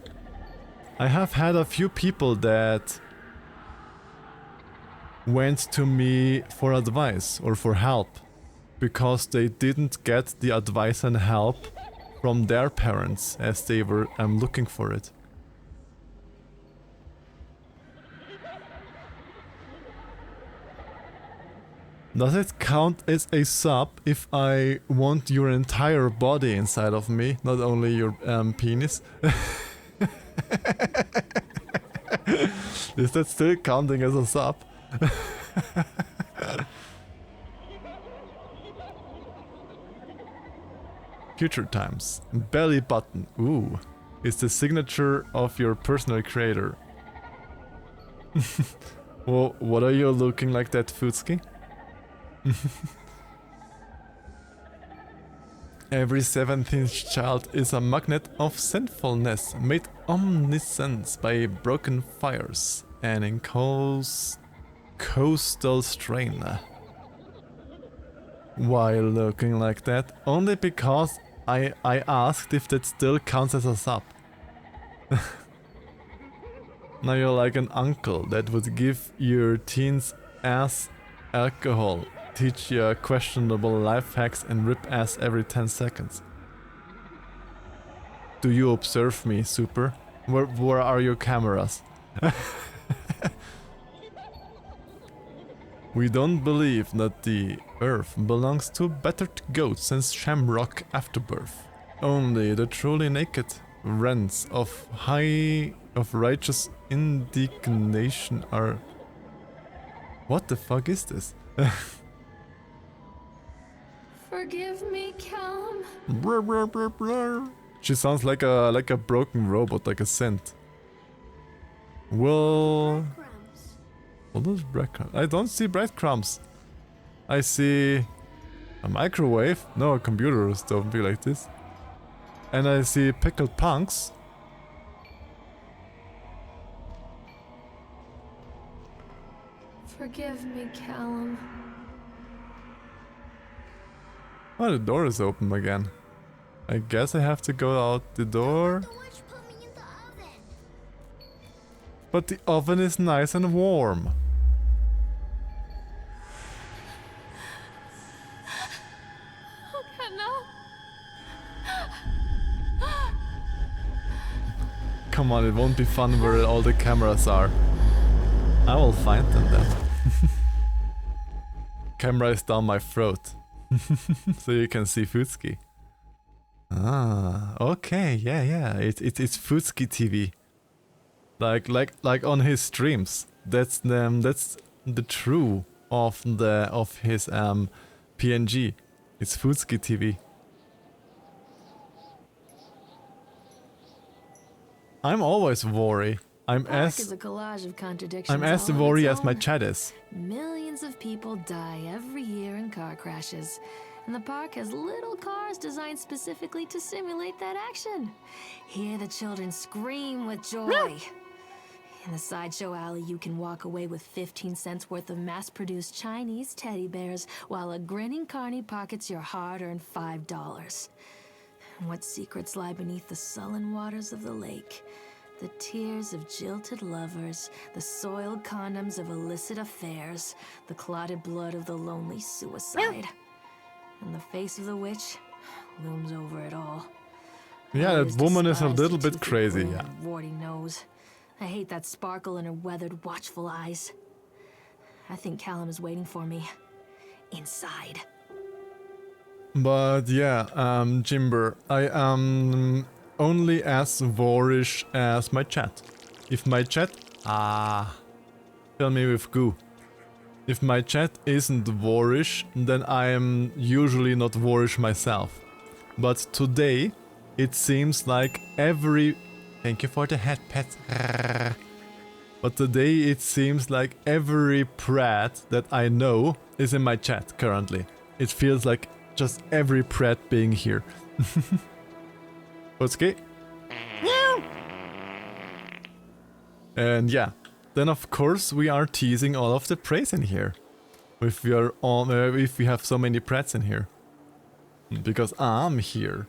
I have had a few people that went to me for advice or for help because they didn't get the advice and help from their parents as they were looking for it. Does it count as a sub if I want your entire body inside of me, not only your penis? Is that still counting as a sub? Future times. Belly button. Ooh. Is the signature of your personal creator. Well, what are you looking like that, Futski? Every 17th child is a magnet of sinfulness, made omniscient by broken fires and in coastal strain. Why looking like that? Only because I asked if that still counts as a sub. Now you're like an uncle that would give your teens ass alcohol, teach you questionable life hacks and rip ass every 10 seconds. Do you observe me, Super? Where are your cameras? We don't believe that the earth belongs to battered goats and shamrock afterbirth. Only the truly naked rents of righteous indignation are... What the fuck is this? Forgive me, Callum. She sounds like a broken robot, like a synth. Well... What is breadcrumbs? I don't see breadcrumbs. I see a microwave. No, computers don't be like this. And I see pickled punks. Forgive me, Callum. Oh, the door is open again. I guess I have to go out the door. The witch put me in the oven. But the oven is nice and warm. Okay, no. Come on, it won't be fun where all the cameras are. I will find them then. Camera is down my throat. So you can see Futski. Ah, okay, yeah. It's Futski TV. Like on his streams. That's the true of his PNG. It's Futski TV. I'm always worried. I'm Is a collage of contradictions. as all on worried its as my own. chat is. Millions of people die every year in car crashes. And the park has little cars designed specifically to simulate that action. Hear the children scream with joy. In the sideshow alley, you can walk away with 15 cents worth of mass-produced Chinese teddy bears while a grinning carny pockets your hard-earned $5. And what secrets lie beneath the sullen waters of the lake? The tears of jilted lovers, the soiled condoms of illicit affairs, the clotted blood of the lonely suicide. And the face of the witch looms over it all. Yeah, I that always woman is a despised little her bit toothy crazy, grin yeah. and warty nose. I hate that sparkle in her weathered, watchful eyes. I think Callum is waiting for me. Inside. But yeah, Jimber, I am only as boorish as my chat. If my chat... fill me with goo. If my chat isn't boorish, then I am usually not boorish myself. But today, it seems like every... Thank you for the head pet. But today it seems like every prat that I know is in my chat currently. It feels like just every prat being here. Okay. And yeah, then of course we are teasing all of the praise in here. If we have so many prats in here. Because I'm here.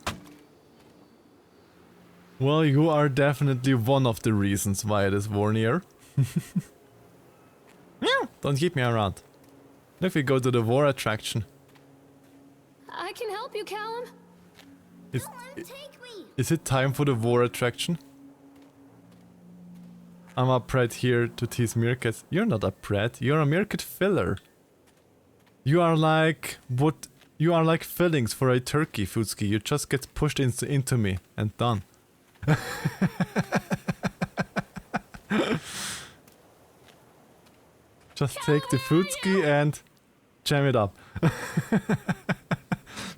Well, you are definitely one of the reasons why it is Warnier. Don't keep me around. If we go to the war attraction. I can help you, Callum. Is, Come on, take me. is it time for the war attraction? I'm a prat here to tease meerkats. You're not a prat, you're a meerkat filler. You are like what? You are like fillings for a turkey, Futski. You just get pushed into me and done. Just take the Futski and jam it up.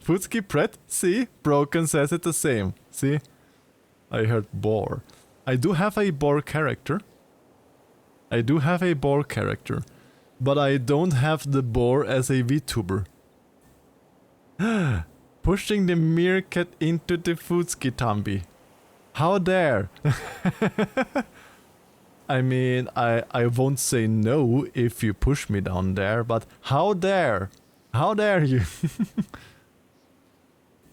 Futski Pret, see? Broken says it the same. See? I heard boar. I do have a boar character. But I don't have the boar as a VTuber. Pushing the meerkat into the Futski Tambi. How dare? I mean, I won't say no if you push me down there, but how dare? How dare you?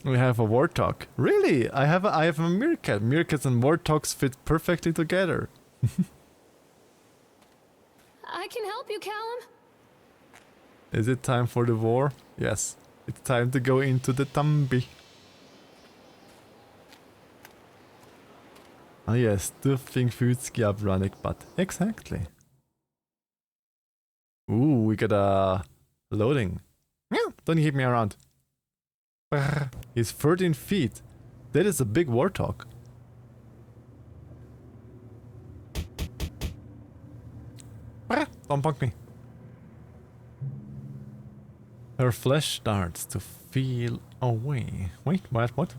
We have a warthog. Really? I have a meerkat. Meerkats and warthogs fit perfectly together. I can help you, Callum. Is it time for the war? Yes. It's time to go into the Tambi. Ah yes, stuffing Futski up running, but exactly. Ooh, we got a loading. Meow, don't hit me around. Brr. He's 13 feet. That is a big warthog. Brr, don't punk me. Her flesh starts to feel away. Wait, what?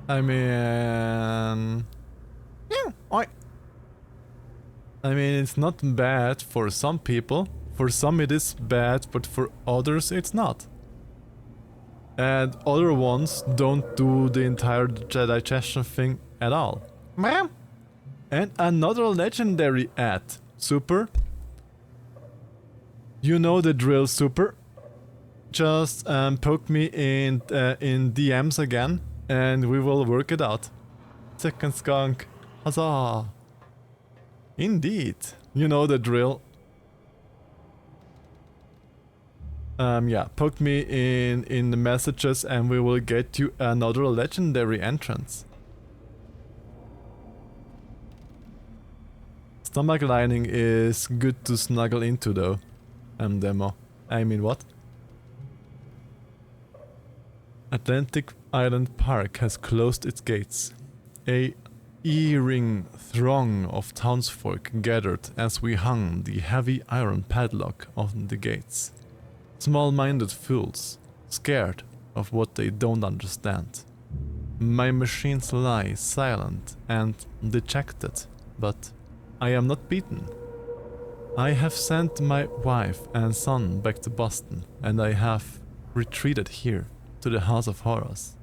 I mean... Yeah, I mean, it's not bad for some people. For some it is bad, but for others it's not. And other ones don't do the entire digestion thing at all. Ma'am? And another legendary ad. Super. You know the drill, Super. Just poke me in DMs again, and we will work it out. Second skunk. Huzzah. Indeed. You know the drill. Yeah, poke me in the messages and we will get you another legendary entrance. Stomach lining is good to snuggle into though. Demo. I mean what? Atlantic Island Park has closed its gates. A earring throng of townsfolk gathered as we hung the heavy iron padlock on the gates. Small-minded fools, scared of what they don't understand. My machines lie silent and dejected, but I am not beaten. I have sent my wife and son back to Boston, and I have retreated here to the House of Horrors.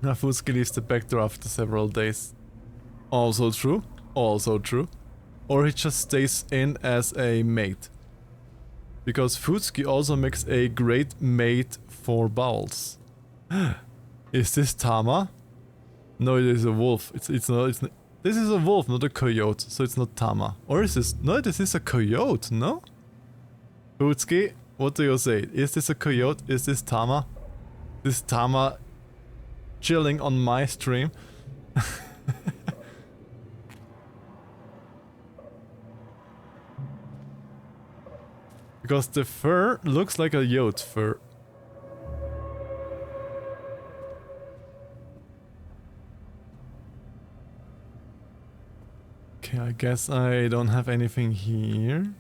Nafuski leaves the back door after several days. Also true, also true. Or he just stays in as a mate. Because Futski also makes a great mate for bowels. Is this Tama? No, it is a wolf. It's not. This is a wolf, not a coyote, so it's not Tama. Or is this? No, this is a coyote. No. Futski, what do you say? Is this a coyote? Is this Tama? This Tama chilling on my stream. Because the fur looks like a yote fur. Okay, I guess I don't have anything here.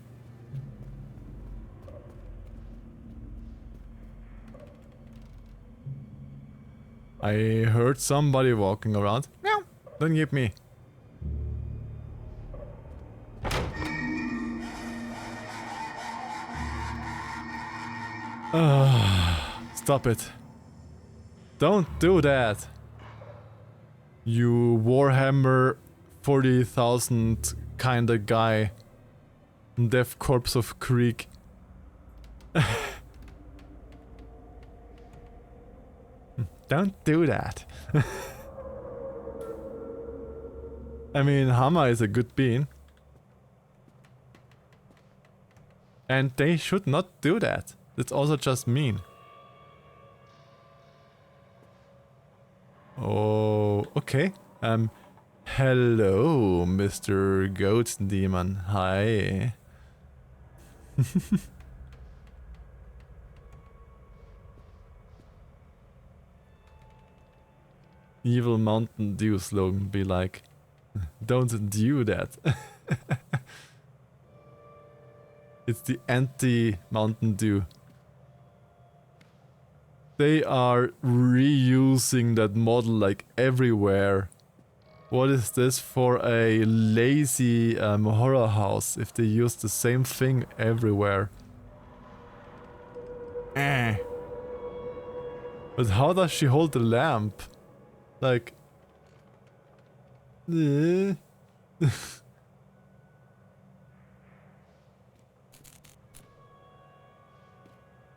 I heard somebody walking around. Meow! Don't get me. Stop it. Don't do that. You Warhammer 40,000 kinda guy. Death Corpse of Creek. Don't do that. I mean, Hama is a good being. And they should not do that. That's also just mean. Oh, okay. Hello, Mr. Goat Demon. Hi. Evil Mountain Dew slogan be like, don't do that. It's the anti-Mountain Dew. They are reusing that model like everywhere. What is this for a lazy horror house if they use the same thing everywhere? Eh. But how does she hold the lamp? Like... eh.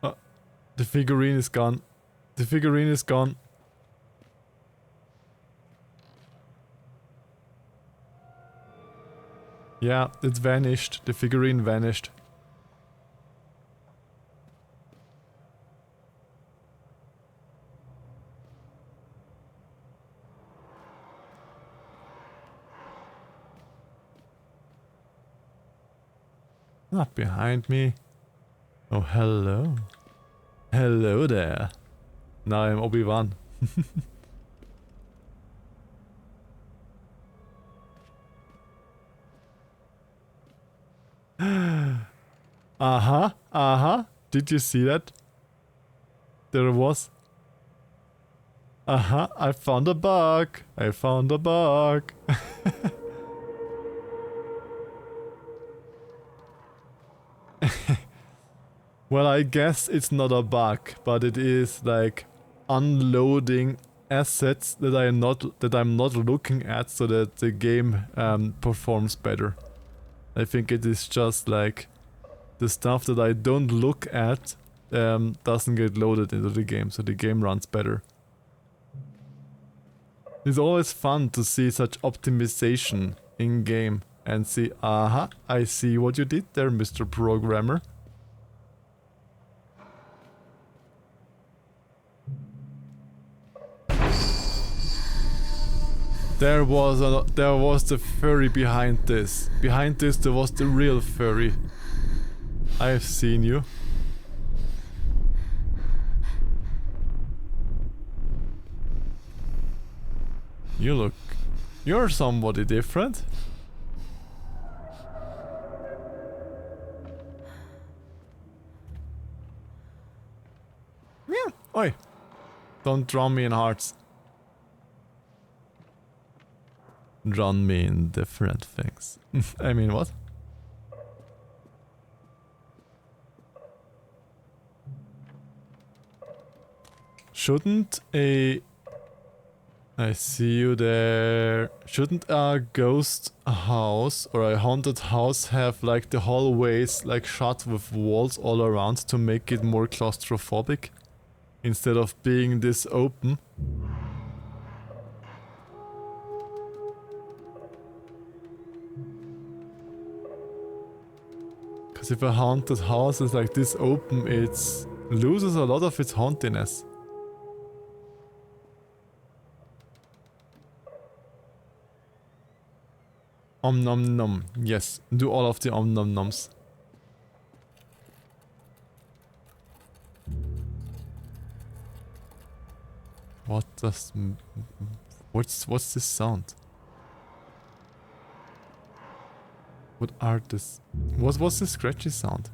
Oh, the figurine is gone. The figurine is gone. Yeah, it vanished. The figurine vanished. Not behind me. Oh, hello. Hello there. Now I'm Obi-Wan. Uh-huh, uh-huh. Did you see that? There was... Uh-huh, I found a bug. I found a bug. Well, I guess it's not a bug, but it is like unloading assets that I'm not looking at so that the game performs better. I think it is just like the stuff that I don't look at doesn't get loaded into the game, so the game runs better. It's always fun to see such optimization in game and see, aha, I see what you did there, Mr. Programmer. There was the furry behind this. Behind this there was the real furry. I've seen you. You're somebody different. Yeah. Oi. Don't drown me in hearts. Drown me in different things. I mean, what? Shouldn't a... I see you there. Shouldn't a ghost house or a haunted house have like the hallways like shut with walls all around to make it more claustrophobic? Instead of being this open? Because if a haunted house is like this open, it loses a lot of its hauntiness. Om nom nom. Yes, do all of the om nom noms. What does... What's this sound? What are this... What's this scratchy sound?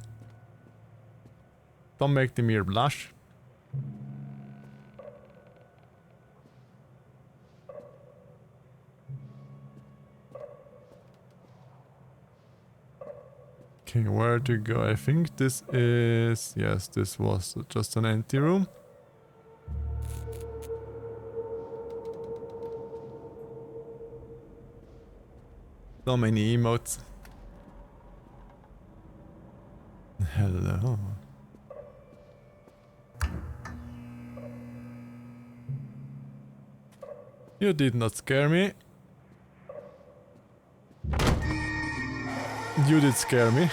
Don't make the mirror blush. Okay, where to go? I think this is... Yes, this was just an empty room. So many emotes. Hello. You did not scare me. You did scare me.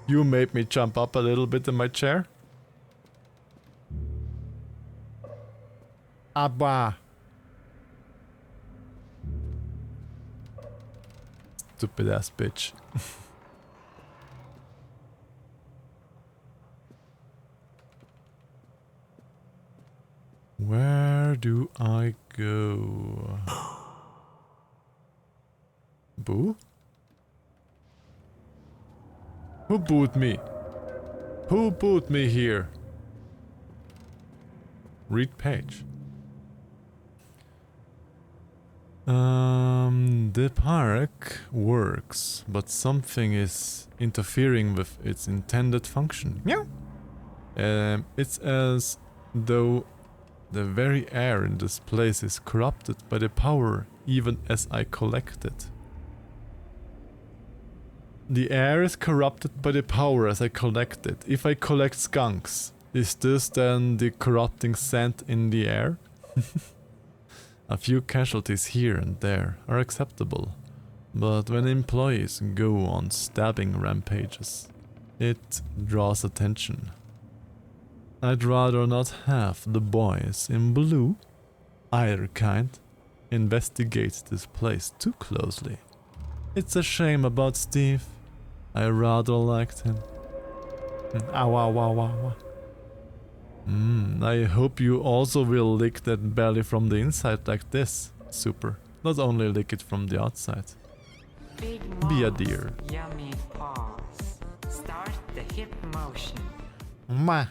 You made me jump up a little bit in my chair. Abba. Stupid ass bitch. Where do I go? Boo? Who booed me? Who booed me here? Read page. The park works, but something is interfering with its intended function. Meow. It's as though the very air in this place is corrupted by the power even as I collect it. The air is corrupted by the power as I collect it. If I collect skunks, is this then the corrupting scent in the air? A few casualties here and there are acceptable, but when employees go on stabbing rampages, it draws attention. I'd rather not have the boys in blue, either kind, investigate this place too closely. It's a shame about Steve. I rather liked him. Ow, ow, ow, ow. I hope you also will lick that belly from the inside like this. Super. Not only lick it from the outside. Big Be a mouth, deer. Yummy paws. Start the hip motion. Mwah.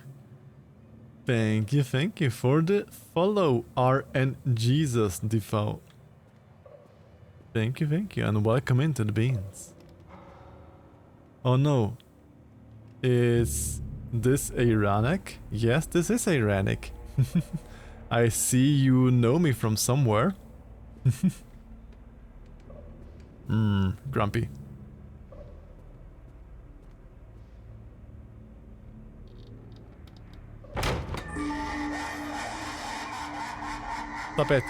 Thank you for the follow, RNJesus Defoe. Thank you, and welcome into the beans. Oh no. Is this ironic? Yes, this is ironic. I see you know me from somewhere. Grumpy. Stop it.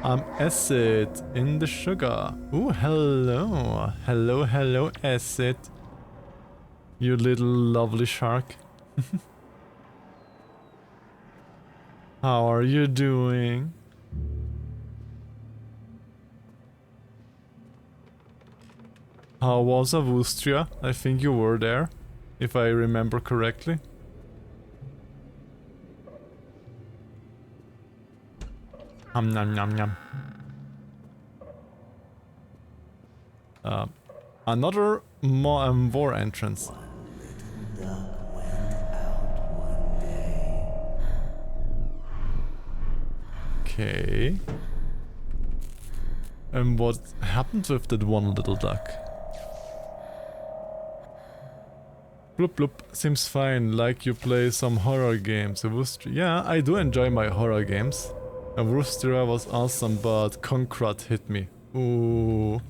I'm acid in the sugar. Ooh, hello. Hello, acid. You little lovely shark. How are you doing? How was Avustria? I think you were there, if I remember correctly. Nom nom nom. Another war entrance. Okay. And what happened with that one little duck? Bloop bloop. Seems fine, like you play some horror games. Yeah, I do enjoy my horror games. Avustria was awesome, but Concrete hit me. Ooh.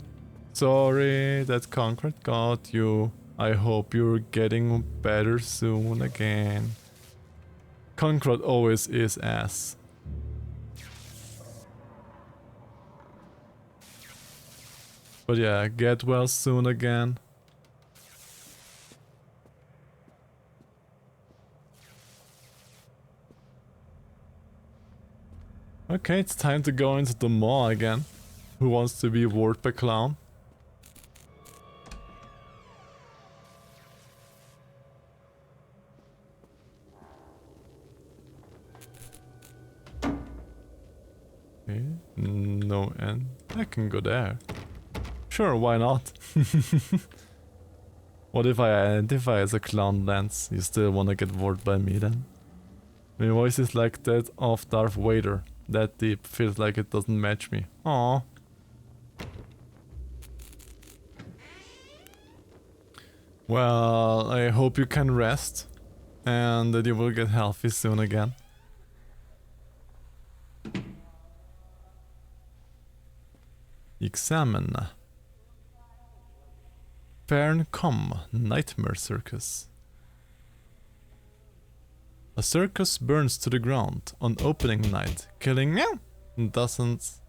Sorry that Concrete got you. I hope you're getting better soon again. Concrete always is ass. But yeah, get well soon again. Okay, it's time to go into the mall again. Who wants to be Ward by Clown? Okay, no end. I can go there. Sure, why not? What if I identify as a clown dance? You still wanna get warded by me then? My voice is like that of Darth Vader. That deep, feels like it doesn't match me. Aww. Well, I hope you can rest and that you will get healthy soon again. Examine. Ferncom Nightmare Circus. A circus burns to the ground on opening night, killing dozens.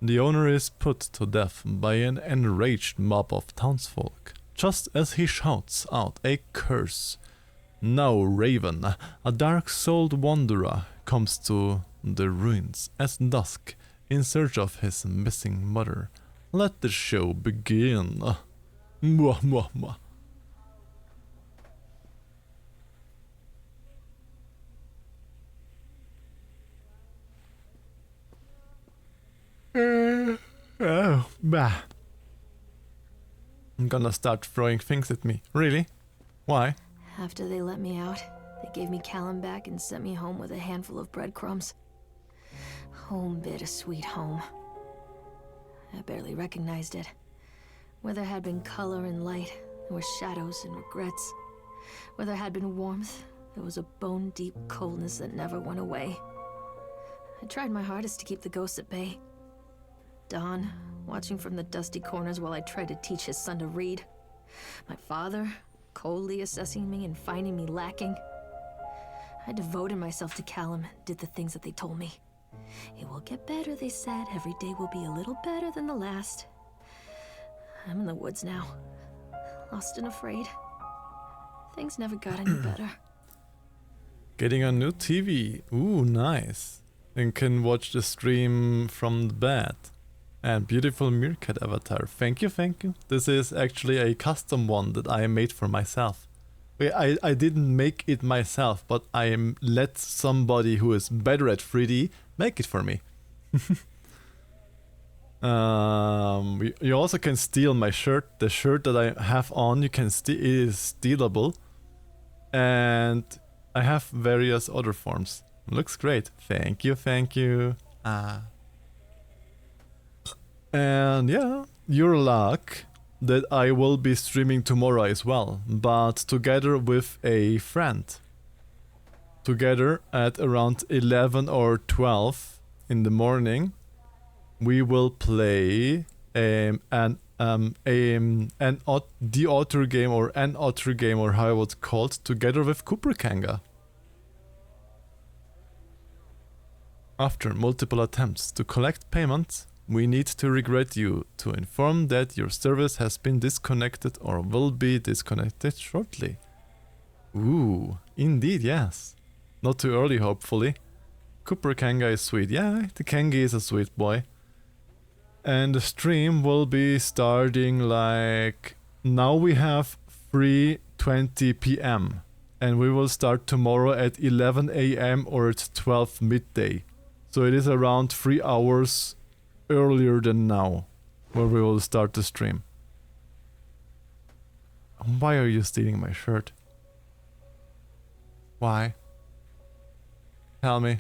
The owner is put to death by an enraged mob of townsfolk, just as he shouts out a curse. Now Raven, a dark-souled wanderer, comes to the ruins at dusk in search of his missing mother. Let the show begin. Mwah, mwah, mwah. Oh, bah. I'm gonna start throwing things at me. Really? Why? After they let me out, they gave me Callum back and sent me home with a handful of breadcrumbs. Home, bittersweet home. I barely recognized it. Where there had been color and light, there were shadows and regrets. Where there had been warmth, there was a bone-deep coldness that never went away. I tried my hardest to keep the ghosts at bay. Don, watching from the dusty corners while I tried to teach his son to read. My father, coldly assessing me and finding me lacking. I devoted myself to Callum and did the things that they told me. It will get better, they said. Every day will be a little better than the last. I'm in the woods now, lost and afraid. Things never got any better. Getting a new TV. Ooh, nice. And can watch the stream from the bed. And beautiful meerkat avatar. Thank you, thank you. This is actually a custom one that I made for myself. I didn't make it myself, but I let somebody who is better at 3D make it for me. You also can steal my shirt. The shirt that I have on, you can is stealable. And I have various other forms. Looks great. Thank you, thank you. And yeah, your luck that I will be streaming tomorrow as well, but together with a friend. Together at around 11 or 12 in the morning, we will play the Otter game or an Otter game or how it was called, together with Cooper Kanga. After multiple attempts to collect payment, we need to regret you to inform that your service has been disconnected or will be disconnected shortly. Ooh, indeed, yes. Not too early, hopefully. Cooper Kanga is sweet. Yeah, the Kangi is a sweet boy. And the stream will be starting like... Now we have 3:20 p.m. And we will start tomorrow at 11 a.m. or at 12 midday. So it is around 3 hours earlier than now, where we will start the stream. Why are you stealing my shirt? Why? Tell me.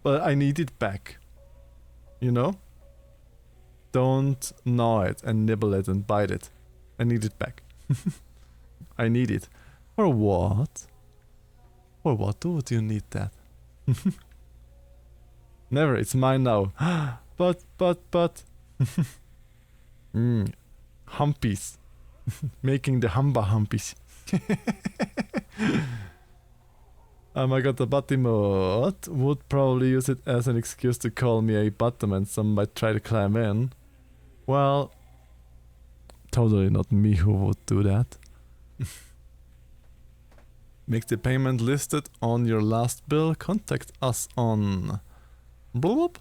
But I need it back. You know? Don't gnaw it and nibble it and bite it. I need it back. I need it. For what? For what would you need that? Never, it's mine now. but. Humpies. Making the humpies. I got the Batimot. Would probably use it as an excuse to call me a bottom and some might try to climb in. Well, totally not me who would do that. Make the payment listed on your last bill. Contact us on blub,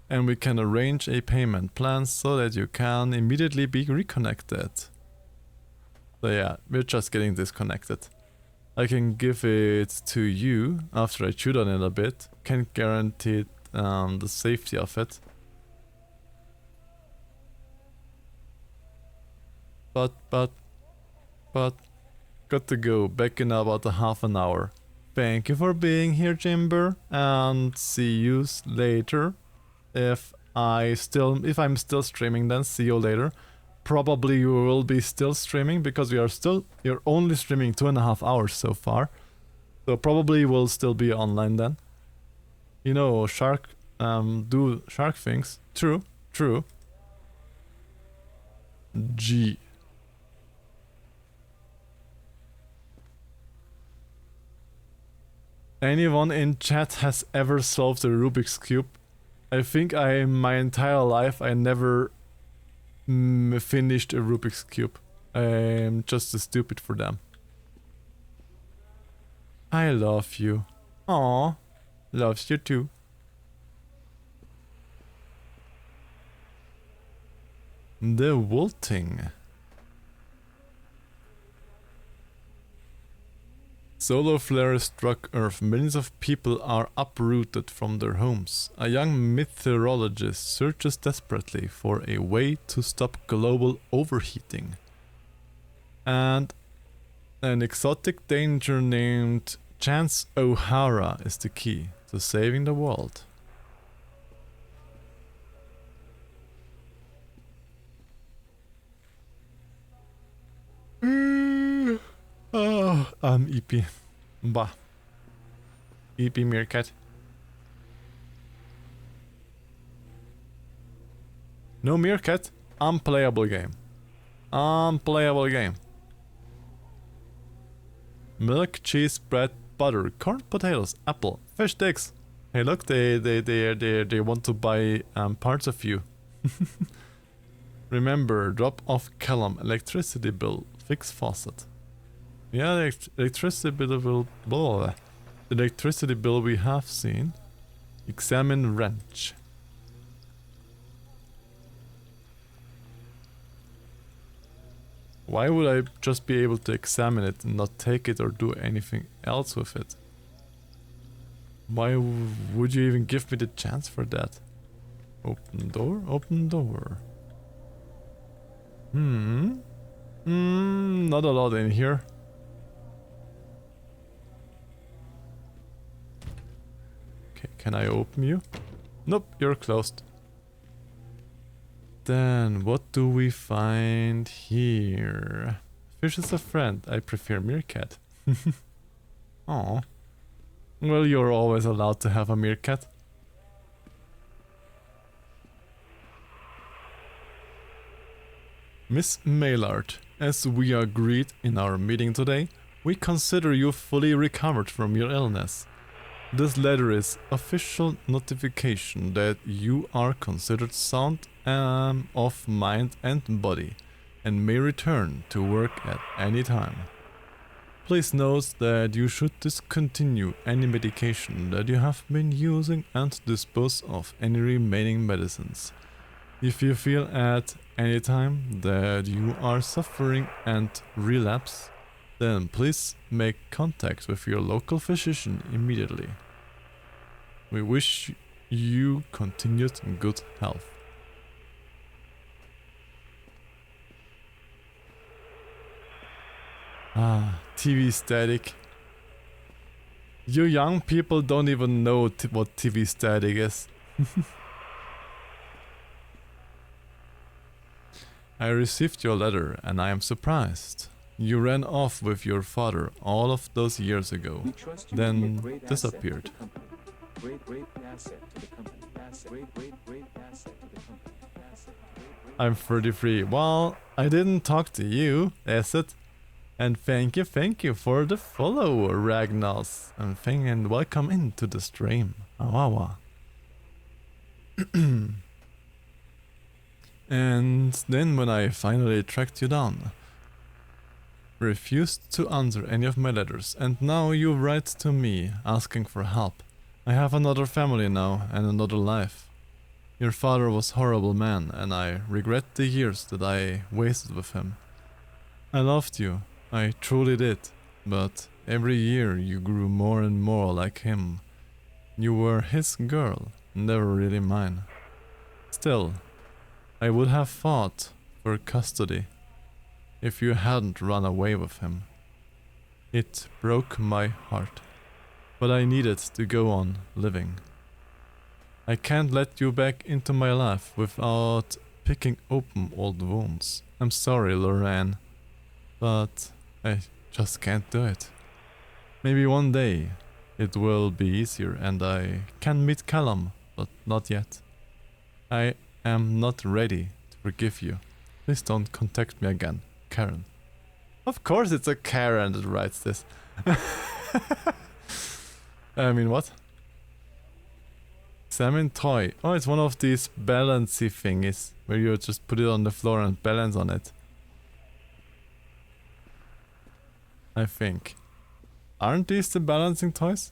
and we can arrange a payment plan so that you can immediately be reconnected. So yeah, we're just getting disconnected. I can give it to you after I chewed on it a bit. Can't guarantee the safety of it. But got to go, back in about a half an hour. Thank you for being here, Jimber, and see you later. If I'm still streaming, then see you later. Probably you will be still streaming because you're only streaming 2.5 hours so far. So probably will still be online then. You know, shark do shark things. True. G. Anyone in chat has ever solved a Rubik's Cube? I think my entire life I never finished a Rubik's Cube. I'm just too stupid for them. I love you. Aww. Loves you too. The Wolting. Solar flare struck Earth. Millions of people are uprooted from their homes. A young meteorologist searches desperately for a way to stop global overheating. And an exotic danger named Chance O'Hara is the key to saving the world. Oh, I'm EP. Bah. EP Meerkat. No Meerkat? Unplayable game. Unplayable game. Milk, cheese, bread, butter, corn, potatoes, apple, fish sticks. Hey, look, they want to buy parts of you. Remember, drop off column, electricity bill, fix faucet. Yeah, the electricity bill will... Blah. The electricity bill we have seen. Examine wrench. Why would I just be able to examine it and not take it or do anything else with it? Why would you even give me the chance for that? Open door, open door. Not a lot in here. Okay, can I open you? Nope, you're closed. Then, what do we find here? Fish is a friend. I prefer meerkat. Oh. Well, you're always allowed to have a meerkat. Miss Maillard, as we agreed in our meeting today, we consider you fully recovered from your illness. This letter is official notification that you are considered sound of mind and body and may return to work at any time. Please note that you should discontinue any medication that you have been using and dispose of any remaining medicines. If you feel at any time that you are suffering and relapse, then please make contact with your local physician immediately. We wish you continued good health. Ah, TV static. You young people don't even know what TV static is. I received your letter and I am surprised. You ran off with your father all of those years ago, then disappeared. I'm 33. Well, I didn't talk to you, is it? And thank you for the follow, Ragnas. And welcome into the stream. Awawa. And then when I finally tracked you down, refused to answer any of my letters, and now you write to me asking for help. I have another family now and another life. Your father was a horrible man, and I regret the years that I wasted with him. I loved you, I truly did, but every year you grew more and more like him. You were his girl, never really mine. Still, I would have fought for custody if you hadn't run away with him. It broke my heart, but I needed to go on living. I can't let you back into my life without picking open old wounds. I'm sorry, Lorraine, but I just can't do it. Maybe one day it will be easier and I can meet Callum, but not yet. I am not ready to forgive you. Please don't contact me again, Karen. Of course it's a Karen that writes this. I mean, what? Examine toy. Oh, it's one of these balancey thingies where you just put it on the floor and balance on it. I think. Aren't these the balancing toys?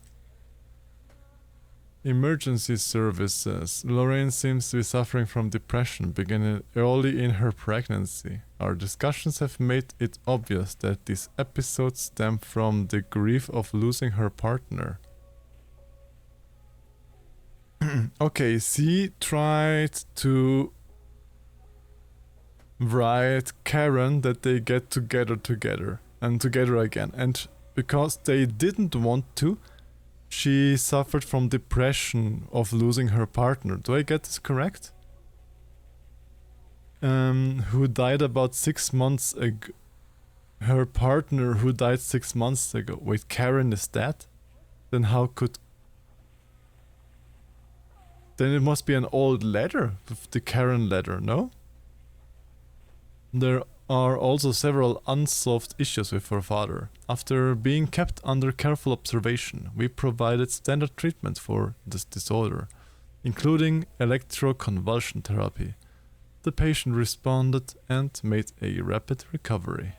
Emergency services. Lorraine seems to be suffering from depression beginning early in her pregnancy. Our discussions have made it obvious that these episodes stem from the grief of losing her partner. Okay, she tried to write Karen that they get together and together again, and because they didn't want to, she suffered from depression of losing her partner. Do I get this correct? Who died about 6 months ago. Her partner who died 6 months ago. Wait, Karen is dead? Then how could... Then it must be an old letter, the Karen letter, no? There are also several unsolved issues with her father. After being kept under careful observation, we provided standard treatment for this disorder, including electroconvulsion therapy. The patient responded and made a rapid recovery.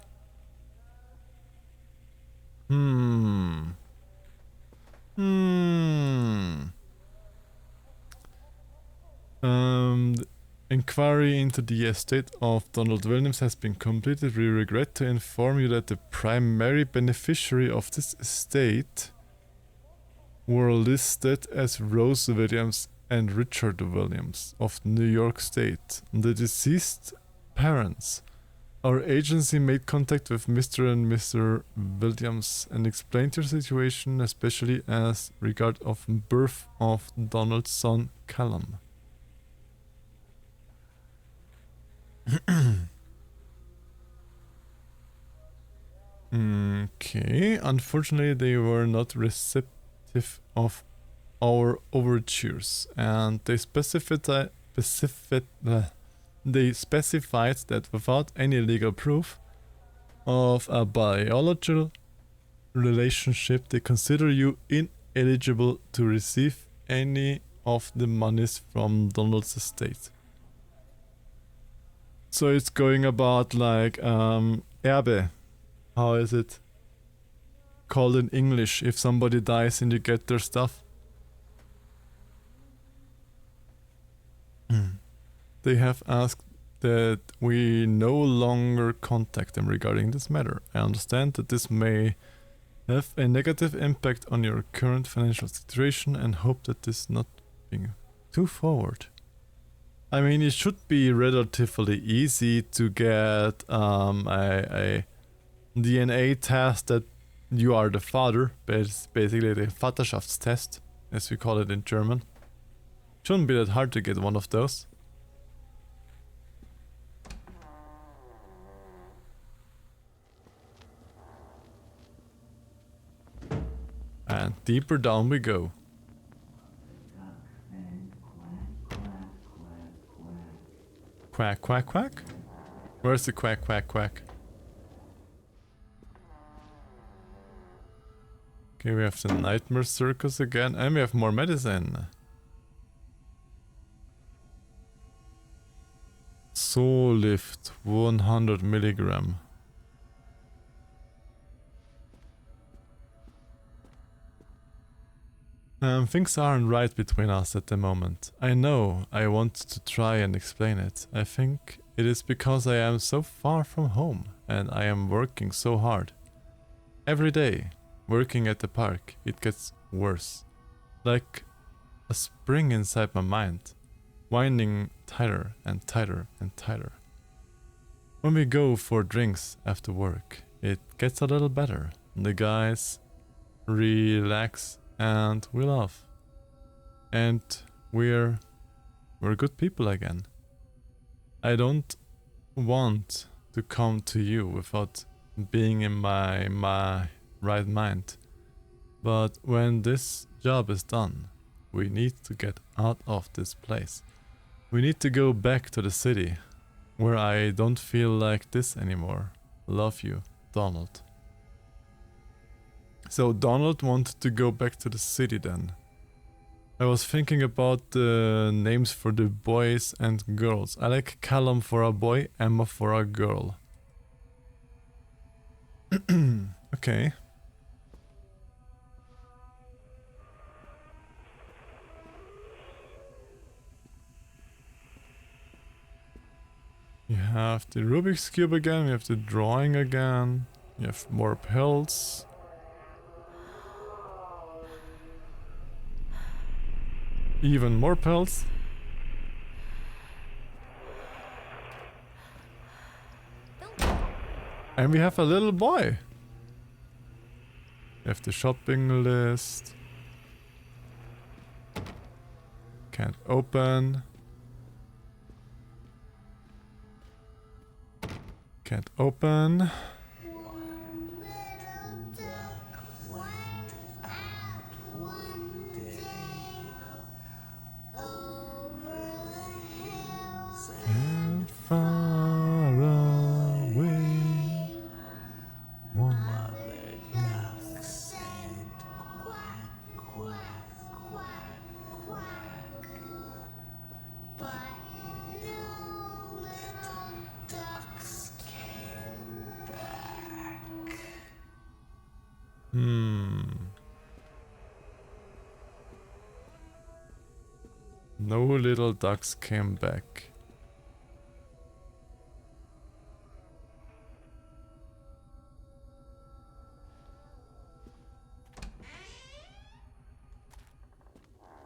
The inquiry into the estate of Donald Williams has been completed. We regret to inform you that the primary beneficiary of this estate were listed as Rose Williams and Richard Williams of New York State, the deceased parents. Our agency made contact with Mr. and Mr. Williams and explained your situation, especially as regard of birth of Donald's son Callum. Okay, unfortunately they were not receptive of our overtures, and they specified that without any legal proof of a biological relationship, they consider you ineligible to receive any of the monies from Donald's estate. So it's going about like Erbe. How is it called in English if somebody dies and you get their stuff? They have asked that we no longer contact them regarding this matter. I understand that this may have a negative impact on your current financial situation and hope that this not being too forward. I mean, it should be relatively easy to get a DNA test that you are the father, but it's basically the Vaterschaftstest, as we call it in German. Shouldn't be that hard to get one of those. And deeper down we go. Quack, quack, quack? Where's the quack, quack, quack? Okay, we have the nightmare circus again, and we have more medicine. Soul lift, 100 milligram. Things aren't right between us at the moment. I know I want to try and explain it. I think it is because I am so far from home and I am working so hard. Every day, working at the park, it gets worse. Like a spring inside my mind, winding tighter and tighter and tighter. When we go for drinks after work, it gets a little better. The guys relax and we laugh. And we're good people again. I don't want to come to you without being in my right mind. But when this job is done, we need to get out of this place. We need to go back to the city, where I don't feel like this anymore. Love you, Donald. So Donald wanted to go back to the city then. I was thinking about the names for the boys and girls. I like Callum for a boy, Emma for a girl. have the Rubik's Cube again, we have the drawing again, we have more pills. Even more pills. And we have a little boy. We have the shopping list. Can't open. Can't open. And far away. No little ducks came back.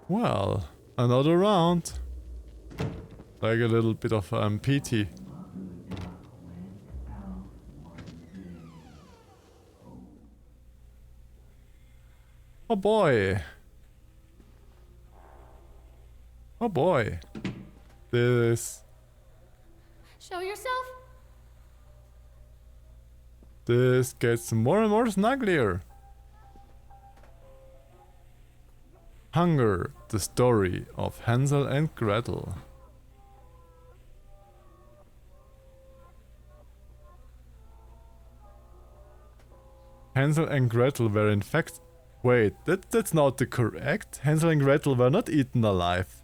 Well, another round. Like a little bit of PT. Oh boy. Oh boy. This Show yourself? gets more and more snugglier. Hunger, the story of Hansel and Gretel. Hansel and Gretel were in fact... Wait, that's not the correct. Hansel and Gretel were not eaten alive.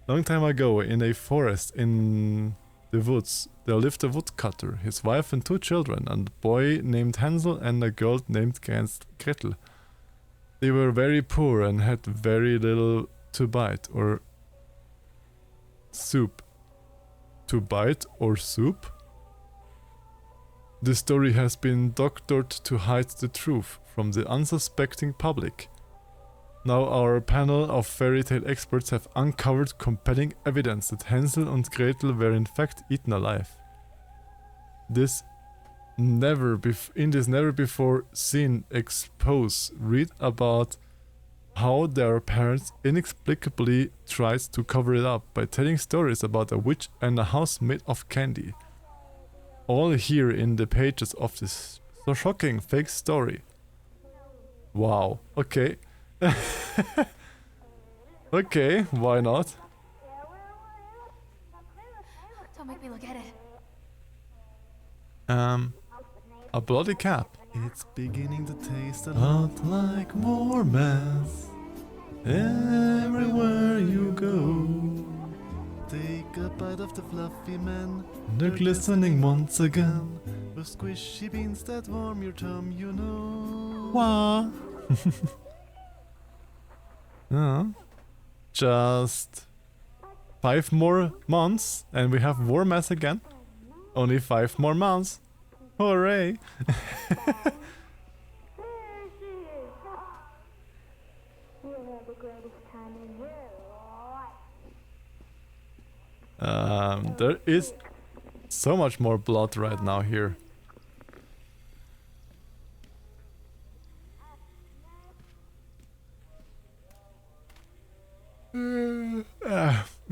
Long time ago, in a forest in the woods, there lived a woodcutter, his wife and 2 children, and a boy named Hansel and a girl named Gretel. They were very poor and had very little to bite or soup. To bite or soup? The story has been doctored to hide the truth from the unsuspecting public. Now our panel of fairy tale experts have uncovered compelling evidence that Hansel and Gretel were in fact eaten alive. In this never before seen expose, read about how their parents inexplicably tried to cover it up by telling stories about a witch and a house made of candy. All here in the pages of this so shocking fake story. Wow, okay. Okay, why not? Don't make me look at it. A bloody cap. It's beginning to taste a lot like more mess. Everywhere you go. Take a bite of the fluffy man. They're glistening once again. With squishy beans that warm your tongue, you know. Wah. Just 5 more months and we have war mess again. Only 5 more months. Hooray! There is so much more blood right now here.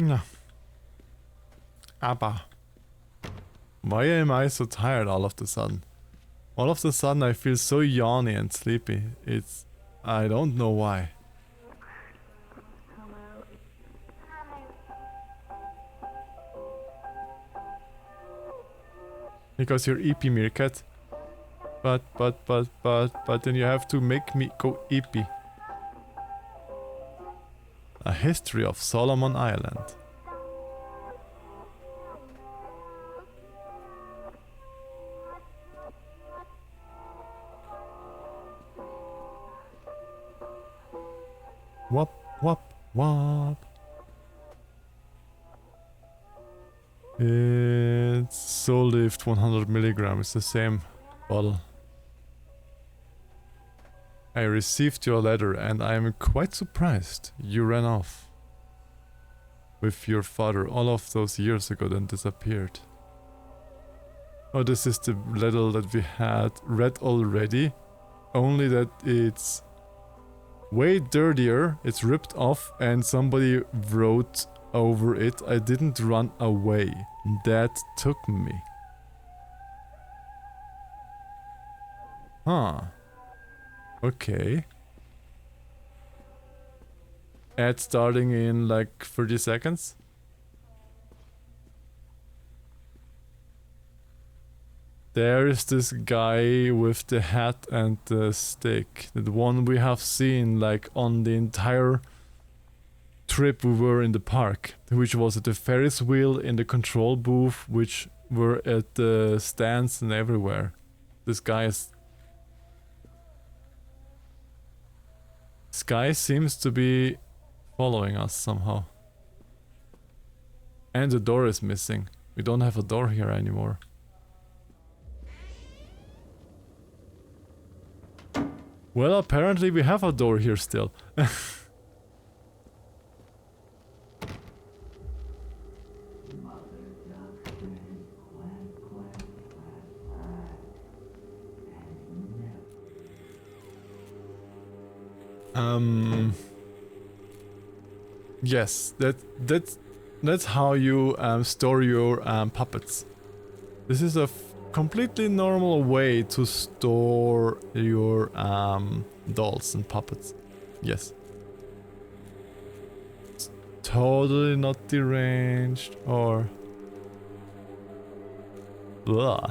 No. Aber. Why am I so tired all of a sudden? All of a sudden I feel so yawny and sleepy. I don't know why. Because you're EP meerkat. But then you have to make me go EP. A history of Solomon Island. Wop, wop, wop. Is It's Soul Lift 100 milligram. It's the same bottle. I received your letter and I am quite surprised you ran off with your father all of those years ago, then disappeared. Oh, this is the letter that we had read already, only that it's way dirtier, it's ripped off and somebody wrote over it, I didn't run away. That took me. Huh. Okay. Ad starting in like 30 seconds. There is this guy with the hat and the stick. The one we have seen like on the entire trip we were in the park. Which was at the Ferris wheel, in the control booth, which were at the stands and everywhere. This guy seems to be following us somehow. And the door is missing. We don't have a door here anymore. Well, apparently we have a door here still. Yes, that's how you store your puppets. This is a completely normal way to store your dolls and puppets. Yes. It's totally not deranged or blah.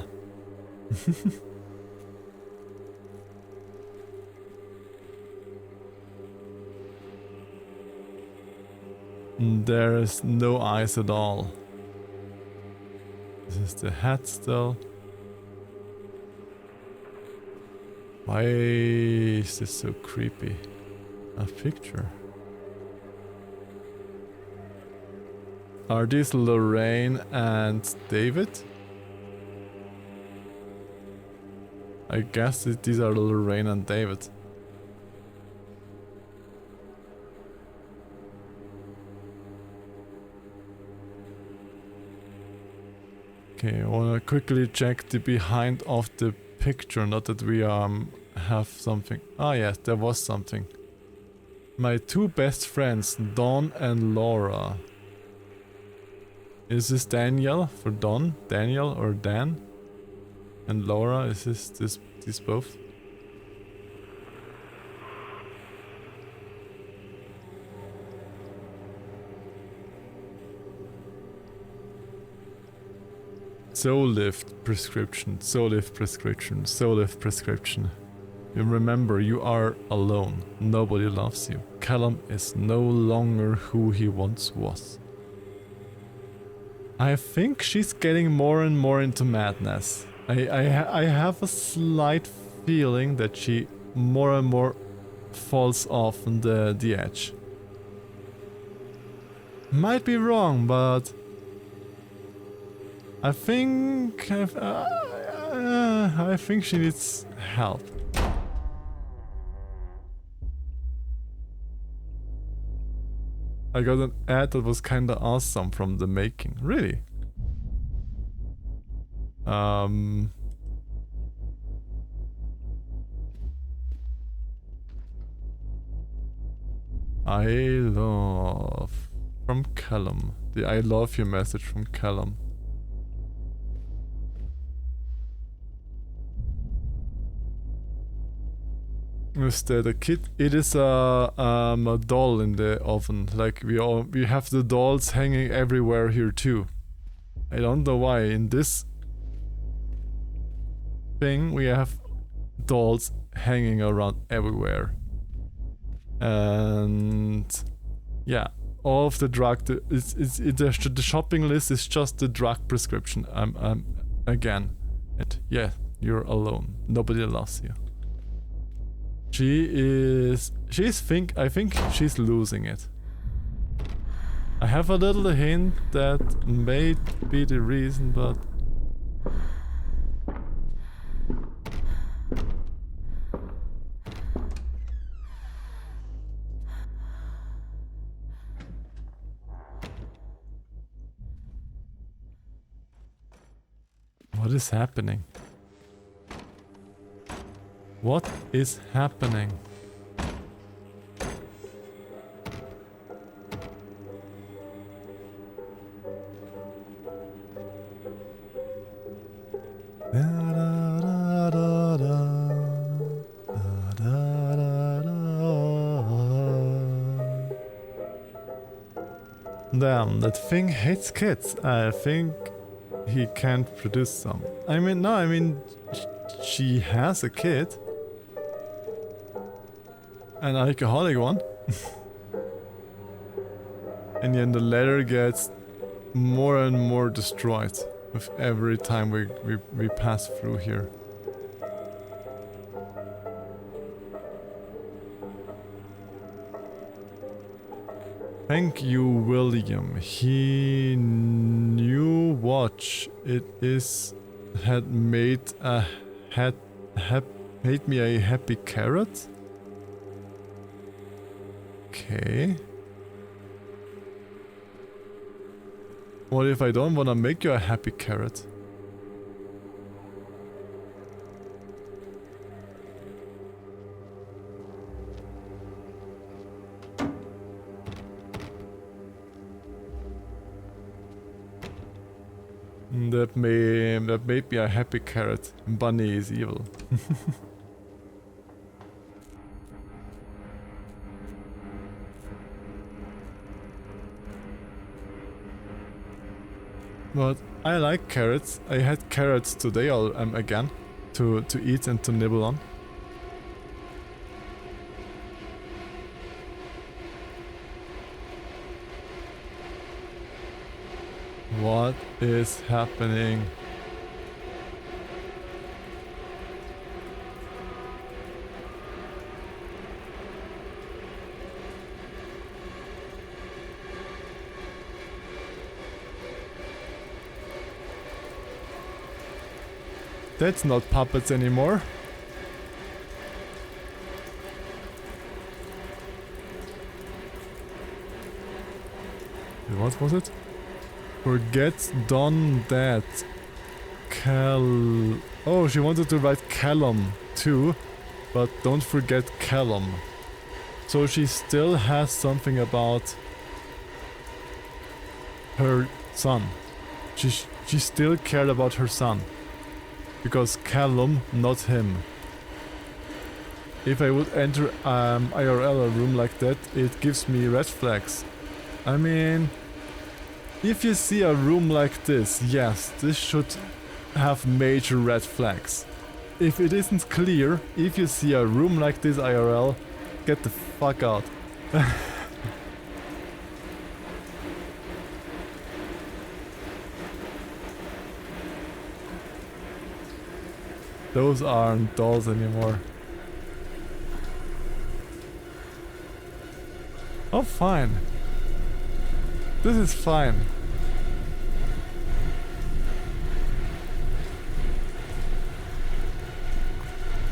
There is no eyes at all. This is the hat still. Why is this so creepy? A picture. Are these Lorraine and David? I guess these are Lorraine and David. Okay, I wanna quickly check the behind of the picture, not that we have something. Ah yes, there was something. My two best friends, Don and Laura. Is this Daniel for Don? Daniel or Dan? And Laura, is this both? Soul Lift prescription, Soul Lift prescription, Soul Lift prescription. You remember, you are alone. Nobody loves you. Callum is no longer who he once was. I think she's getting more and more into madness. I have a slight feeling that she more and more falls off on the edge. Might be wrong, but I think she needs help. I got an ad that was kinda awesome from the making. Really? I love from Callum. The I love you message from Callum. Instead, a kid. It is a doll in the oven. Like we have the dolls hanging everywhere here too. I don't know why. In this thing, we have dolls hanging around everywhere. And yeah, all of the drug. The shopping list is just the drug prescription. Again, and yeah, you're alone. Nobody loves you. I think she's losing it. I have a little hint that may be the reason, but What is happening? What is happening? Da, da, da, da, da. Da, da, da, da. Damn, that thing hates kids. I think he can't produce some. I mean, no, I mean, she has a kid. An alcoholic one. And then the letter gets more and more destroyed with every time we pass through here. Thank you, William. He knew watch. It is had made a made me a happy carrot. Okay. What if I don't wanna make you a happy carrot? That made me a happy carrot. Bunny is evil. But I like carrots. I had carrots today again to eat and to nibble on. What is happening? That's not puppets anymore. What was it? Forget done that. Oh, she wanted to write Callum too, but don't forget Callum. So she still has something about her son. She still cared about her son. Because Callum, not him. If I would enter IRL a room like that, it gives me red flags. I mean, if you see a room like this, yes, this should have major red flags. If it isn't clear, if you see a room like this IRL, get the fuck out. Those aren't dolls anymore. Oh, fine. This is fine.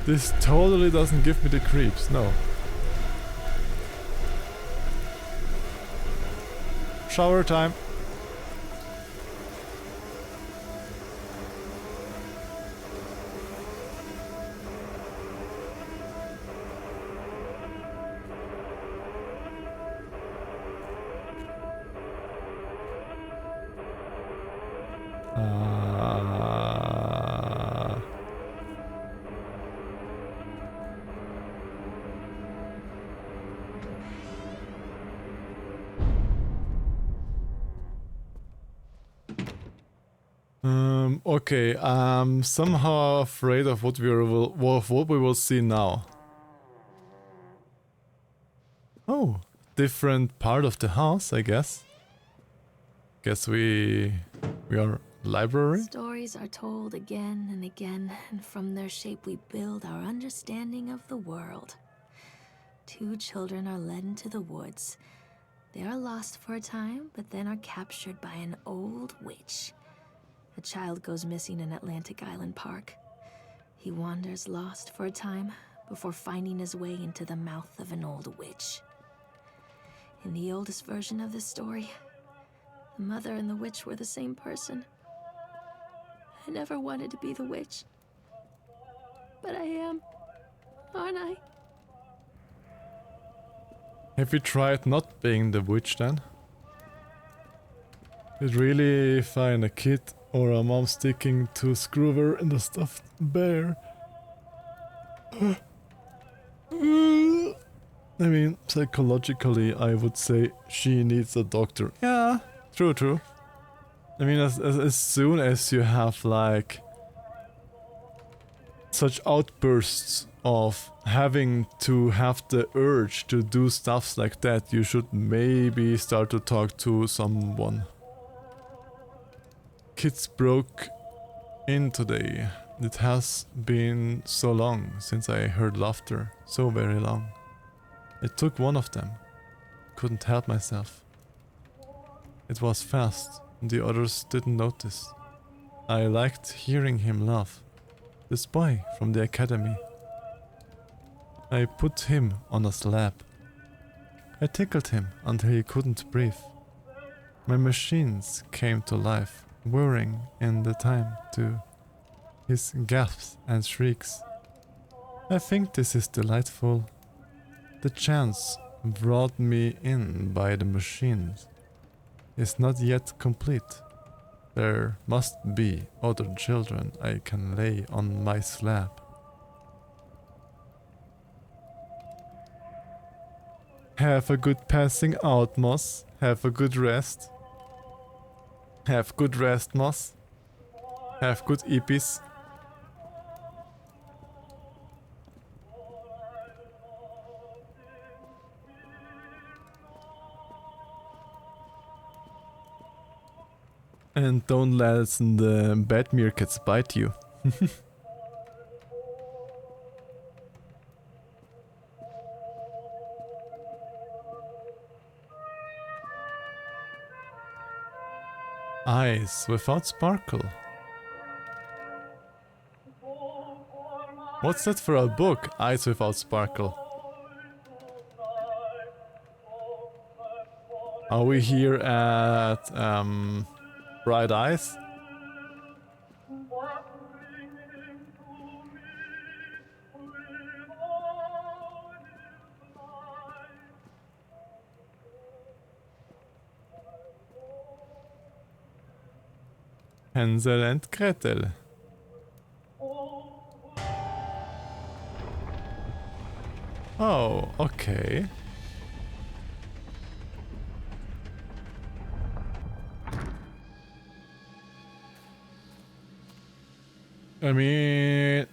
This totally doesn't give me the creeps, no. Shower time. Okay, I'm somehow afraid of what we will see now. Oh, different part of the house, I guess. Guess we are library? Stories are told again and again, and from their shape we build our understanding of the world. Two children are led into the woods. They are lost for a time, but then are captured by an old witch. A child goes missing in Atlantic Island Park. He wanders lost for a time before finding his way into the mouth of an old witch. In the oldest version of this story, the mother and the witch were the same person. I never wanted to be the witch. But I am, aren't I? Have you tried not being the witch then? You'd really find a kid or a mom sticking to Scroover in the stuffed bear. I mean, psychologically, I would say she needs a doctor. Yeah, true, true. I mean, as soon as you have, like, such outbursts of having to have the urge to do stuffs like that, you should maybe start to talk to someone. Kids broke in today. It has been so long since I heard laughter. So very long. I took one of them. Couldn't help myself. It was fast. The others didn't notice. I liked hearing him laugh. This boy from the academy. I put him on a slab. I tickled him until he couldn't breathe. My machines came to life, whirring in the time to his gasps and shrieks. I think this is delightful. The chance brought me in by the machines is not yet complete. There must be other children I can lay on my slab. Have a good passing out, Moss. Have a good rest. Have good rest, Moss. Have good EPs. And don't let the bad meerkats bite you. Eyes without sparkle. What's that for a book? Eyes without sparkle. Are we here at Bright Eyes? Hansel and Gretel. Oh, okay. I mean,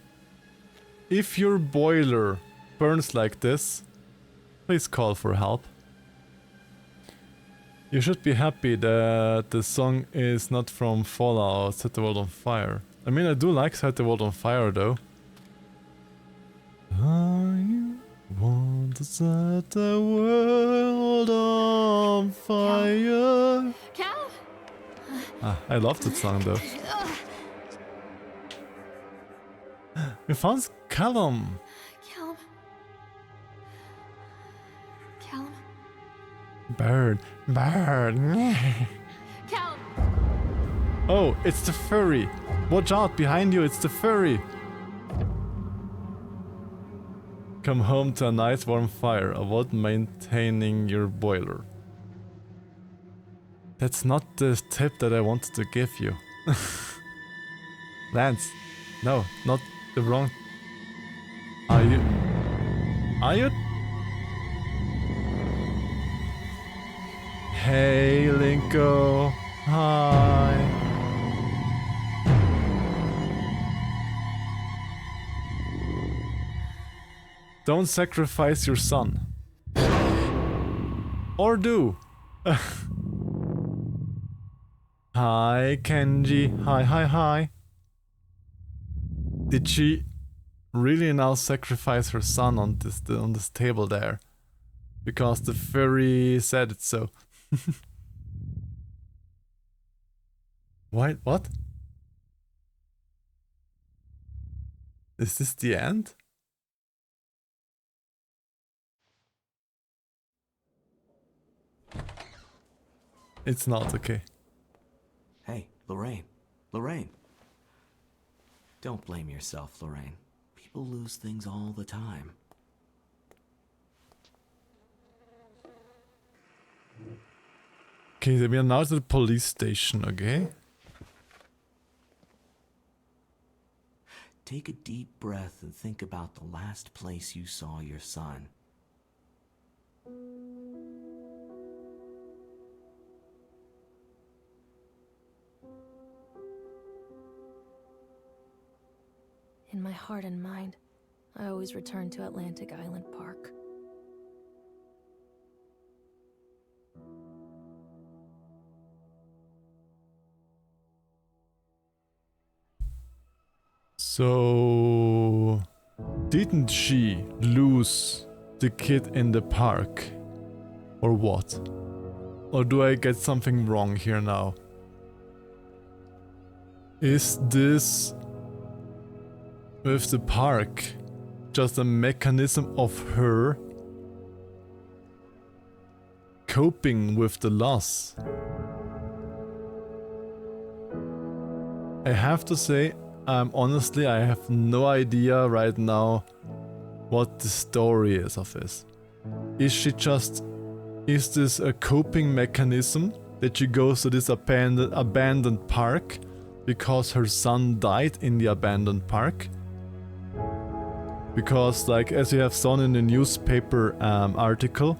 if your boiler burns like this, please call for help. You should be happy that the song is not from Fallout Set the World on Fire. I mean, I do like Set the World on Fire though. I want to set the world on fire. Cal? Ah, I love that song though. We found Callum. Callum. Callum. Bird, bird. Callum. Oh, it's the furry. Watch out, behind you, it's the furry. Come home to a nice warm fire. Avoid maintaining your boiler. That's not the tip that I wanted to give you. Lance. No, not the wrong... Are you... Are you... Hey, Linko. Hi. Don't sacrifice your son. Or do. Hi, Kenji. Hi, hi, hi. Did she really now sacrifice her son on this table there? Because the furry said it so. Why? What? Is this the end? It's not, okay. Hey, Lorraine. Lorraine. Don't blame yourself, Lorraine. People lose things all the time. Okay, we are now at the police station, okay? Take a deep breath and think about the last place you saw your son. In my heart and mind, I always return to Atlantic Island Park. So, didn't she lose the kid in the park? Or what? Or do I get something wrong here now? Is this with the park just a mechanism of her coping with the loss? I have to say, honestly, I have no idea right now what the story is of this. Is this a coping mechanism that she goes to this abandoned park because her son died in the abandoned park? Because, like, as you have seen in the newspaper article,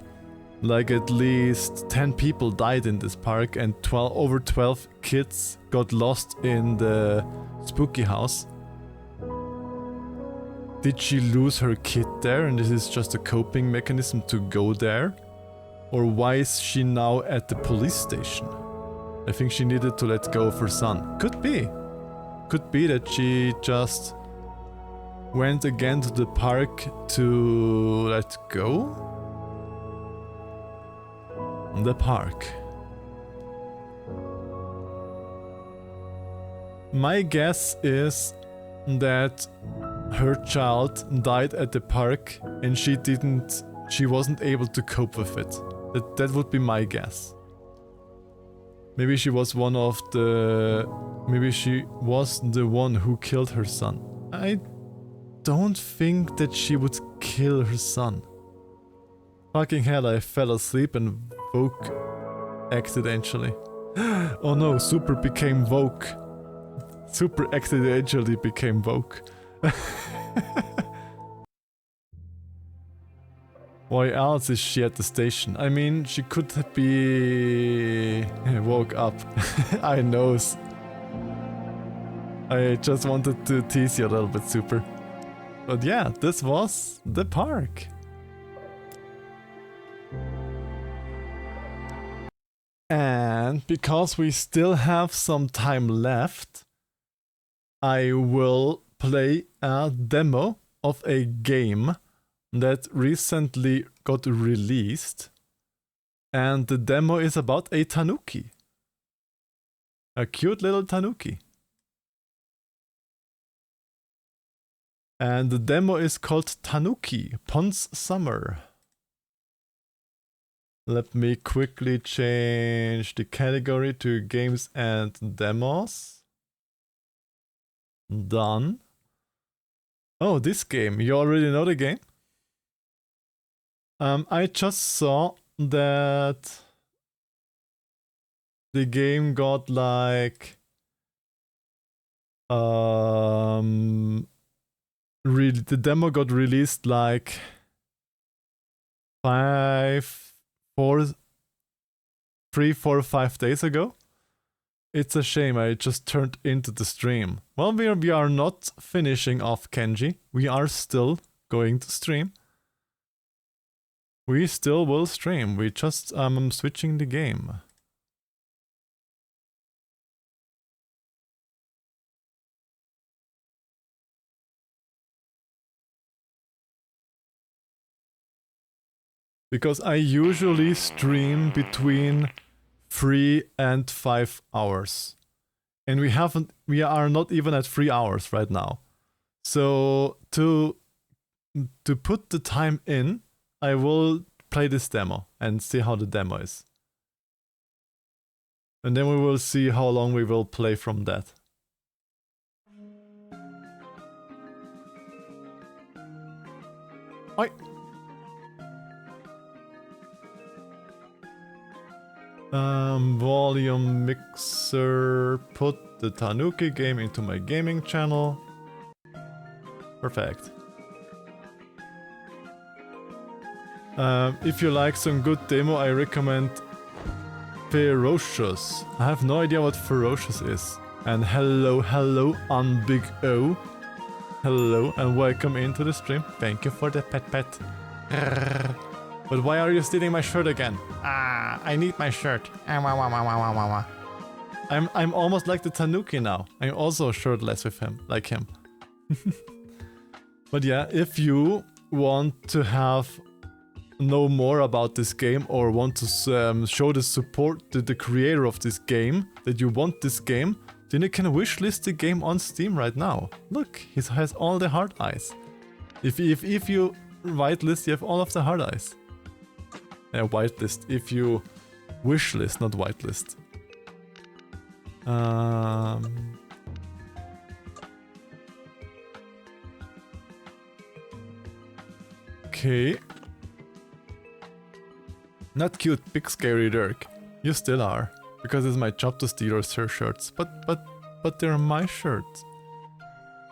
like at least 10 people died in this park and over 12 kids got lost in the spooky house. Did she lose her kid there and this is just a coping mechanism to go there? Or why is she now at the police station? I think she needed to let go of her son. Could be. Could be that she just went again to the park to let go? The park. My guess is that her child died at the park and she wasn't able to cope with it. That would be my guess. Maybe she was maybe she was the one who killed her son. I don't think that she would kill her son. Fucking hell, I fell asleep and woke accidentally. Oh no, Super became woke. Super accidentally became woke. Why else is she at the station? I mean, she could be woke up. I know. I just wanted to tease you a little bit, Super. But yeah, this was the park. And because we still have some time left, I will play a demo of a game that recently got released. And the demo is about a Tanuki. A cute little Tanuki. And the demo is called Tanuki, Pond's Summer. Let me quickly change the category to games and demos. Done. Oh, this game. You already know the game? I just saw that the game got like the demo got released like 3, 4, 5 days ago. It's a shame I just turned into the stream. Well, we are not finishing off Kenji. We are still going to stream. We still will stream. We just switching the game. Because I usually stream between 3 and 5 hours. And we are not even at 3 hours right now. So to put the time in, I will play this demo and see how the demo is. And then we will see how long we will play from that. Oi! Volume mixer. Put the Tanuki game into my gaming channel. Perfect. If you like some good demo, I recommend Ferocious. I have no idea what Ferocious is. And hello, hello, on Big O. Hello, and welcome into the stream. Thank you for the pet. But why are you stealing my shirt again? Ah, I need my shirt. I'm almost like the Tanuki now. I'm also shirtless with him, like him. But yeah, if you want to know more about this game or want to show the support to the creator of this game, that you want this game, then you can wishlist the game on Steam right now. Look, he has all the hard eyes. If you whitelist, you have all of the hard eyes. Whitelist. If you wishlist, not whitelist. Okay. Not cute, big scary Dirk. You still are. Because it's my job to steal your shirts. But they're my shirts.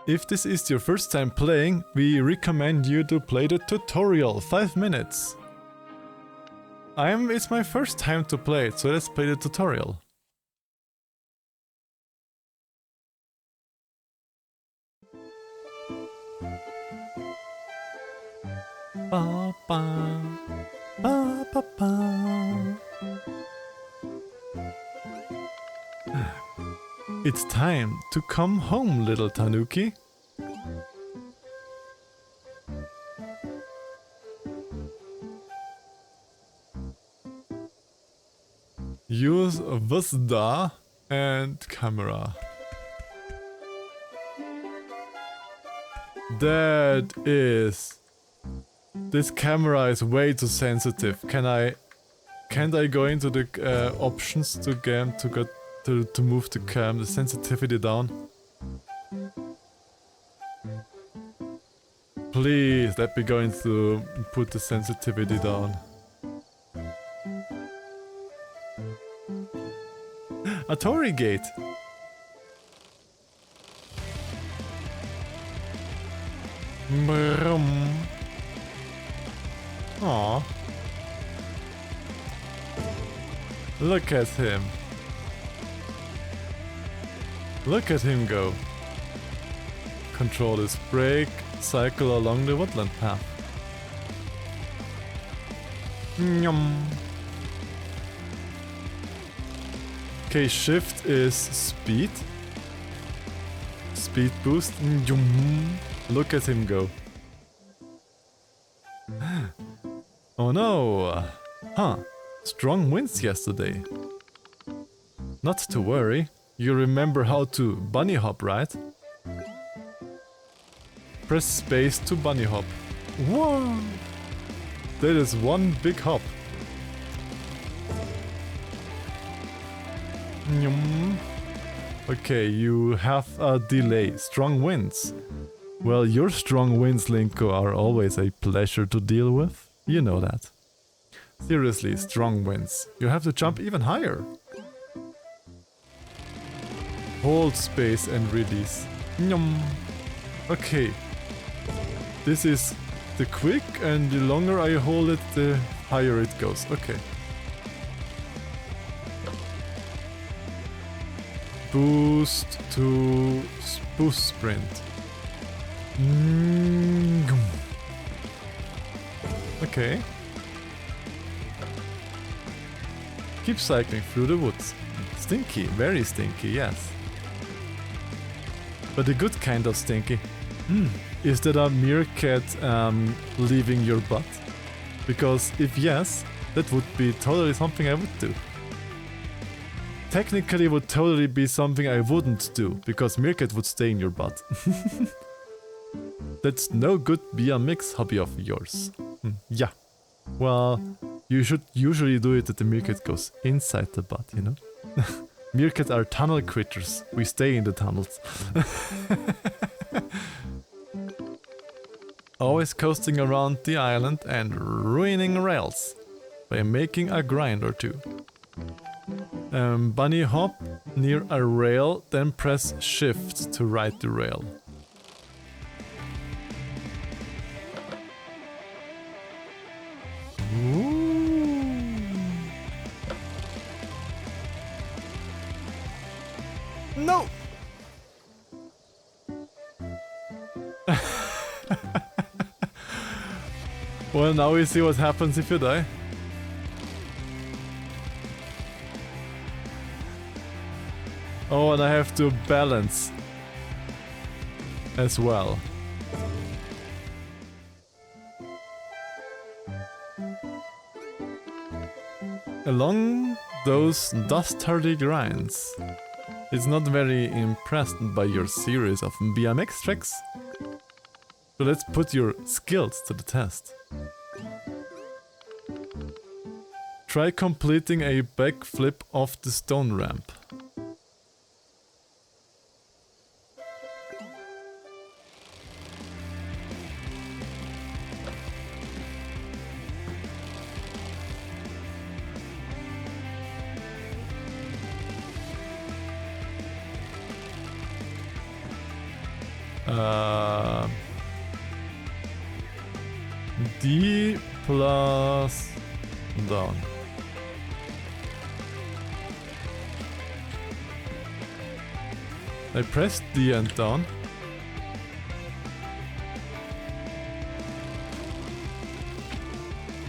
If this is your first time playing, we recommend you to play the tutorial. 5 minutes. It's my first time to play it, so let's play the tutorial. Ba ba ba ba ba. It's time to come home, little Tanuki. Use Vsda and camera. This camera is way too sensitive. Can't I go into the options to move the sensitivity down? Please let me go into put the sensitivity down. A Torii gate. Brum. Aww. Look at him. Look at him go. Control his brake, cycle along the woodland path. Nyum. Okay, shift is speed. Speed boost. Nyum. Look at him go. Oh no! Huh. Strong winds yesterday. Not to worry. You remember how to bunny hop, right? Press space to bunny hop. Whoa! That is one big hop. Okay, you have a delay. Strong winds. Well, your strong winds, Linko, are always a pleasure to deal with. You know that. Seriously, strong winds. You have to jump even higher. Hold space and release. Okay. This is the quick, and the longer I hold it, the higher it goes. Okay. Boost to boost sprint. Okay. Keep cycling through the woods. Stinky, very stinky, yes. But a good kind of stinky. Is that a meerkat leaving your butt? Because if yes, that would be totally something I would do. Technically would totally be something I wouldn't do, because meerkat would stay in your butt. That's no good BMX hobby of yours. Yeah. Well, you should usually do it that the meerkat goes inside the butt, you know? Meerkats are tunnel critters. We stay in the tunnels. always coasting around the island and ruining rails by making a grind or two. Bunny hop near a rail, then press shift to ride the rail. No! Well, now we see what happens if you die. Oh, and I have to balance as well. Along those dustardy grinds, it's not very impressed by your series of BMX tricks. So let's put your skills to the test. Try completing a backflip off the stone ramp. D plus down. I pressed D and down.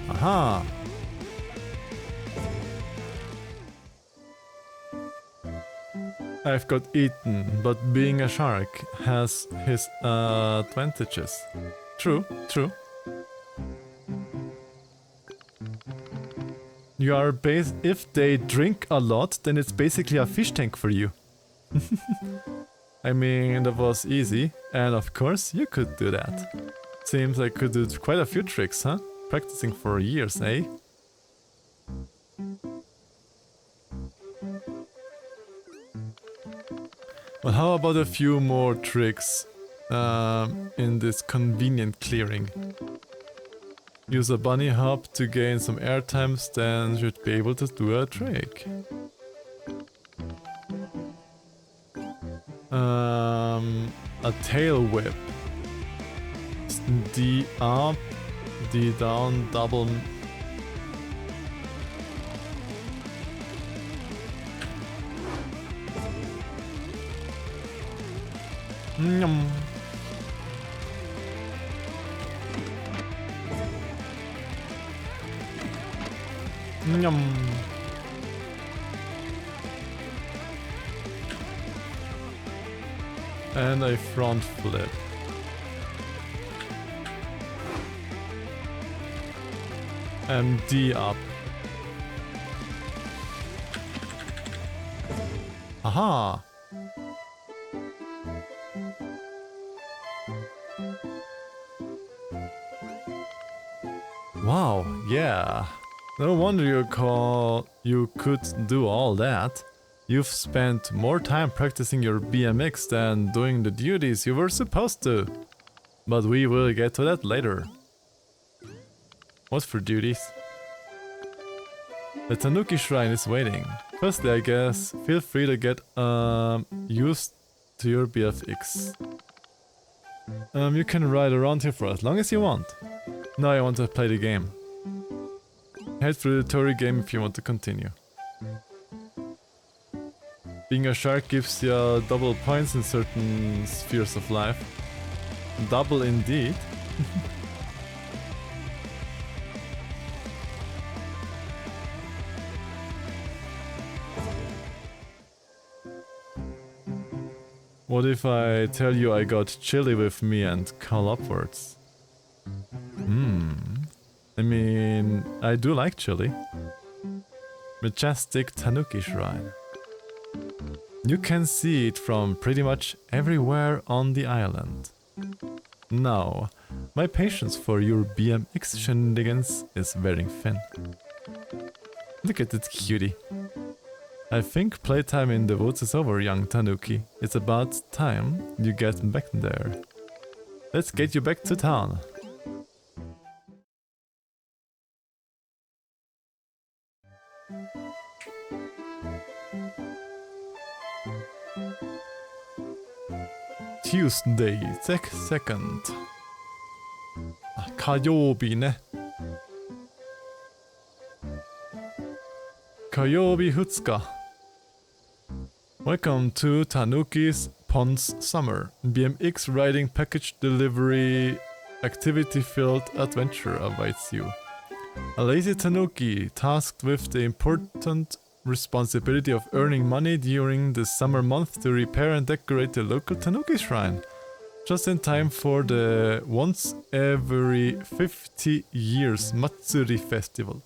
Aha! I've got eaten, but being a shark has his advantages. True, true. You are if they drink a lot, then it's basically a fish tank for you. I mean, that was easy, and of course you could do that. Seems I could do quite a few tricks, huh? Practicing for years, eh? Well, how about a few more tricks in this convenient clearing? Use a bunny hop to gain some airtimes, then should be able to do a trick. A tail whip. D up, D down, double. Yum. Yum. And a front flip. And D up. Aha! Wow, yeah. No wonder you could do all that. You've spent more time practicing your BMX than doing the duties you were supposed to. But we will get to that later. What for duties? The Tanuki shrine is waiting. Firstly, I guess, feel free to get used to your BFX. You can ride around here for as long as you want. Now I want to play the game. Head through the Tory game if you want to continue. Being a shark gives you double points in certain spheres of life. Double indeed. What if I tell you I got chili with me and call upwards? I mean, I do like chili. Majestic Tanuki shrine. You can see it from pretty much everywhere on the island. Now, my patience for your BMX shenanigans is wearing thin. Look at that cutie. I think playtime in the woods is over, young Tanuki. It's about time you get back there. Let's get you back to town. Tuesday, 2nd. 火曜日ね。火曜日2日。Welcome to Tanuki's Ponds Summer. BMX riding package delivery activity-filled adventure awaits you. A lazy Tanuki tasked with the important responsibility of earning money during the summer month to repair and decorate the local Tanuki shrine. Just in time for the once every 50 years Matsuri festival.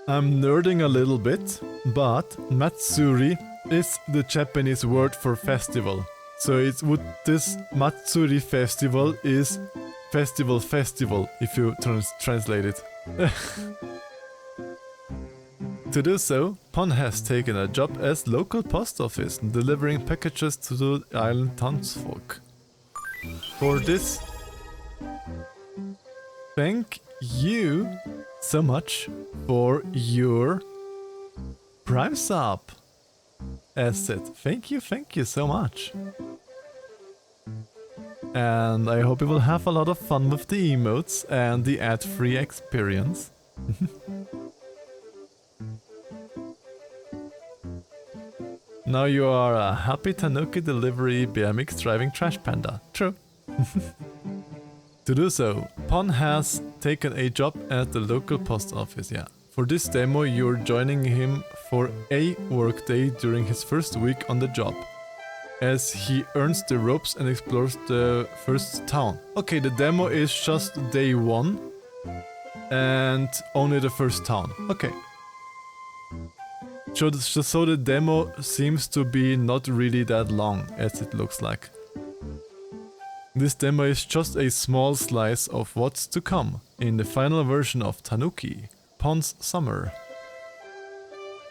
I'm nerding a little bit, but Matsuri is the Japanese word for festival. So this Matsuri festival is festival if you translate it. To do so, Pon has taken a job as local post office, delivering packages to the island townsfolk. For this, thank you so much for your Prime sub asset. Thank you so much. And I hope you will have a lot of fun with the emotes and the ad-free experience. Now you are a happy Tanuki delivery BMX driving trash panda. True. To do so, Pon has taken a job at the local post office, yeah. For this demo, you're joining him for a workday during his first week on the job, as he earns the ropes and explores the first town. Okay, the demo is just day 1 and only the first town. Okay. So the demo seems to be not really that long, as it looks like. This demo is just a small slice of what's to come in the final version of Tanuki, Ponds Summer.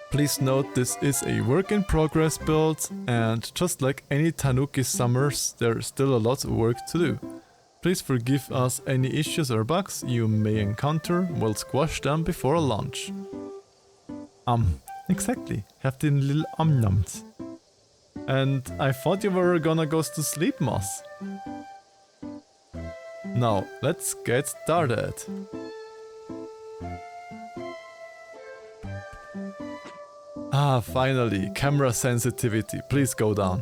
Please note this is a work in progress build, and just like any Tanuki summers, there's still a lot of work to do. Please forgive us any issues or bugs you may encounter, we'll squash them before launch. Exactly, have the little nums. And I thought you were gonna go to sleep, Moss. Now, let's get started. Finally, camera sensitivity, please go down.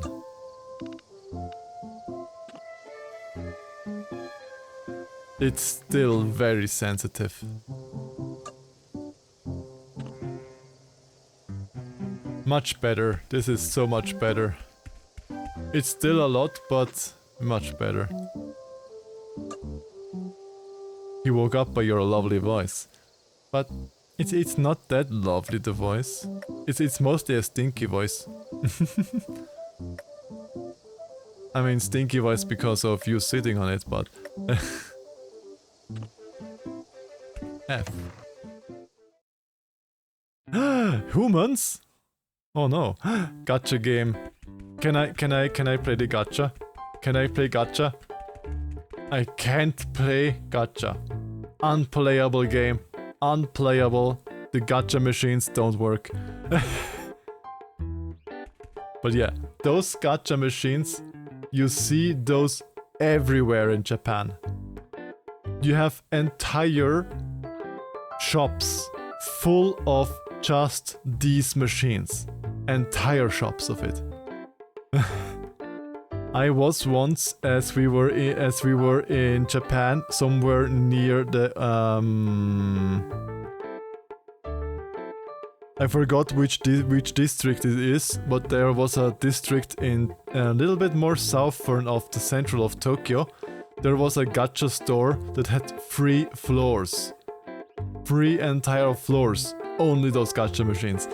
It's still very sensitive. Much better, this is so much better. It's still a lot, but much better. He woke up by your lovely voice. But it's not that lovely, the voice. It's mostly a stinky voice. I mean stinky voice because of you sitting on it, but... F. Humans? Oh no. Gacha game. Can I play the gacha? Can I play gacha? I can't play gacha. Unplayable game. Unplayable. The gacha machines don't work. But yeah, those gacha machines, you see those everywhere in Japan. You have entire shops full of just these machines. Entire shops of it. I was once, as we were in Japan, somewhere near the I forgot which district it is, but there was a district in a little bit more southern of the central of Tokyo. There was a gacha store that had 3 floors. 3 entire floors. Only those gacha machines.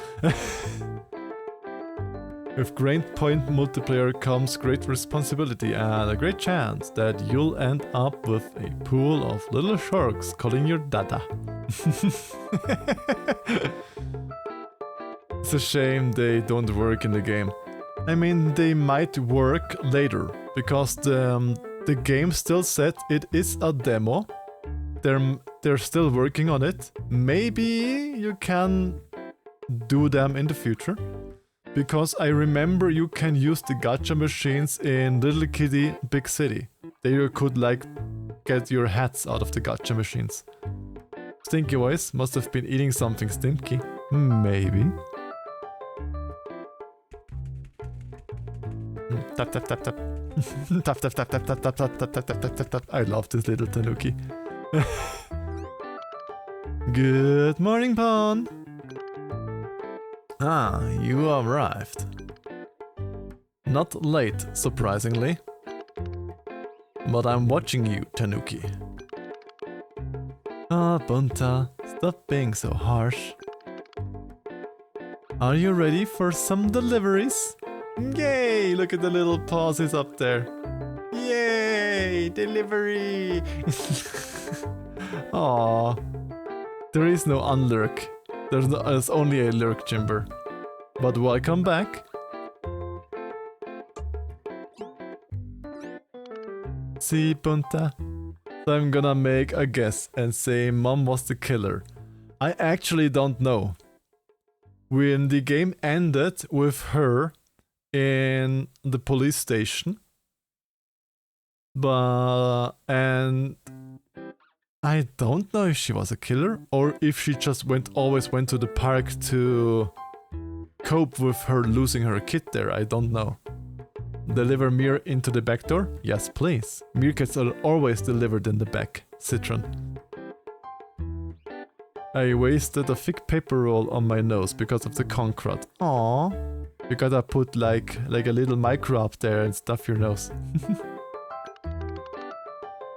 With great point multiplayer comes great responsibility and a great chance that you'll end up with a pool of little sharks calling your dada. It's a shame they don't work in the game. I mean, they might work later, because the game still said it is a demo, they're still working on it. Maybe you can do them in the future. Because I remember you can use the gacha machines in Little Kitty Big City. There you could like get your hats out of the gacha machines. Stinky Voice must have been eating something stinky. Maybe. Tap tap tap tap. Tap tap tap tap tap tap tap tap tap tap tap tap. I love this little Tanuki. Good morning, Pawn. Ah, you arrived. Not late, surprisingly. But I'm watching you, Tanuki. Ah, Bunta, stop being so harsh. Are you ready for some deliveries? Yay! Look at the little pauses up there. Yay! Delivery! Aww. There is no unlurk. There's only a lurk, Jimber. But welcome back. See, Punta? So I'm gonna make a guess and say Mom was the killer. I actually don't know. When the game ended with her in the police station. And I don't know if she was a killer or if she just always went to the park to cope with her losing her kid there. I don't know. Deliver Mir into the back door? Yes, please. Meerkats are always delivered in the back. Citron. I wasted a thick paper roll on my nose because of the concrete. Aww. You gotta put like a little micro up there and stuff your nose.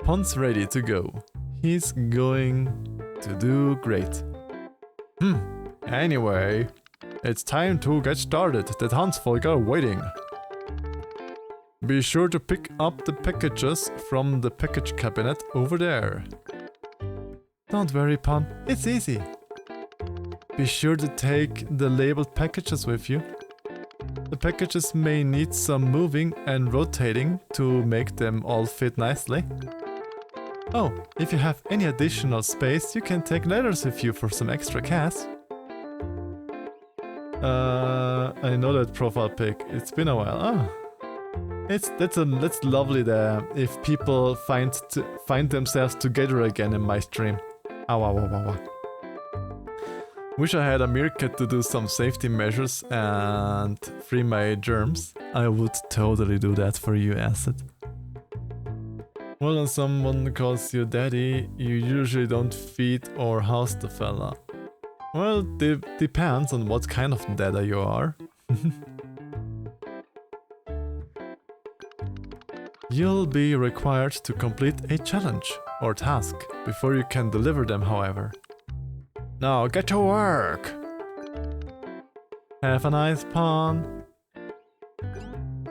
Pon's ready to go. He's going to do great. Anyway, it's time to get started. The townsfolk are waiting. Be sure to pick up the packages from the package cabinet over there. Don't worry, Pon. It's easy. Be sure to take the labeled packages with you. The packages may need some moving and rotating to make them all fit nicely. Oh, if you have any additional space, you can take letters with you for some extra cash. I know that profile pic. It's been a while. Oh, that's lovely there. If people find themselves together again in my stream. Ow, ow, ow, ow, ow. Wish I had a meerkat to do some safety measures and free my germs. I would totally do that for you, Acid. Well, when someone calls you daddy, you usually don't feed or house the fella. Well, depends on what kind of dada you are. You'll be required to complete a challenge or task before you can deliver them, however. Now get to work! Have a nice pawn.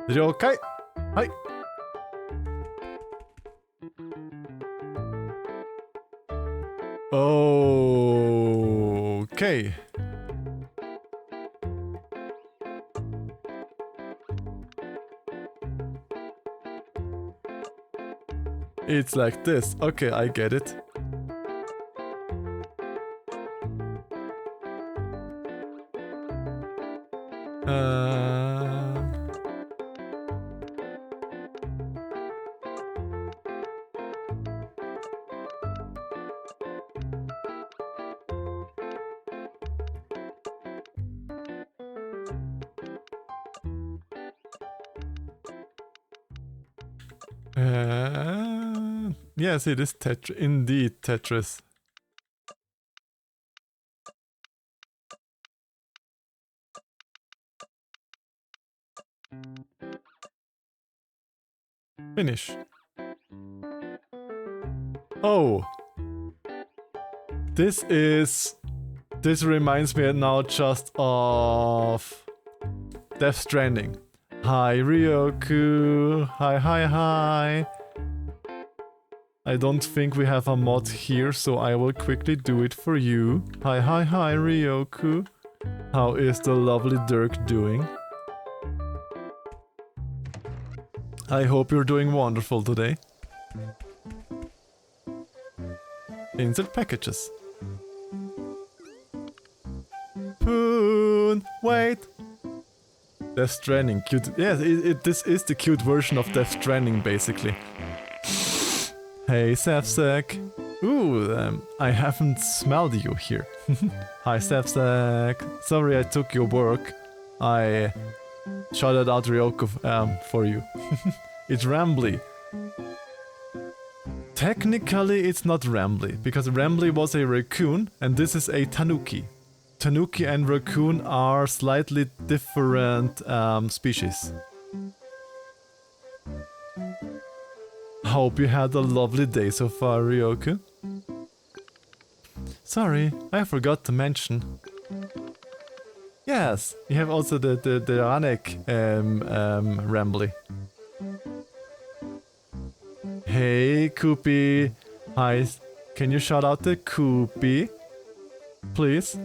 Is it okay? Hi! Okay. It's like this. Okay, I get it. Yes, it is indeed Tetris. Finish. Oh. This reminds me now just of Death Stranding. Hi Ryoku. Hi. I don't think we have a mod here, so I will quickly do it for you. Hi Ryoku. How is the lovely Dirk doing? I hope you're doing wonderful today. Insert packages. Poon, wait. Death Stranding, cute. Yes, this is the cute version of Death Stranding, basically. Hey, Safsack. Ooh, I haven't smelled you here. Hi, Safsack. Sorry I took your work. I shouted out Ryoko for you. It's Rambly. Technically, it's not Rambly, because Rambly was a raccoon, and this is a Tanuki. Tanuki and raccoon are slightly different species. Hope you had a lovely day so far, Ryoko. Sorry, I forgot to mention. Yes, you have also the Ranek Rambly. Hey, Koopy. Hi, can you shout out the Koopy? Please?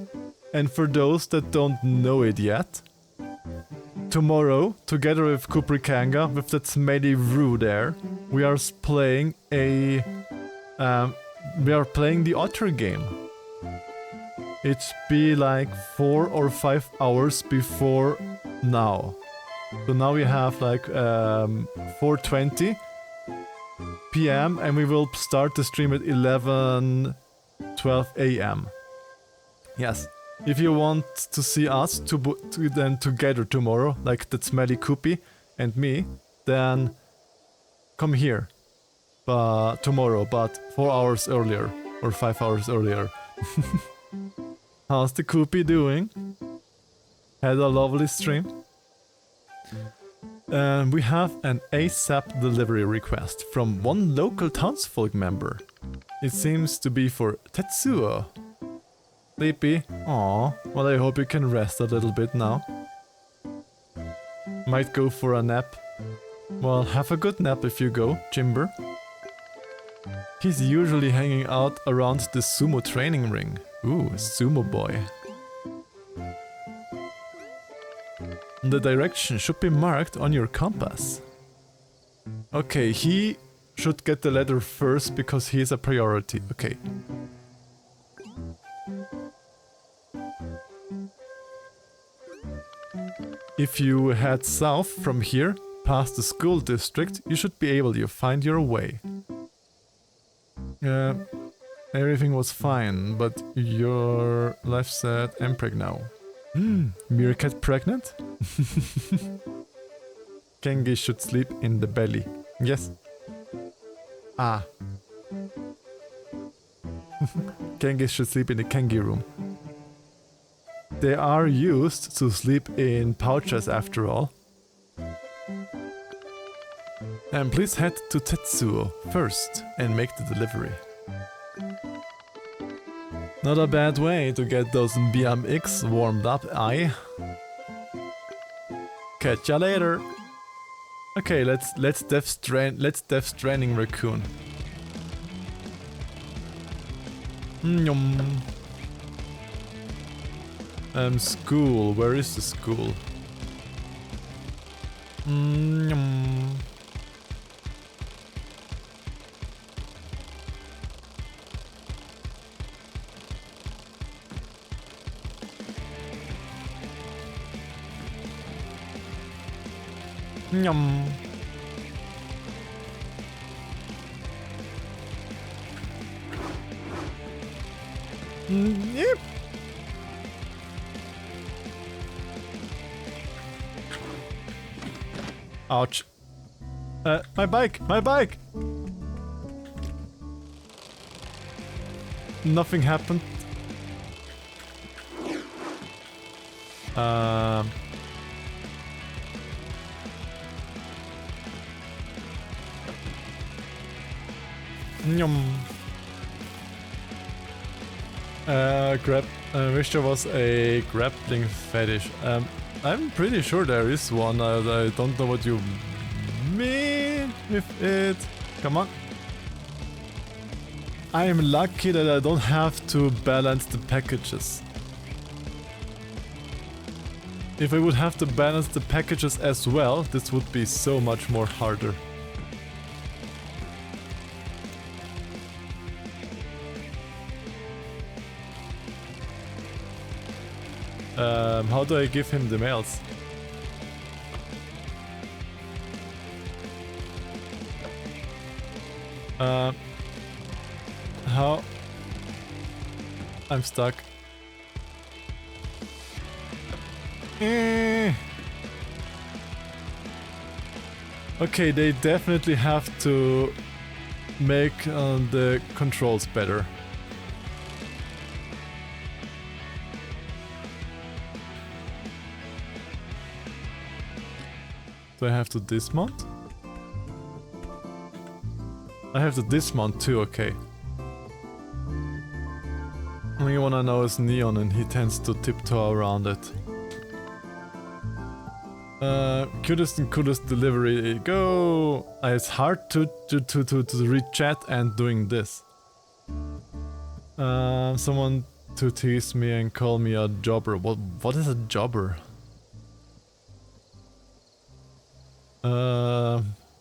And for those that don't know it yet, tomorrow, together with Kuprikanga, with that smelly Roo there, we are playing the Otter game. It's be like 4 or 5 hours before now. So now we have like 4:20 p.m. and we will start the stream at 11:12 a.m. Yes. If you want to see us then together tomorrow, like that smelly Koopy and me, then come here. Tomorrow, but 4 hours earlier or 5 hours earlier. How's the Koopy doing? Had a lovely stream. We have an ASAP delivery request from one local townsfolk member. It seems to be for Tetsuo. Sleepy? Aw, well I hope you can rest a little bit now. Might go for a nap. Well, have a good nap if you go, Jimber. He's usually hanging out around the sumo training ring. Ooh, sumo boy. The direction should be marked on your compass. Okay, he should get the letter first because he is a priority. Okay. If you head south from here, past the school district, you should be able to find your way. Everything was fine, but your life said I'm pregnant now. Meerkat pregnant? Kengi should sleep in the belly. Yes. Ah. Kengi should sleep in the Kengi room. They are used to sleep in pouches after all. And please head to Tetsuo first and make the delivery. Not a bad way to get those BMX warmed up, aye. Catch ya later. Okay, let's Death Stranding raccoon. School. Where is the school? Yum. Yep. Ouch. My bike! My bike! Nothing happened. I wish there was a grappling fetish. I'm pretty sure there is one. I don't know what you mean with it. Come on. I am lucky that I don't have to balance the packages. If I would have to balance the packages as well, this would be so much more harder. How do I give him the mails? How? I'm stuck. Okay, they definitely have to make the controls better. Do I have to dismount? I have to dismount too, okay. Only one I know is Neon and he tends to tiptoe around it. Cutest and coolest delivery, go! It's hard to read chat and doing this. Someone to tease me and call me a jobber. What is a jobber?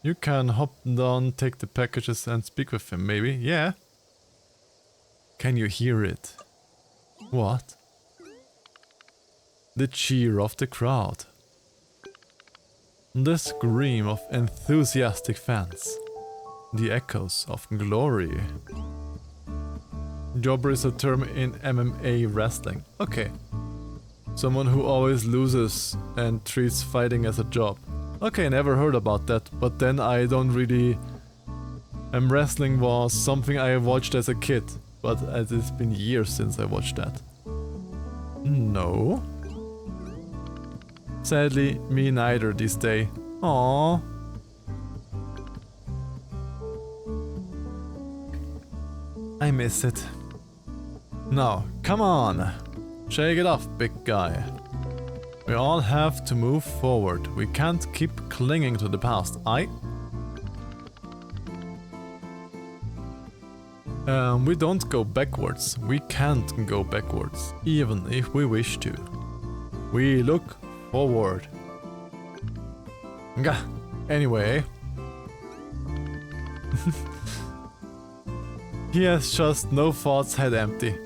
You can hop down, take the packages and speak with him, maybe? Yeah. Can you hear it? What? The cheer of the crowd. The scream of enthusiastic fans. The echoes of glory. Jobber is a term in MMA wrestling. Okay. Someone who always loses and treats fighting as a job. Okay, never heard about that, but then I don't really... wrestling was something I watched as a kid, but it's been years since I watched that. No. Sadly, me neither this day. Aww. I miss it. Now, come on! Shake it off, big guy. We all have to move forward. We can't keep clinging to the past. We don't go backwards. We can't go backwards, even if we wish to. We look forward. Gah. Anyway. He has just no thoughts head empty.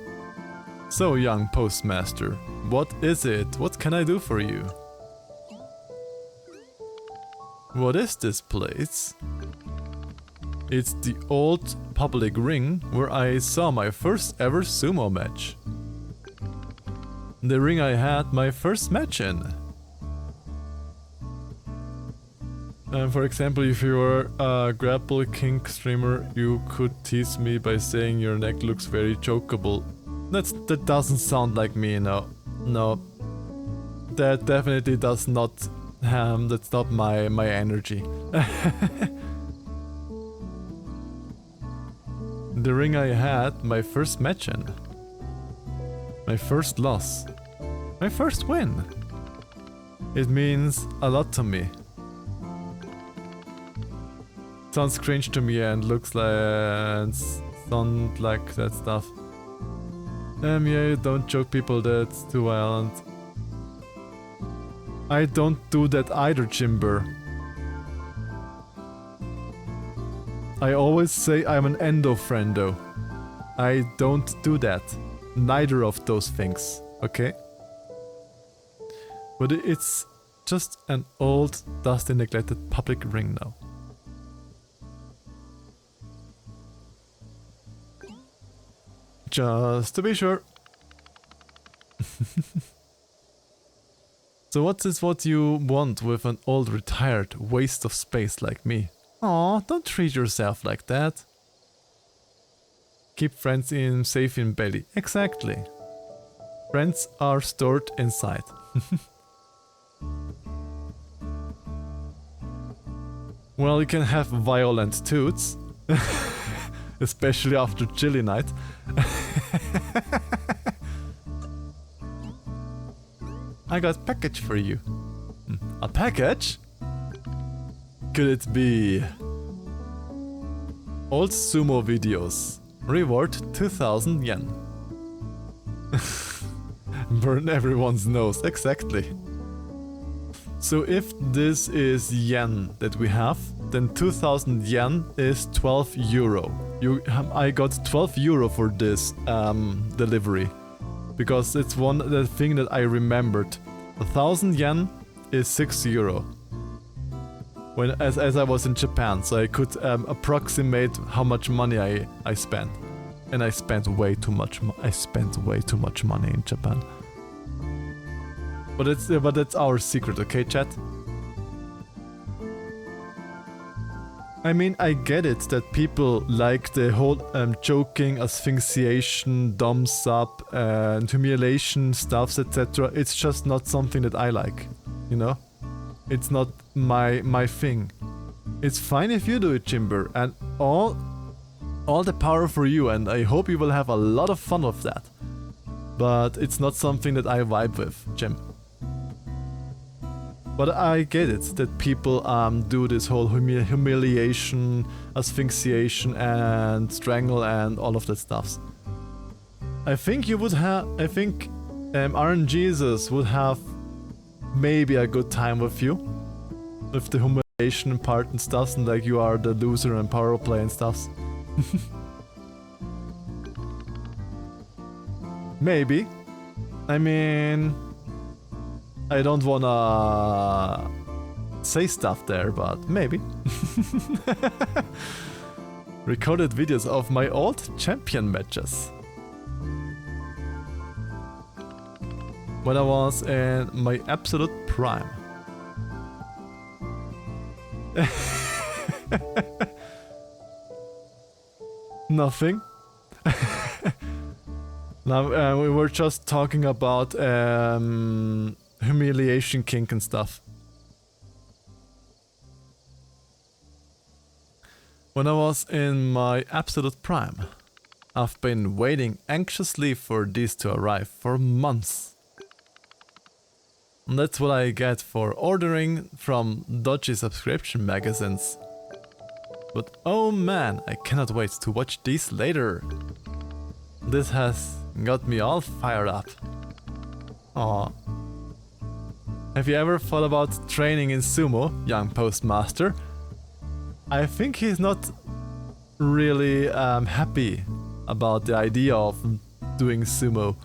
So, young postmaster, what is it? What can I do for you? What is this place? It's the old public ring where I saw my first ever sumo match. The ring I had my first match in. For example, if you were a grapple kink streamer, you could tease me by saying your neck looks very chokeable. That doesn't sound like me, no. No. That definitely does not... that's not my energy. The ring I had my first match in. My first loss. My first win. It means a lot to me. Sounds cringe to me and looks like... sound like that stuff. Yeah, don't joke people, that's too violent. I don't do that either, Jimber. I always say I'm an endo-friendo. I don't do that. Neither of those things, okay? But it's just an old, dusty, neglected public ring now. Just to be sure. So what you want with an old retired waste of space like me? Aw, don't treat yourself like that. Keep friends safe in belly. Exactly. Friends are stored inside. Well, you can have violent toots. Especially after chilly night. I got a package for you. A package? Could it be... Old sumo videos. Reward 2000 yen. Burn everyone's nose, exactly. So if this is yen that we have, then 2000 yen is 12 euro. I got 12 euro for this delivery. because it's the thing that I remembered. 1,000 yen is 6 euro. As I was in Japan, so I could approximate how much money I spent. And I spent way too much. I spent way too much money in Japan. But that's our secret, okay, chat? I mean, I get it that people like the whole choking, asphyxiation, thumbs up, and humiliation stuffs, etc. It's just not something that I like, you know? It's not my thing. It's fine if you do it, Jimber, and all the power for you, and I hope you will have a lot of fun with that. But it's not something that I vibe with, Jim. But I get it that people do this whole humiliation, asphyxiation, and strangle and all of that stuff. I think you would have. I think RNGesus would have maybe a good time with you, with the humiliation part and stuff, and like you are the loser and power play and stuff. Maybe. I mean, I don't wanna say stuff there, but maybe. Recorded videos of my old champion matches. When I was in my absolute prime. Nothing. Now we were just talking about humiliation kink and stuff. When I was in my absolute prime, I've been waiting anxiously for these to arrive for months. And that's what I get for ordering from dodgy subscription magazines. But oh man, I cannot wait to watch these later. This has got me all fired up. Aww. Have you ever thought about training in sumo, young postmaster? I think he's not really happy about the idea of doing sumo.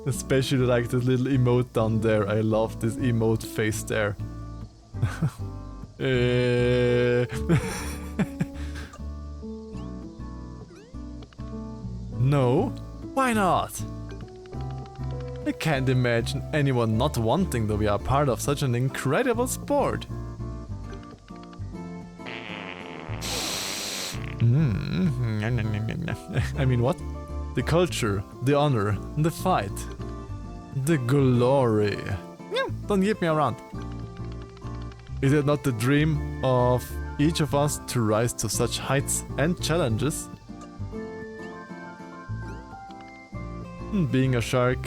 Especially like the little emote down there. I love this emote face there. No? Why not? I can't imagine anyone not wanting to be a part of such an incredible sport. I mean, what? The culture, the honor, the fight, the glory. Don't get me around. Is it not the dream of each of us to rise to such heights and challenges? Being a shark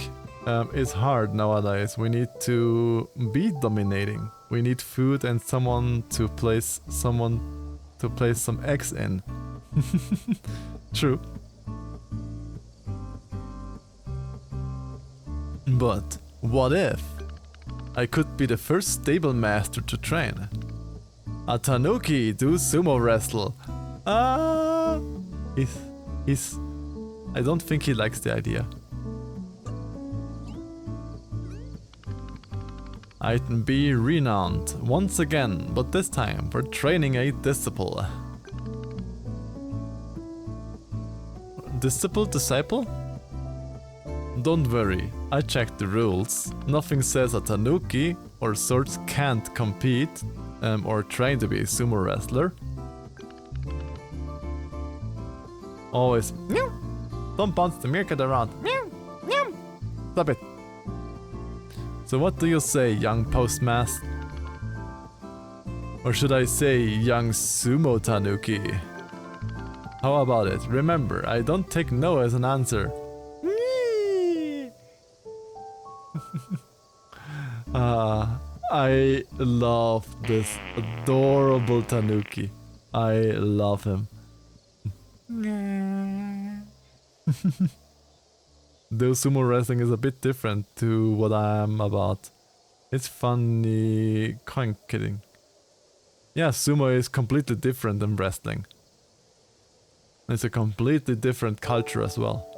is hard nowadays. We need to be dominating. We need food and someone to place some eggs in. True. But what if I could be the first stable master to train? A Tanuki do sumo wrestle. I don't think he likes the idea. I'd be renowned once again, but this time for training a disciple. Disciple? Don't worry, I checked the rules. Nothing says a Tanuki or swords can't compete or train to be a sumo wrestler. Always, meow. Don't bounce the meerkat around. Meow, meow. Stop it. So what do you say, young postmaster? Or should I say, young sumo Tanuki? How about it? Remember, I don't take no as an answer. I love this adorable Tanuki. I love him. Though sumo wrestling is a bit different to what I'm about. It's funny, kind kidding. Yeah, sumo is completely different than wrestling. It's a completely different culture as well.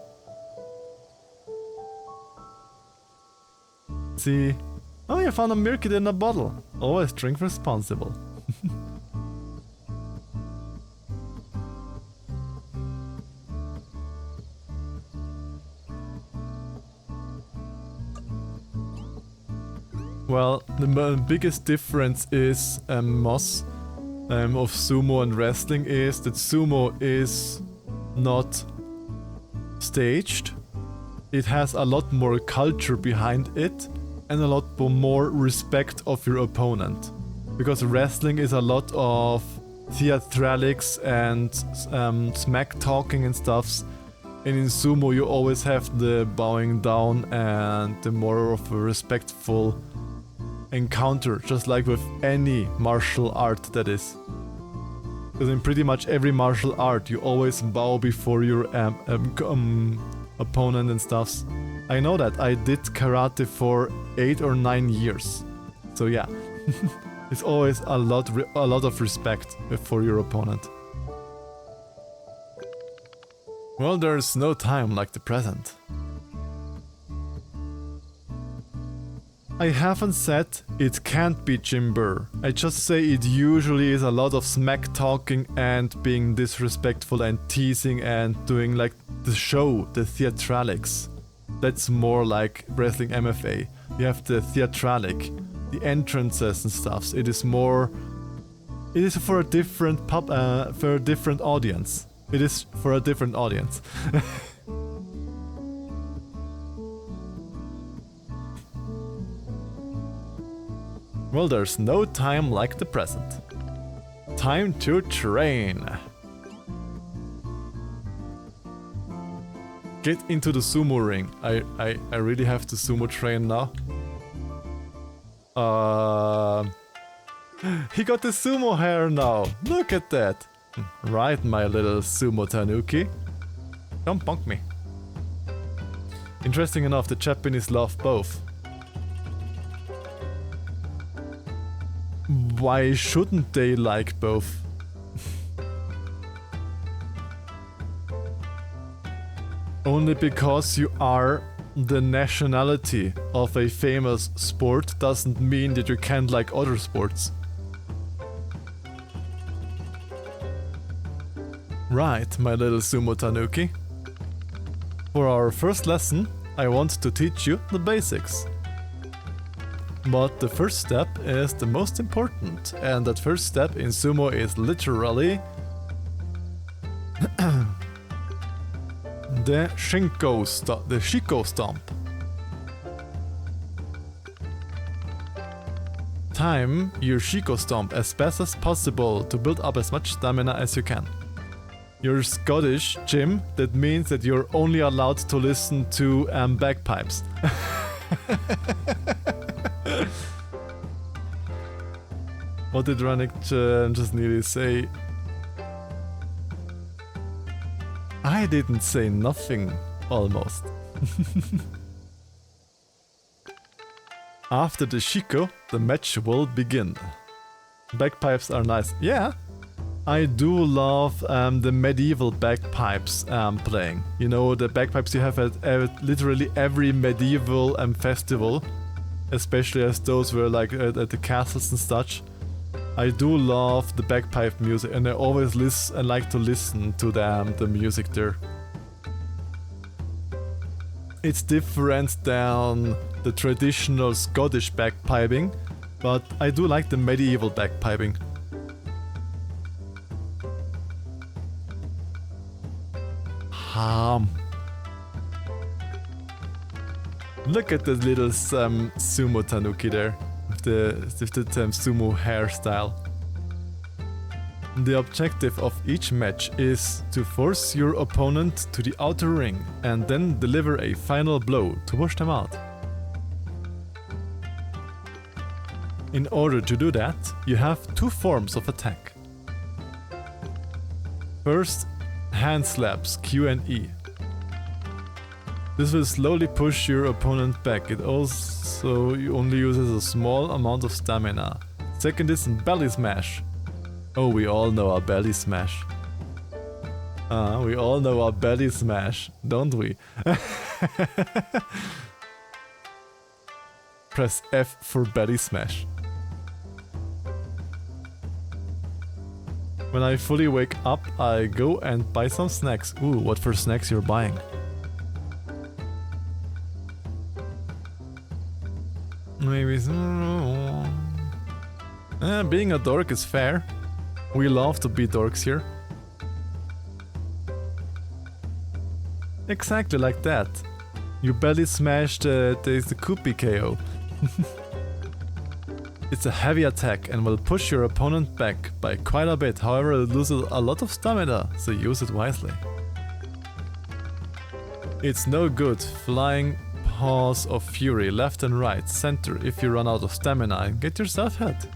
See? Oh, you found a milk kit in a bottle. Always drink responsible. Well, the biggest difference is Moss of sumo and wrestling is that sumo is not staged. It has a lot more culture behind it and a lot more respect of your opponent. Because wrestling is a lot of theatrics and smack talking and stuffs. And in sumo you always have the bowing down and the more of a respectful encounter, just like with any martial art that is. Because in pretty much every martial art you always bow before your opponent and stuffs. I know that, I did karate for 8 or 9 years. So yeah, it's always a lot of respect for your opponent. Well, there's no time like the present. I haven't said it can't be Jim Burr. I just say it usually is a lot of smack talking and being disrespectful and teasing and doing like the show, the theatrics. That's more like wrestling MFA. You have the theatric, the entrances and stuffs. It is more. It is for a different for a different audience. It is for a different audience. Well, there's no time like the present. Time to train. Get into the sumo ring. I really have to sumo train now. He got the sumo hair now. Look at that. Right, my little sumo Tanuki. Don't bonk me. Interesting enough, the Japanese love both. Why shouldn't they like both? Only because you are the nationality of a famous sport doesn't mean that you can't like other sports. Right, my little sumo Tanuki. For our first lesson, I want to teach you the basics. But the first step is the most important, and that first step in sumo is literally the Shiko stomp. Time your Shiko stomp as fast as possible to build up as much stamina as you can. You're Scottish, Jim, that means that you're only allowed to listen to bagpipes. What did Rannick just nearly say? I didn't say nothing, almost. After the Shiko, the match will begin. Bagpipes are nice. Yeah, I do love the medieval bagpipes playing. You know, the bagpipes you have at literally every medieval festival. Especially as those were like at the castles and such. I do love the bagpipe music and I always like to listen to the music there. It's different than the traditional Scottish bagpiping, but I do like the medieval bagpiping. Look at this little sumo Tanuki there, with the sumo hairstyle. The objective of each match is to force your opponent to the outer ring and then deliver a final blow to push them out. In order to do that, you have two forms of attack. First, hand slaps Q and E. This will slowly push your opponent back. It also only uses a small amount of stamina. Second is belly smash. Oh, we all know a belly smash. We all know our belly smash, don't we? Press F for belly smash. When I fully wake up, I go and buy some snacks. Ooh, what for snacks you're buying? Maybe so. Being a dork is fair. We love to be dorks here. Exactly like that. You belly smashed the Koopy KO. It's a heavy attack and will push your opponent back by quite a bit, however it loses a lot of stamina, so use it wisely. It's no good flying paws of fury left and right, center if you run out of stamina and get yourself hit.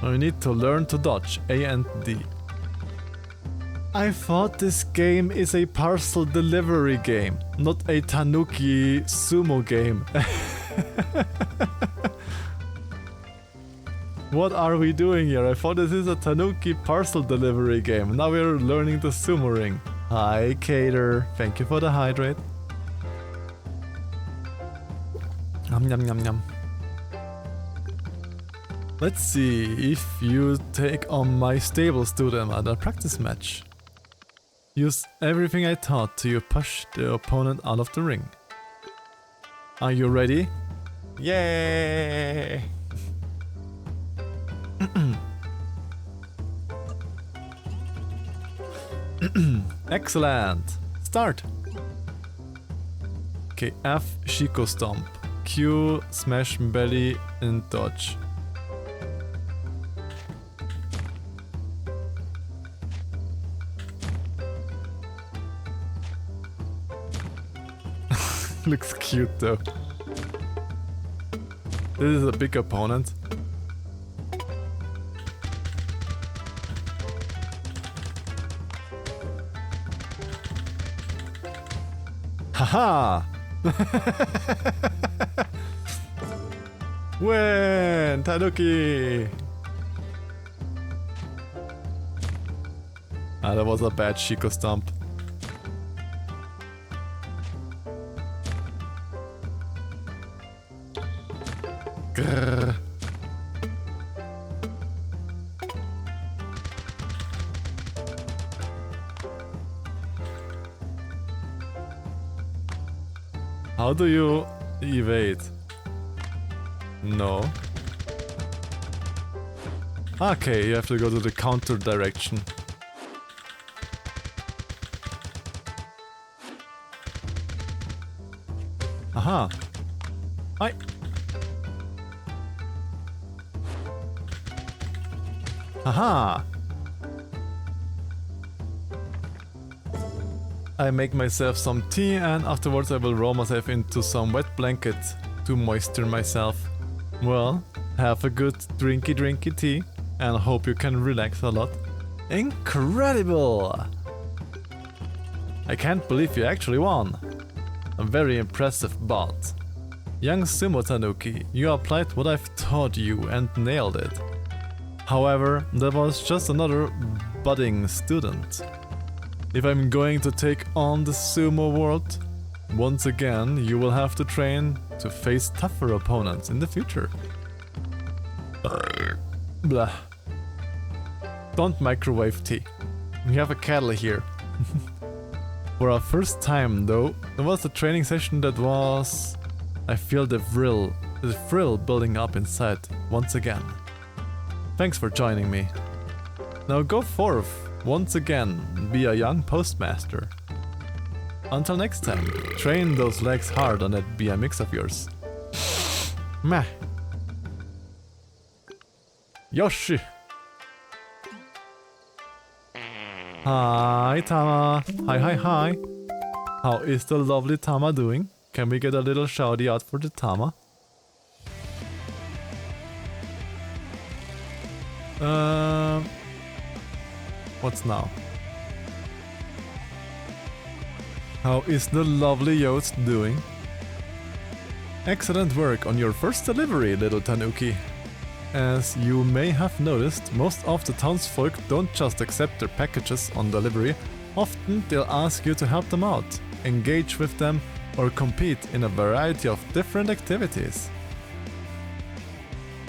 You need to learn to dodge, A and D. I thought this game is a parcel delivery game, not a Tanuki sumo game. What are we doing here? I thought this is a Tanuki parcel delivery game. Now we're learning the sumo ring. Hi, Cater. Thank you for the hydrate. Yum yum yum yum. Let's see if you take on my stable student at a practice match. Use everything I taught to push the opponent out of the ring. Are you ready? Yay! Excellent! Start! Okay, F, Shiko Stomp. Q, Smash Belly and Dodge. Looks cute though. This is a big opponent. Haha! Win! Tanuki! Ah, that was a bad Shiko Stomp. Grrr. How do you evade? No. Okay, you have to go to the counter direction. Aha. Hi. Aha. I make myself some tea and afterwards I will roll myself into some wet blanket to moisture myself. Well, have a good drinky tea and hope you can relax a lot. Incredible! I can't believe you actually won. A very impressive bot. Young Sumo Tanuki, you applied what I've taught you and nailed it. However, that was just another budding student. If I'm going to take on the sumo world, once again you will have to train to face tougher opponents in the future. Blah. Don't microwave tea. We have a kettle here. For our first time though, it was a training session that was... I feel the thrill building up inside once again. Thanks for joining me. Now go forth, once again, be a young postmaster. Until next time, train those legs hard on that BMX of yours. Meh. Yoshi! Hi Tama! Hi. How is the lovely Tama doing? Can we get a little shouty out for the Tama? What's now? How is the lovely Yost doing? Excellent work on your first delivery, little Tanuki. As you may have noticed, most of the townsfolk don't just accept their packages on delivery Often they'll ask you to help them out, engage with them, or compete in a variety of different activities.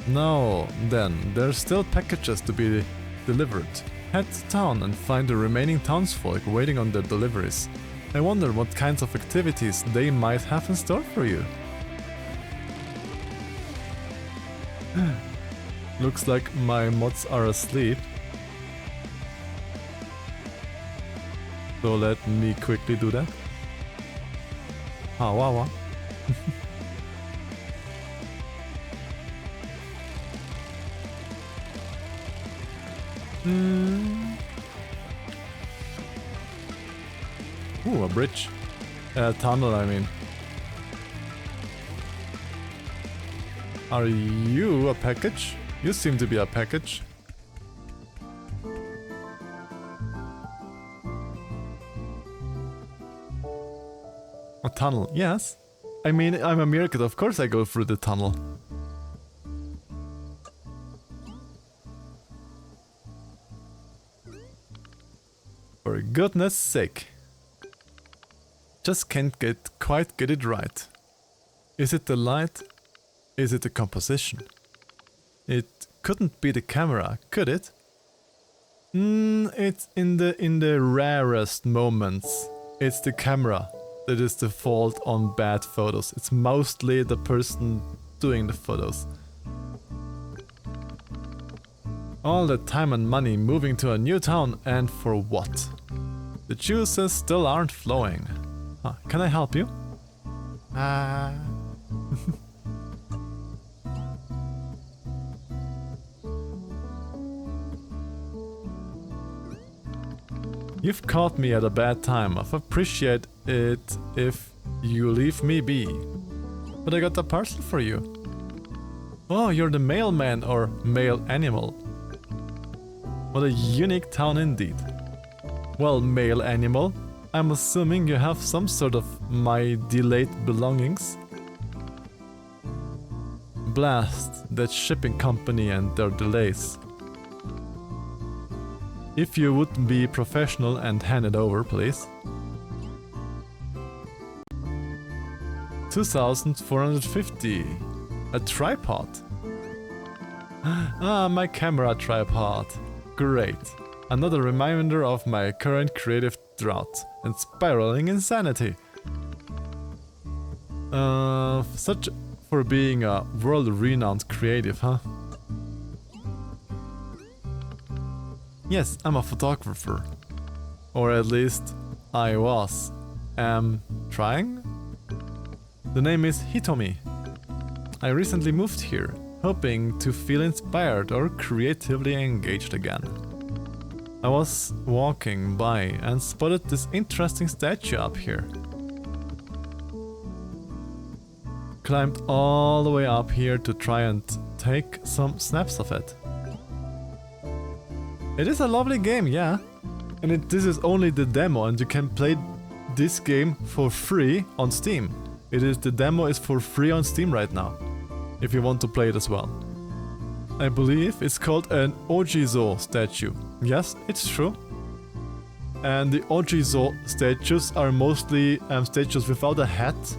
Now then, there's still packages to be delivered. Head to town and find the remaining townsfolk waiting on their deliveries. I wonder what kinds of activities they might have in store for you. Looks like my mods are asleep. So let me quickly do that. Ah, wow, wow. Ooh, a bridge. A tunnel, I mean. Are you a package? You seem to be a package. A tunnel, yes. I mean, I'm a meerkat, of course I go through the tunnel. For goodness sake. Just can't quite get it right. Is it the light? Is it the composition? It couldn't be the camera, could it? It's in the rarest moments. It's the camera that is the fault on bad photos. It's mostly the person doing the photos. All the time and money moving to a new town, and for what? The juices still aren't flowing. Huh, can I help you? You've caught me at a bad time. I'd appreciate it if you leave me be. But I got a parcel for you. Oh, you're the mailman or mail animal. What a unique town indeed. Well, mail animal, I'm assuming you have some sort of my delayed belongings. Blast that shipping company and their delays. If you would be professional and hand it over, please. 2,450. A tripod. Ah, my camera tripod. Great. Another reminder of my current creative drought and spiraling insanity. Such for being a world-renowned creative, huh? Yes, I'm a photographer. Or at least, I was. Trying? The name is Hitomi. I recently moved here, hoping to feel inspired or creatively engaged again. I was walking by and spotted this interesting statue up here. Climbed all the way up here to try and take some snaps of it. It is a lovely game, yeah. And this is only the demo, and you can play this game for free on Steam. The demo is for free on Steam right now, if you want to play it as well. I believe it's called an Ojizo statue. Yes, it's true. And the Ojizo statues are mostly statues without a hat,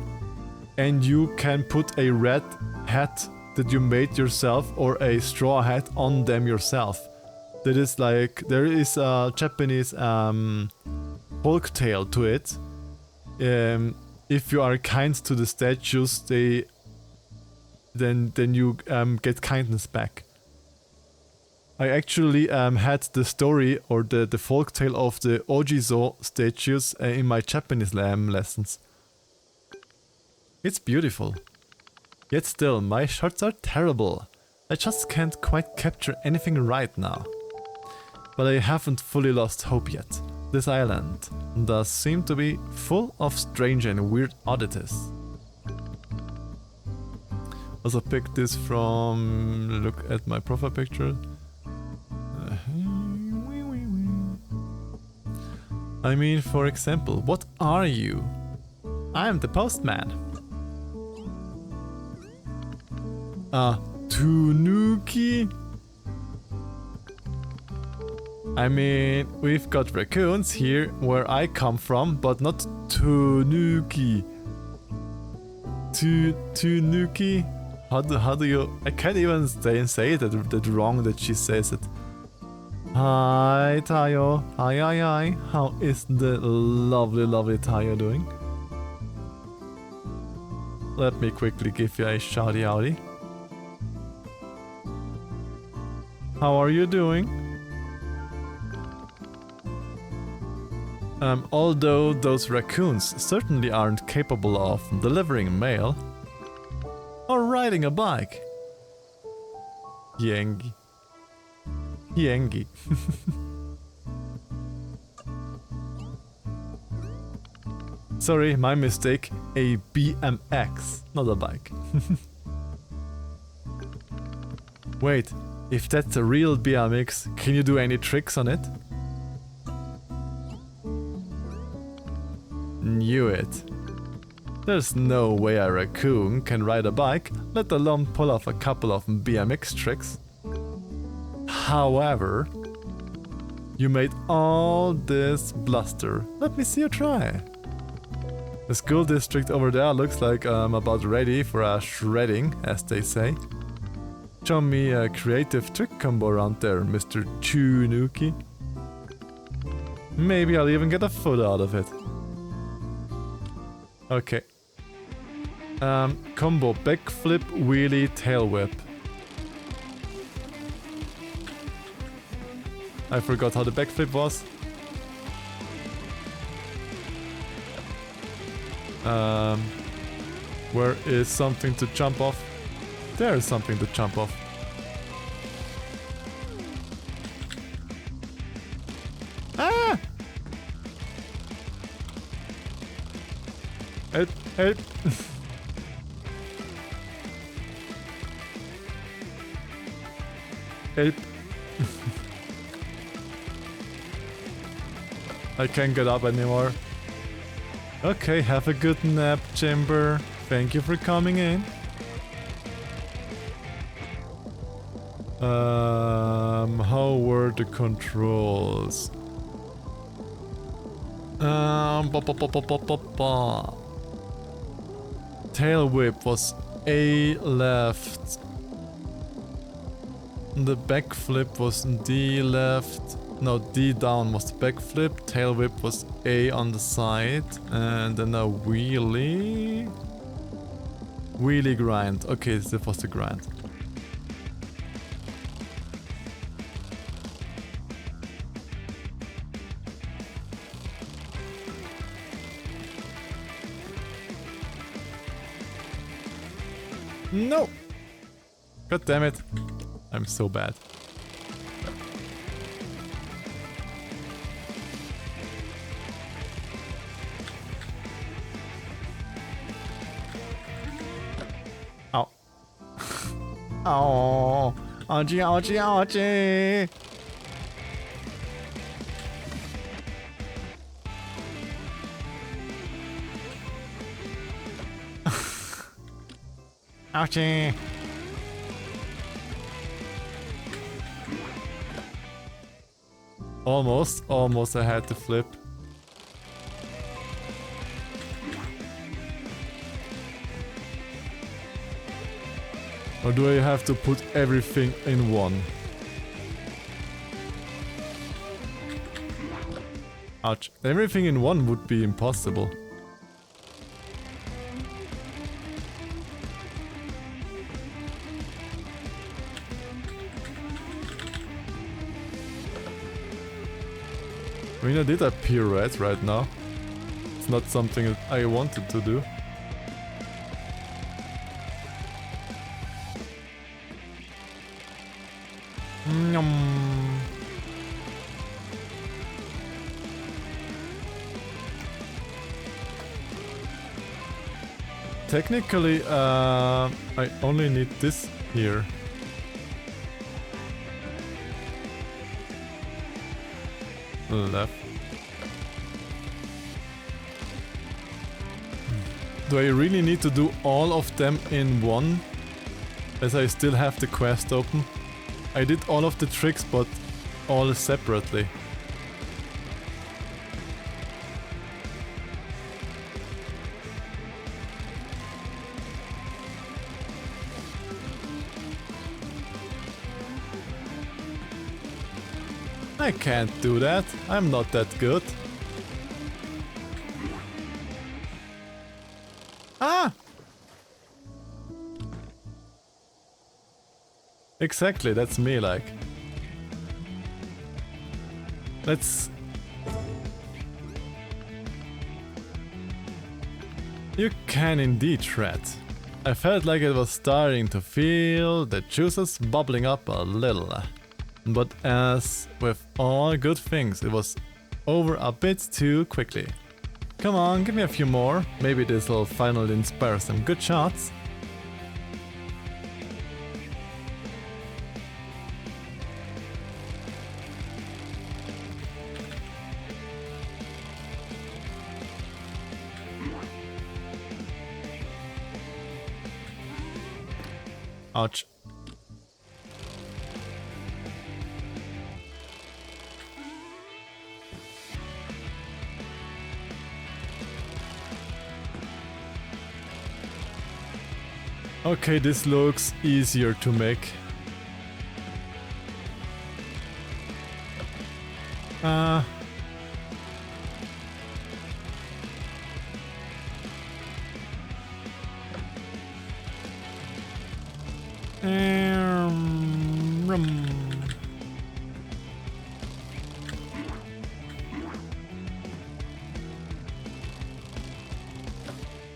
and you can put a red hat that you made yourself or a straw hat on them yourself. That is like, there is a Japanese folktale to it. If you are kind to the statues, then you get kindness back. I actually had the story or the folktale of the Ojizo statues in my Japanese lessons. It's beautiful. Yet still, my shots are terrible. I just can't quite capture anything right now. But I haven't fully lost hope yet. This island does seem to be full of strange and weird oddities. Also picked this from, look at my profile picture. I mean, for example, what are you? I am the postman. Tanuki? I mean, we've got raccoons here where I come from, but not Tanuki. Tanuki? How do you... I can't even say that wrong that she says it. Hi, Tayo. Hi. How is the lovely Tayo doing? Let me quickly give you a shouty outy. How are you doing? Although those raccoons certainly aren't capable of delivering mail or riding a bike. Yengi. Sorry, my mistake. A BMX, not a bike. Wait, if that's a real BMX, can you do any tricks on it? Knew it. There's no way a raccoon can ride a bike, let alone pull off a couple of BMX tricks. However, you made all this bluster. Let me see you try. The school district over there looks like I'm about ready for a shredding, as they say. Show me a creative trick combo around there, Mr. Tanuki. Maybe I'll even get a photo out of it. Okay. Combo backflip, wheelie, tail whip. I forgot how the backflip was. Where is something to jump off? There is something to jump off. Ah! Help! Help! Help! I can't get up anymore. Okay, have a good nap, Chamber. Thank you for coming in. How were the controls? Tail whip was A left. The backflip was D left. No, D down was the backflip. Tail whip was A on the side. And then a wheelie. Wheelie grind. Okay, this was the grind. No! God damn it. I'm so bad. Ow. Oh, ouchie. Ouchie. Almost I had to flip. Or do I have to put everything in one? Ouch. Everything in one would be impossible. I mean, I did a pirouette right now. It's not something that I wanted to do. Technically, I only need this here. Left. Do I really need to do all of them in one? As I still have the quest open. I did all of the tricks, but all separately. I can't do that. I'm not that good. Ah! Exactly, that's me, like. Let's... You can indeed shred. I felt like it was starting to feel the juices bubbling up a little. But as with all good things, it was over a bit too quickly. Come on, give me a few more. Maybe this will finally inspire some good shots. Ouch. Okay, this looks easier to make.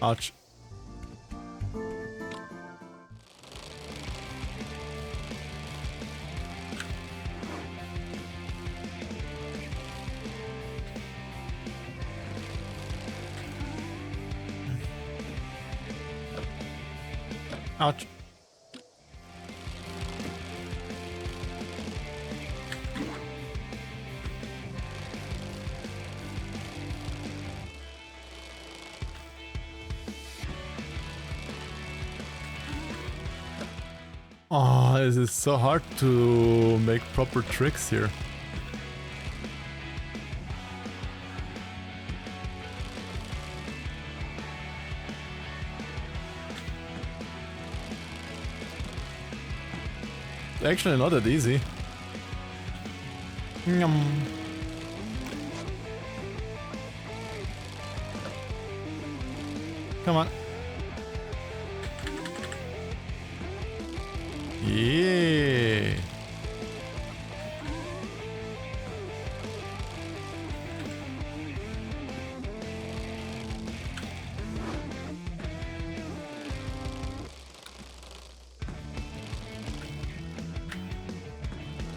Ouch. Ouch. Oh, this is so hard to make proper tricks here. Actually not that easy. Yum. Come on. Yeah.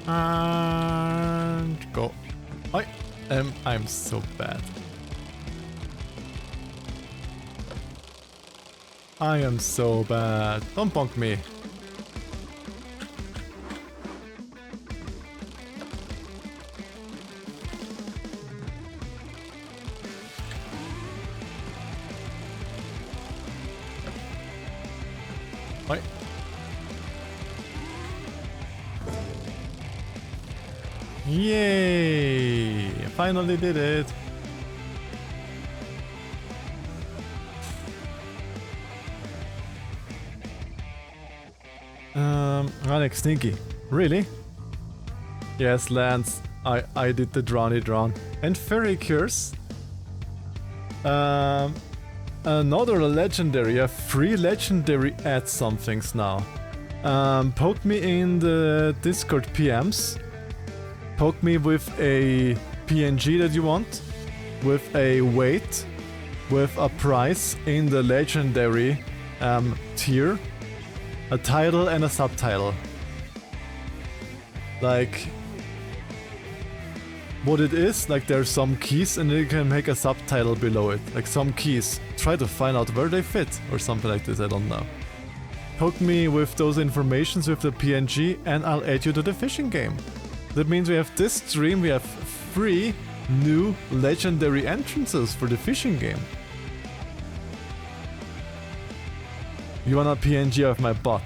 And go. I'm so bad. I am so bad. Don't bonk me. Oi. Yay! I finally did it. Alex Stinky. Really? Yes, Lance. I did the drowny drown. And Furry Cures. Another legendary. I have 3 legendary add somethings now. Poke me in the Discord PMs. Poke me with a PNG that you want, with a weight, with a price in the legendary tier, a title and a subtitle. Like what it is, like there's some keys and you can make a subtitle below it. Like some keys. Try to find out where they fit or something like this, I don't know. Poke me with those informations with the PNG and I'll add you to the fishing game. That means we have this stream, we have 3 new legendary entrances for the fishing game. You want a PNG of my bot?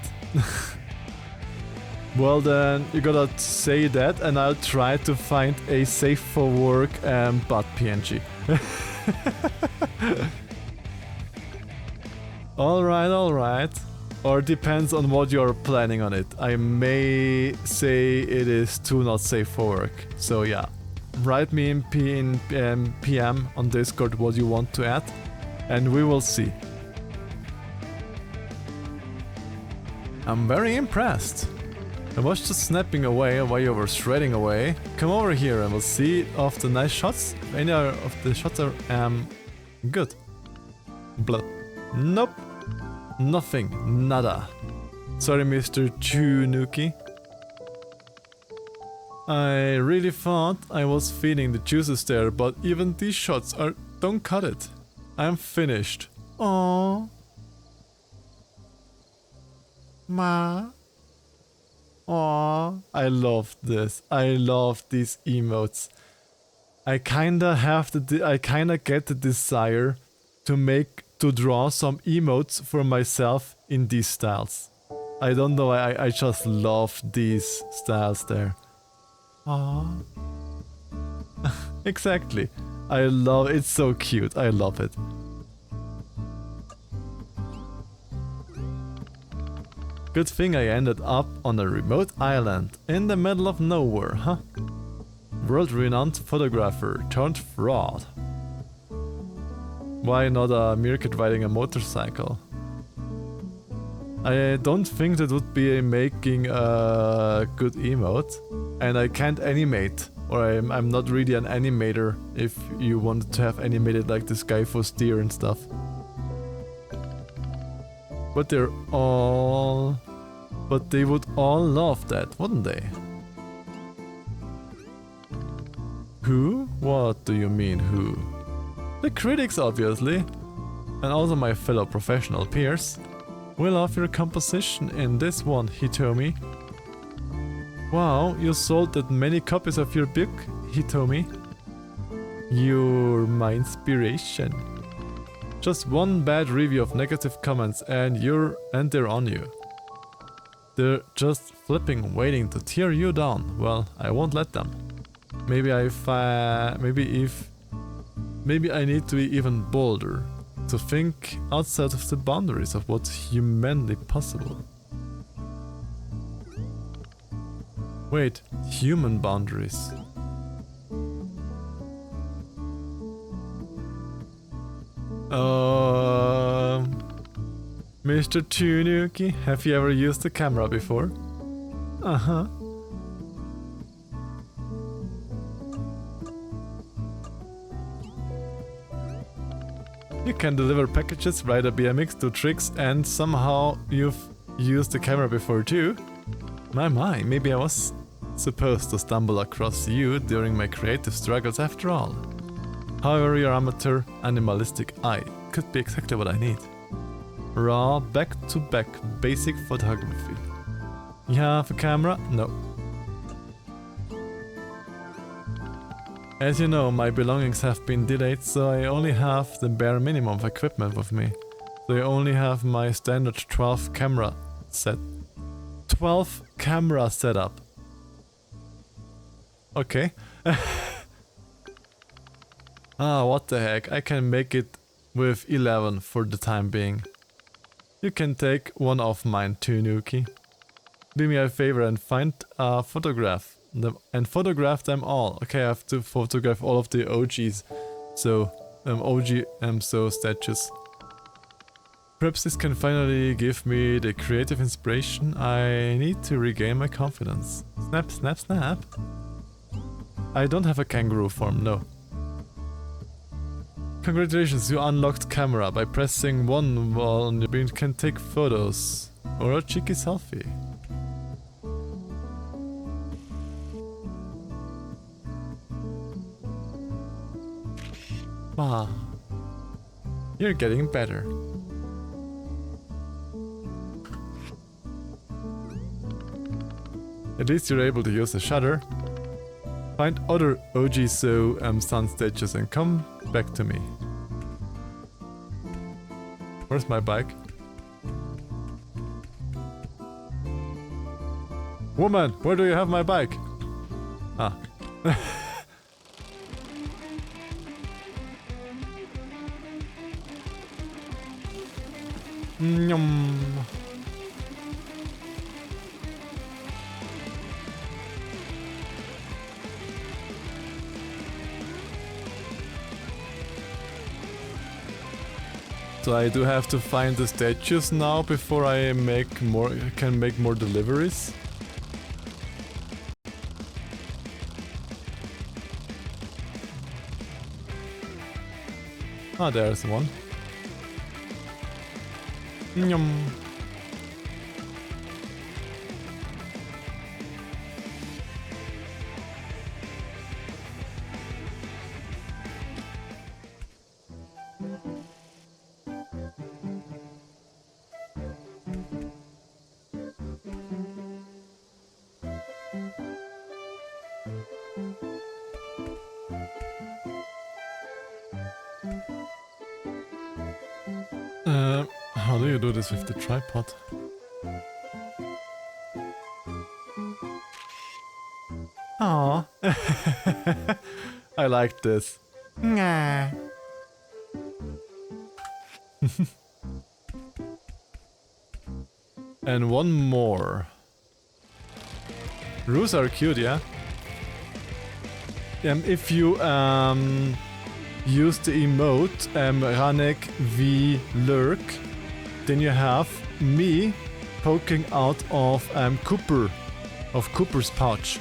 Well then, you gotta say that and I'll try to find a safe for work butt PNG. Alright. Or depends on what you're planning on it. I may say it is too not safe for work. So yeah, write me in PM on Discord what you want to add and we will see. I'm very impressed. I was just snapping away while you were shredding away. Come over here and we'll see of the nice shots. Any of the shots are good. Blood. Nope. Nothing. Nada. Sorry, Mr. Tanuki. I really thought I was feeling the juices there, but even these shots are... Don't cut it. I'm finished. Aww. Ma. Aww. I love this. I love these emotes. I kinda get the desire to draw some emotes for myself in these styles. I don't know, I just love these styles there. Aww. Exactly. I love it's so cute. I love it. Good thing I ended up on a remote island in the middle of nowhere, huh? World-renowned photographer turned fraud. Why not a meerkat riding a motorcycle? I don't think that would be making a good emote. And I can't animate. Or I'm not really an animator if you wanted to have animated like this guy for steer and stuff. But they would all love that, wouldn't they? Who? What do you mean, who? The critics, obviously. And also my fellow professional peers. We love your composition in this one, Hitomi. Wow, you sold that many copies of your book, Hitomi. You're my inspiration. Just one bad review of negative comments and they're on you. They're just flipping, waiting to tear you down. Well, I won't let them. Maybe I need to be even bolder, to think outside of the boundaries of what's humanly possible. Wait, human boundaries. Mr. Tanuki, have you ever used a camera before? Uh-huh. You can deliver packages, ride a BMX, do tricks, and somehow you've used the camera before too? My, maybe I was supposed to stumble across you during my creative struggles after all. However, your amateur, animalistic eye could be exactly what I need. Raw, back-to-back basic photography. You have a camera? No. As you know, my belongings have been delayed, so I only have the bare minimum of equipment with me. So I only have my standard 12 camera setup. Okay. What the heck, I can make it with 11 for the time being. You can take one of mine, Tanuki. Do me a favor and find a photograph them all. Okay, I have to photograph all of the OGs. So, statues. Perhaps this can finally give me the creative inspiration I need to regain my confidence. Snap, snap, snap. I don't have a kangaroo form, no. Congratulations, you unlocked camera. By pressing 1 while on your beam can take photos. Or a cheeky selfie. Wow. You're getting better. At least you're able to use the shutter. Find other OG sun statues and come back to me. Where's my bike? Woman, where do you have my bike? Ah. Nyum. So I do have to find the statues now before I can make more deliveries. Ah, there's one. Nyum. How do you do this with the tripod? Aww. I like this. Nah. And one more. Roos are cute, yeah? If you use the emote Ranek V Lurk, then you have me poking out of Cooper's pouch.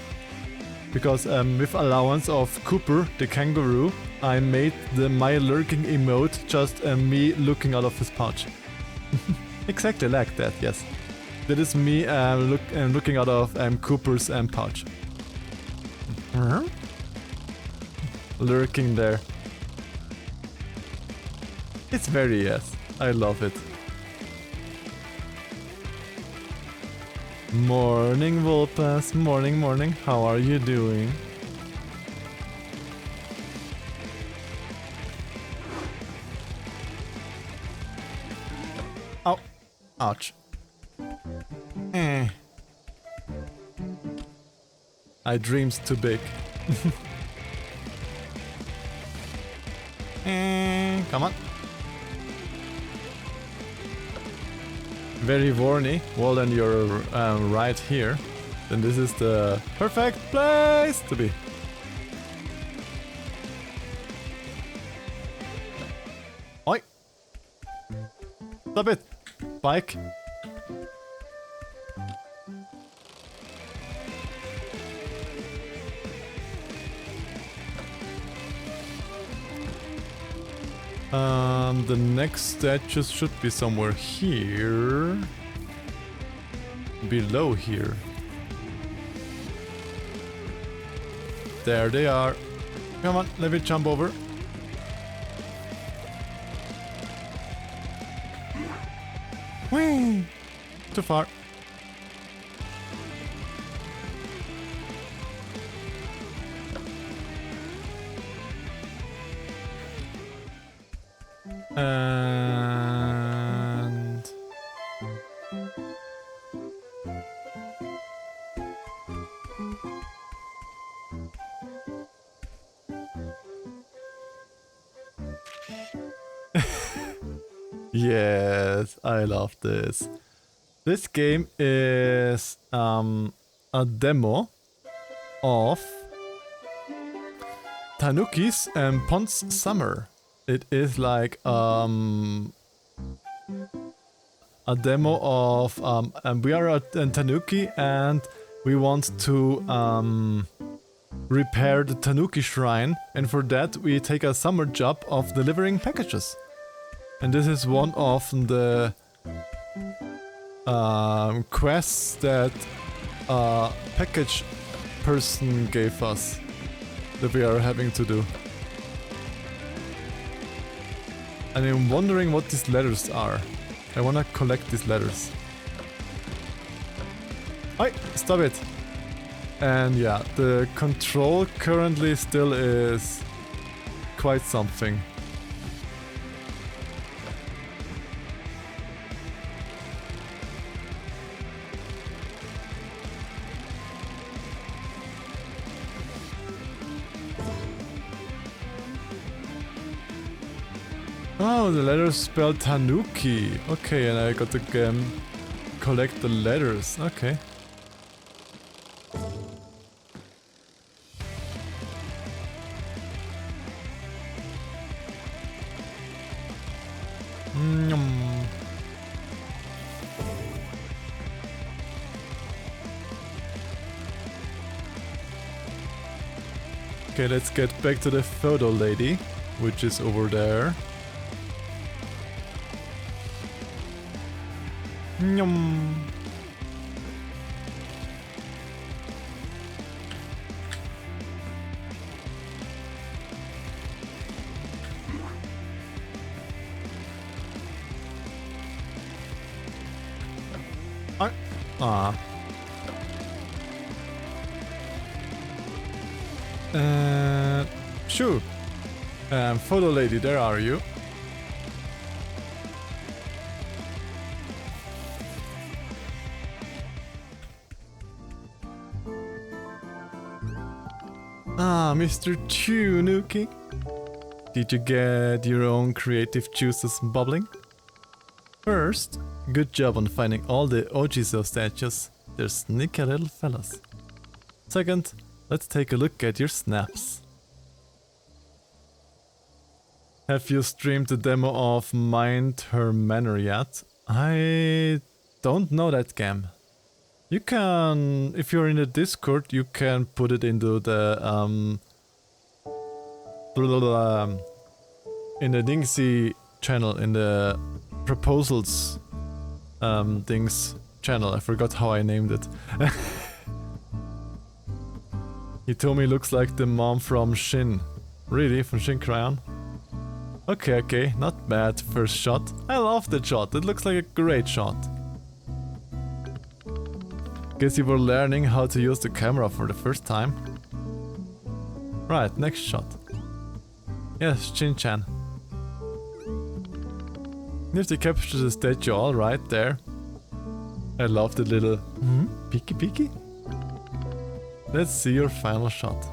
Because with allowance of Cooper, the kangaroo, I made my lurking emote just me looking out of his pouch. Exactly like that, yes. That is me looking out of Cooper's pouch. Lurking there. It's very yes. I love it. Morning, Volpas. Morning, morning. How are you doing? Oh. Ouch. I dreams too big. Come on. Very warny. Well, then you're right here. Then this is the perfect place to be. Oi! Stop it! Bike! The next statues should be somewhere here. Below here. There they are. Come on, let me jump over. Whee! Too far. And yes, I love this. This game is a demo of Tanuki's Pond's Summer. It is like a demo of we are at Tanuki and we want to repair the Tanuki shrine, and for that we take a summer job of delivering packages. And this is one of the quests that a package person gave us that we are having to do. And I'm wondering what these letters are. I wanna collect these letters. Oi, stop it! And yeah, the control currently still is quite something. Oh, the letters spell Tanuki. Okay, and I got to collect the letters. Okay. Okay, let's get back to the photo lady, which is over there. Nyum. Ah. Sure. Photo lady, there are you. Ah, Mr. Tanuki. Did you get your own creative juices bubbling? First, good job on finding all the Ojizo statues. They're sneaky little fellas. Second, let's take a look at your snaps. Have you streamed the demo of Mind Her Manor yet? I don't know that game. You can, if you're in the Discord, you can put it into the in the Dingsy channel, in the proposals things channel. I forgot how I named it. He told me looks like the mom from Shin. Really? From Shin Cryon? Okay, okay, not bad first shot. I love that shot, it looks like a great shot. Guess you were learning how to use the camera for the first time. Right, next shot. Yes, Shin-chan. If they capture the statue all right there. I love the little peeky peeky. Let's see your final shot.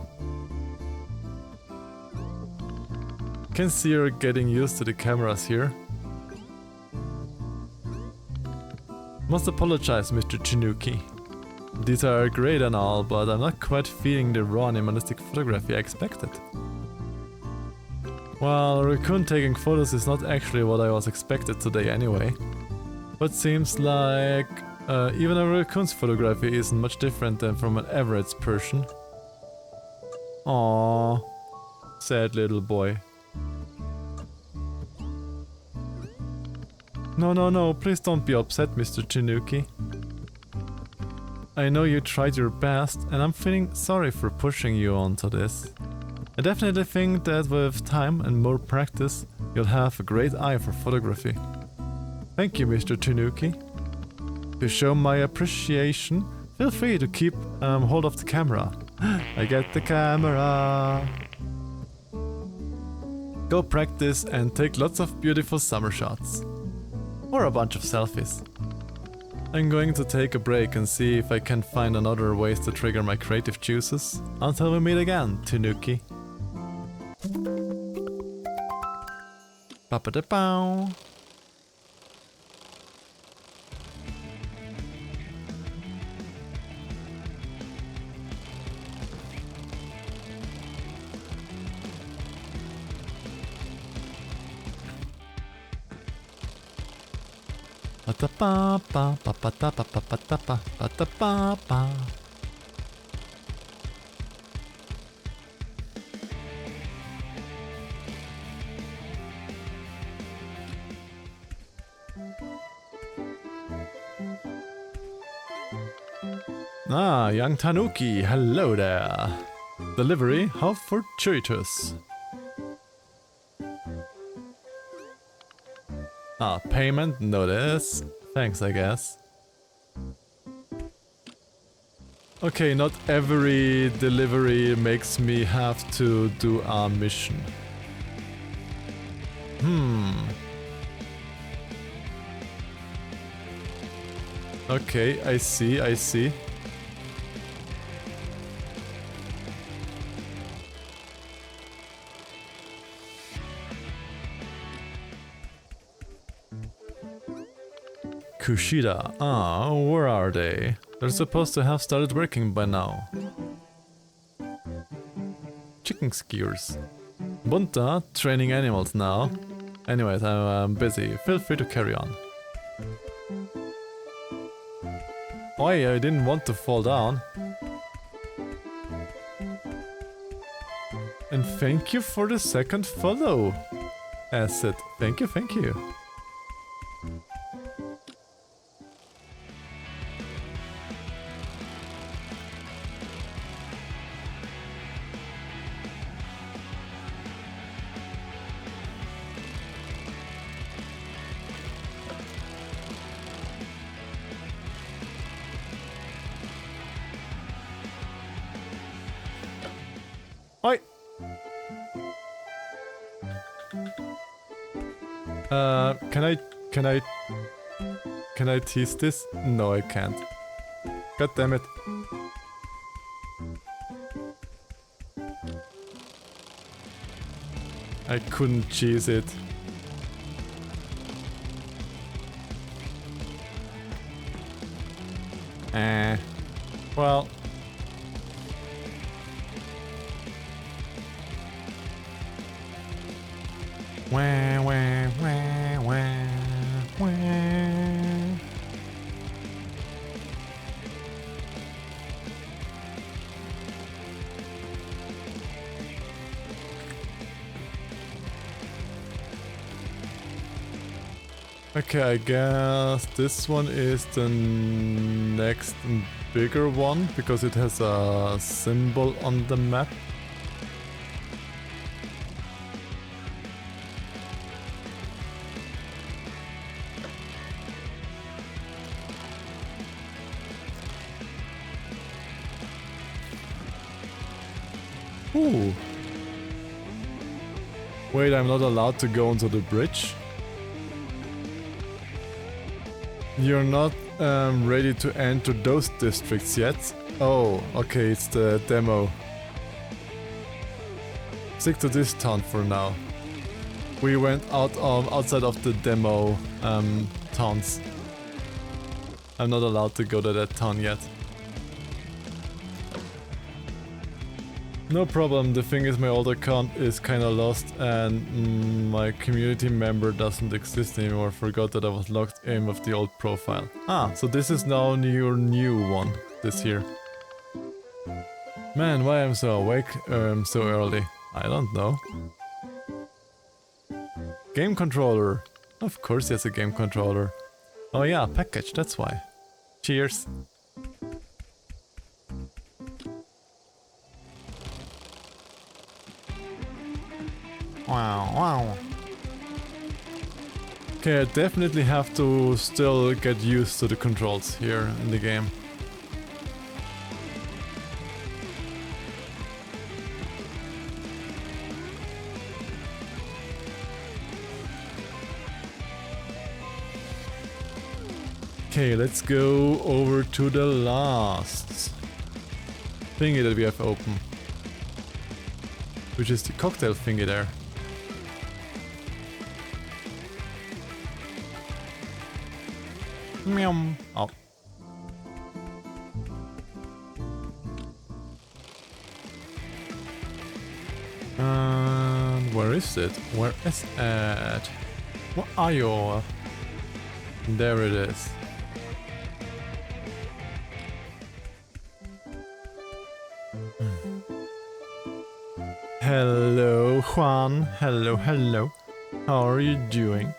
Can see you're getting used to the cameras here. Must apologize, Mr. Tanuki. These are great and all, but I'm not quite feeling the raw animalistic photography I expected. Well, raccoon taking photos is not actually what I was expected today anyway. But seems like even a raccoon's photography isn't much different than from an average person. Aww, sad little boy. No, no, no, please don't be upset, Mr. Tanuki. I know you tried your best, and I'm feeling sorry for pushing you onto this. I definitely think that with time and more practice, you'll have a great eye for photography. Thank you, Mr. Tanuki. To show my appreciation, feel free to keep hold of the camera. I get the camera. Go practice and take lots of beautiful summer shots. Or a bunch of selfies. I'm going to take a break and see if I can find another ways to trigger my creative juices. Until we meet again, Tanuki. Ba-ba-da-bow. Ah, young Tanuki, hello there. Delivery, how fortuitous. Ah, payment, notice. Thanks, I guess. Okay, not every delivery makes me have to do a mission. Okay, I see, I see. Kushida. Ah, where are they? They're supposed to have started working by now. Chicken skewers. Bunta, training animals now. Anyways, I'm busy. Feel free to carry on. Oi, I didn't want to fall down. And thank you for the second follow. Asset. Thank you, thank you. Oi! Can I tease this? No, I can't. God damn it. I couldn't cheese it. Well. Wah, wah, wah, wah, wah. Okay, I guess this one is the next bigger one because it has a symbol on the map. Ooh. Wait, I'm not allowed to go onto the bridge? You're not ready to enter those districts yet? Oh, okay, it's the demo. Stick to this town for now. We went outside of the demo towns. I'm not allowed to go to that town yet. No problem, the thing is my old account is kinda lost and my community member doesn't exist anymore. Forgot that I was logged in with the old profile. Ah, so this is now your new one this year. Man, why I'm so awake so early? I don't know. Game controller. Of course he has a game controller. Oh yeah, package, that's why. Cheers. Wow, wow. Okay, I definitely have to still get used to the controls here in the game. Okay, let's go over to the last thingy that we have open. Which is the cocktail thingy there. Meow. Oh. And where is it? Where is it? What are you? There it is. Hello, Juan. Hello, hello. How are you doing?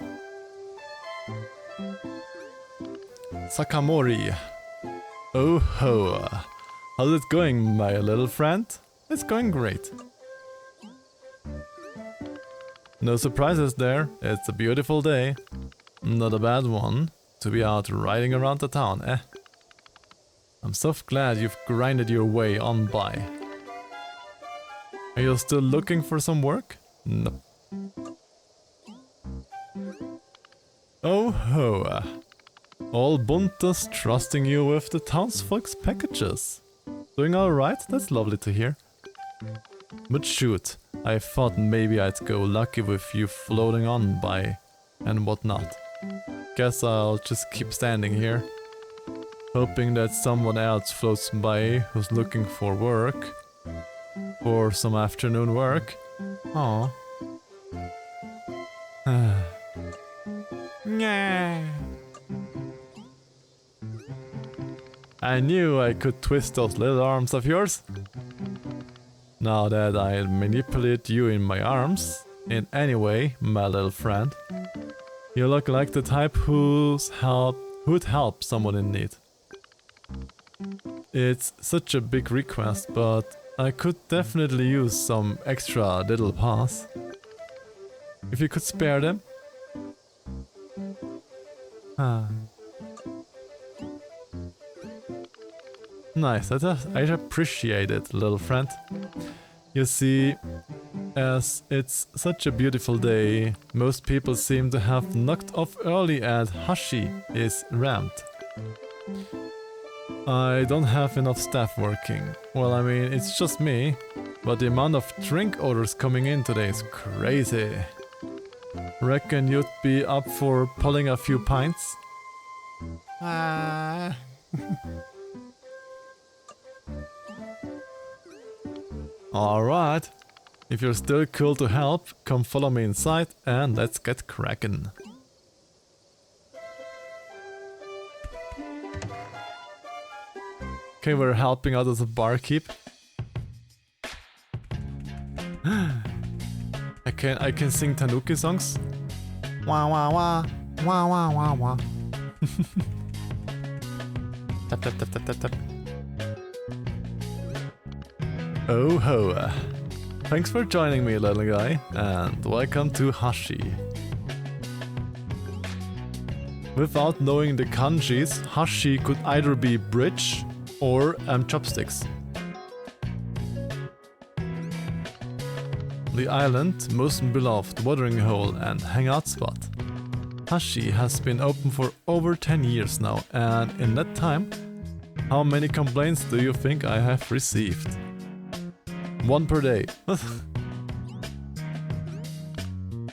Sakamori. Oh ho. How's it going, my little friend? It's going great. No surprises there. It's a beautiful day. Not a bad one to be out riding around the town, eh? I'm so glad you've grinded your way on by. Are you still looking for some work? Nope. Oh ho. All Buntas trusting you with the townsfolk's packages. Doing alright? That's lovely to hear. But shoot, I thought maybe I'd go lucky with you floating on by and whatnot. Guess I'll just keep standing here, hoping that someone else floats by who's looking for work. For some afternoon work. Aww. I knew I could twist those little arms of yours. Now that I manipulate you in my arms, in any way, my little friend, you look like the type who'd help someone in need. It's such a big request, but I could definitely use some extra little paws. If you could spare them. Nice, I appreciate it, little friend. You see, as it's such a beautiful day, most people seem to have knocked off early and Hashi is ramped. I don't have enough staff working. Well, I mean, it's just me, but the amount of drink orders coming in today is crazy. Reckon you'd be up for pulling a few pints? Alright, if you're still cool to help, come follow me inside and let's get crackin'. Okay, we're helping out as a barkeep. I can sing Tanuki songs. Wah wah wah, wah wah wah wah. Tap tap tap tap tap tap. Oh ho! Thanks for joining me, little guy, and welcome to Hashi. Without knowing the kanjis, Hashi could either be bridge or chopsticks. The island, most beloved watering hole and hangout spot. Hashi has been open for over 10 years now, and in that time, how many complaints do you think I have received? 1 per day.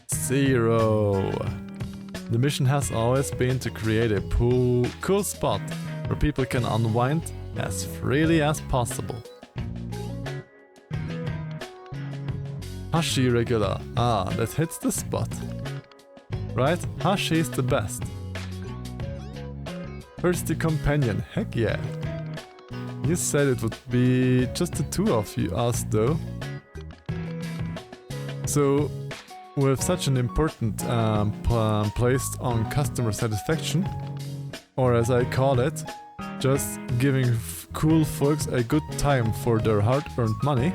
0. The mission has always been to create a cool spot where people can unwind as freely as possible. Hashi regular. Ah, that hits the spot. Right? Hashi is the best. Thirsty companion. Heck yeah. You said it would be just the two of us though. So, with such an important placed on customer satisfaction, or as I call it, just giving cool folks a good time for their hard-earned money,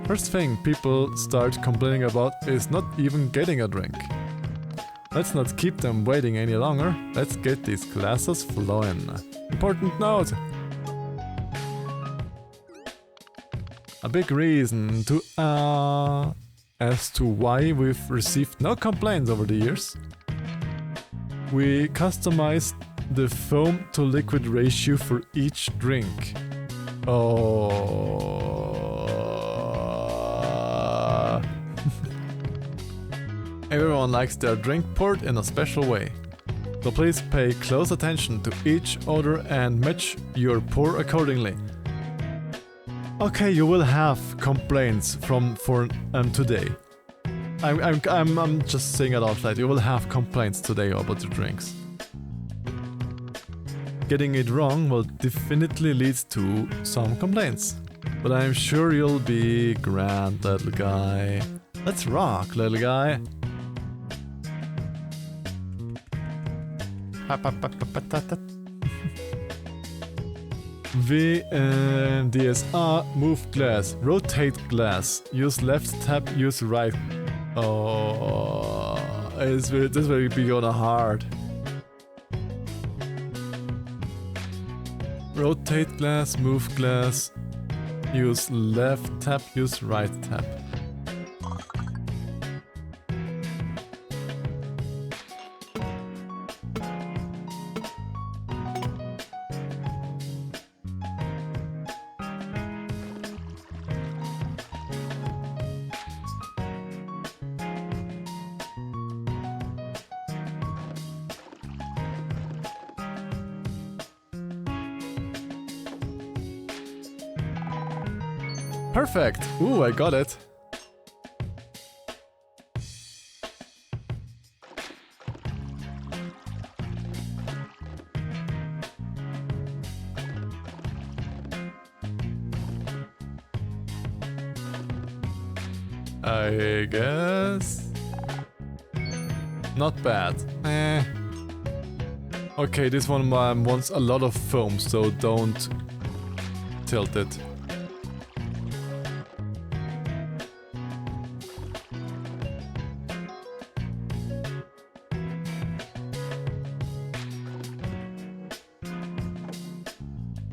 first thing people start complaining about is not even getting a drink. Let's not keep them waiting any longer, let's get these glasses flowing. Important note! A big reason to as to why we've received no complaints over the years. We customized the foam to liquid ratio for each drink. Oh. Everyone likes their drink poured in a special way. So please pay close attention to each order and match your pour accordingly. Okay, you will have complaints for today. I'm just saying it out loud. You will have complaints today about the drinks. Getting it wrong will definitely lead to some complaints. But I'm sure you'll be grand, little guy. Let's rock, little guy. DSR, move glass, rotate glass, use left tap, use right. Oh, this will be gonna hard. Rotate glass, move glass, use left tap, use right tap. Perfect! Ooh, I got it. I guess... Not bad. Okay, this one wants a lot of foam, so don't tilt it.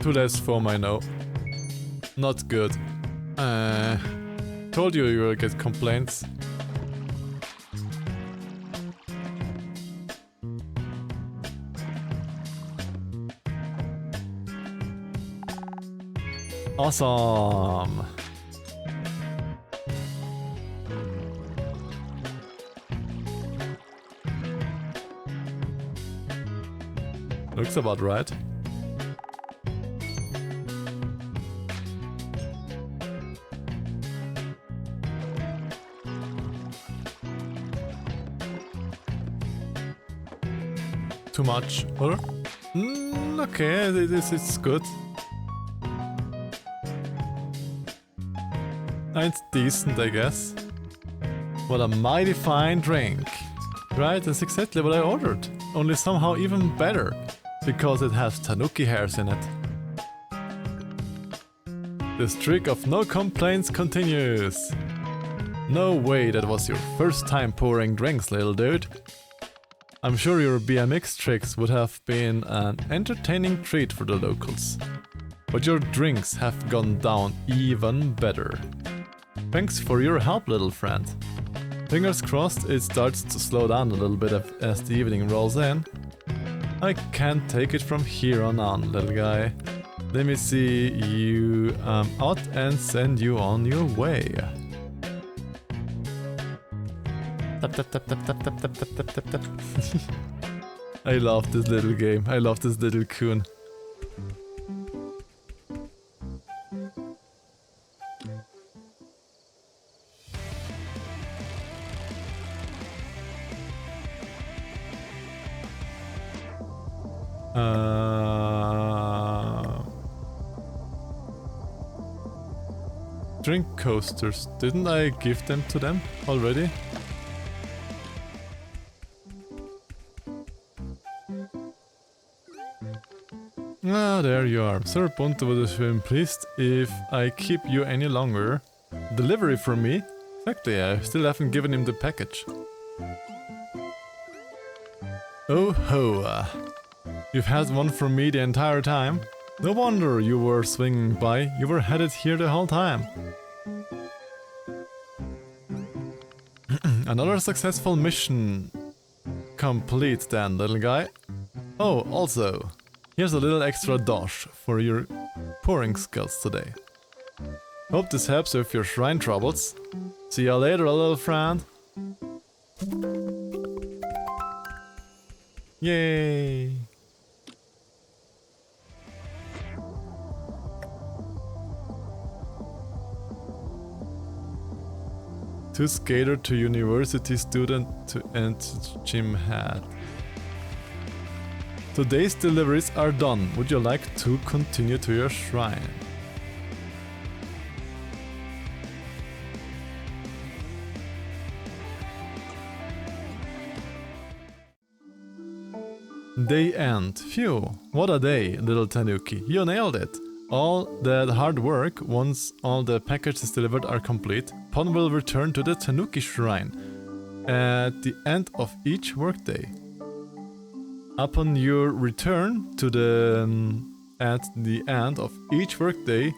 Too less foam, I know. Not good. Told you will get complaints. Awesome! Looks about right. Too much, or? Okay, this is good. It's decent, I guess. What a mighty fine drink. Right, that's exactly what I ordered. Only somehow even better. Because it has Tanuki hairs in it. The streak of no complaints continues. No way that was your first time pouring drinks, little dude. I'm sure your BMX tricks would have been an entertaining treat for the locals. But your drinks have gone down even better. Thanks for your help, little friend. Fingers crossed it starts to slow down a little bit as the evening rolls in. I can't take it from here on, little guy. Let me see you out and send you on your way. Tap, tap, tap, tap, tap, tap, tap, tap, tap, tap. I love this little game. I love this little coon. Drink coasters. Didn't I give them to them already? Ah, there you are. Sir Ponte would have been pleased if I keep you any longer. Delivery from me? Exactly, I still haven't given him the package. Oh ho! You've had one from me the entire time? No wonder you were swinging by, you were headed here the whole time. Another successful mission complete then, little guy. Oh, also, here's a little extra dosh for your pouring skills today. Hope this helps with your shrine troubles. See ya later, little friend. Yay! To skater, to university student, to gym hat. Today's deliveries are done. Would you like to continue to your shrine? Day end. Phew, what a day, little Tanuki. You nailed it. All that hard work, once all the packages delivered are complete, Pon will return to the Tanuki shrine at the end of each workday. Upon your return to at the end of each workday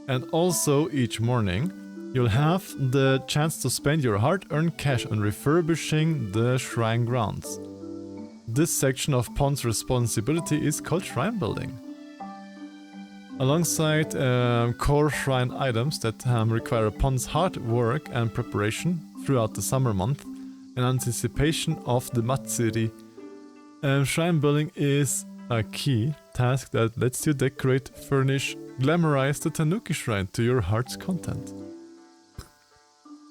and also each morning, you'll have the chance to spend your hard-earned cash on refurbishing the shrine grounds. This section of Pon's responsibility is called shrine building. Alongside core shrine items that require Pon's hard work and preparation throughout the summer month in anticipation of the Matsuri, shrine building is a key task that lets you decorate, furnish glamorize the Tanuki shrine to your heart's content.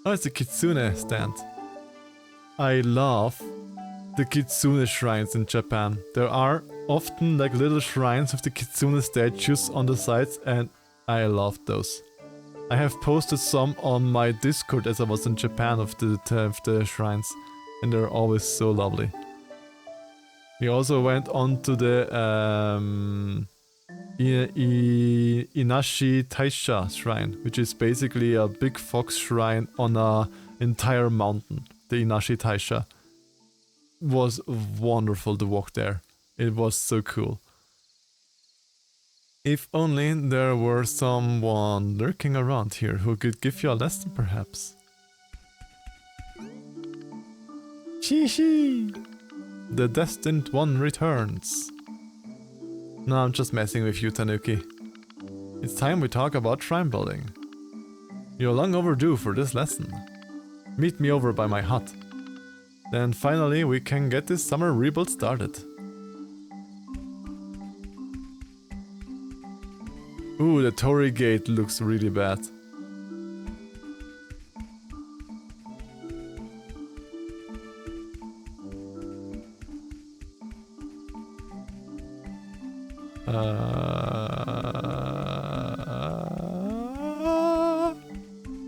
Oh, it's a Kitsune stand. I love the Kitsune shrines in Japan. There are often like little shrines with the Kitsune statues on the sides, and I love those. I have posted some on my Discord as I was in Japan of the shrines, and they're always so lovely. We also went on to the Inashi Taisha shrine, which is basically a big fox shrine on a entire mountain. The Inashi Taisha was wonderful to walk there. It was so cool. If only there were someone lurking around here who could give you a lesson, perhaps. Shishi! The destined one returns. No, I'm just messing with you, Tanuki. It's time we talk about shrine building. You're long overdue for this lesson. Meet me over by my hut. Then finally we can get this summer rebuild started. Ooh, the Torii gate looks really bad.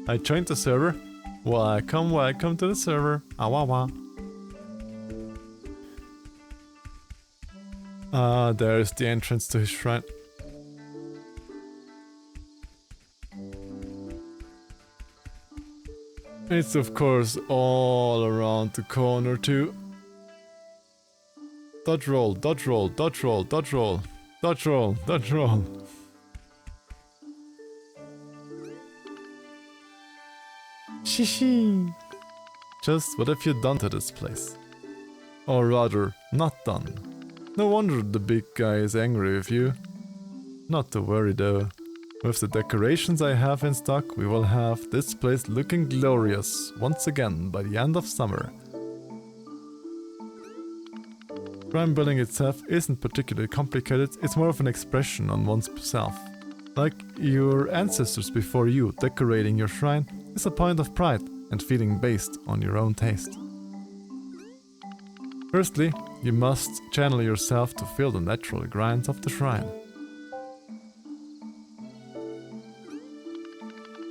I joined the server. Welcome, welcome to the server. Awawa. There's the entrance to his shrine. It's of course all around the corner too. Dodge roll, dodge roll, dodge roll, dodge roll, dodge roll, dodge roll. Shishi! Just what have you done to this place? Or rather, not done. No wonder the big guy is angry with you. Not to worry though. With the decorations I have in stock, we will have this place looking glorious once again by the end of summer. Shrine building itself isn't particularly complicated, it's more of an expression on one's self. Like your ancestors before you, decorating your shrine is a point of pride and feeling based on your own taste. Firstly, you must channel yourself to feel the natural grinds of the shrine.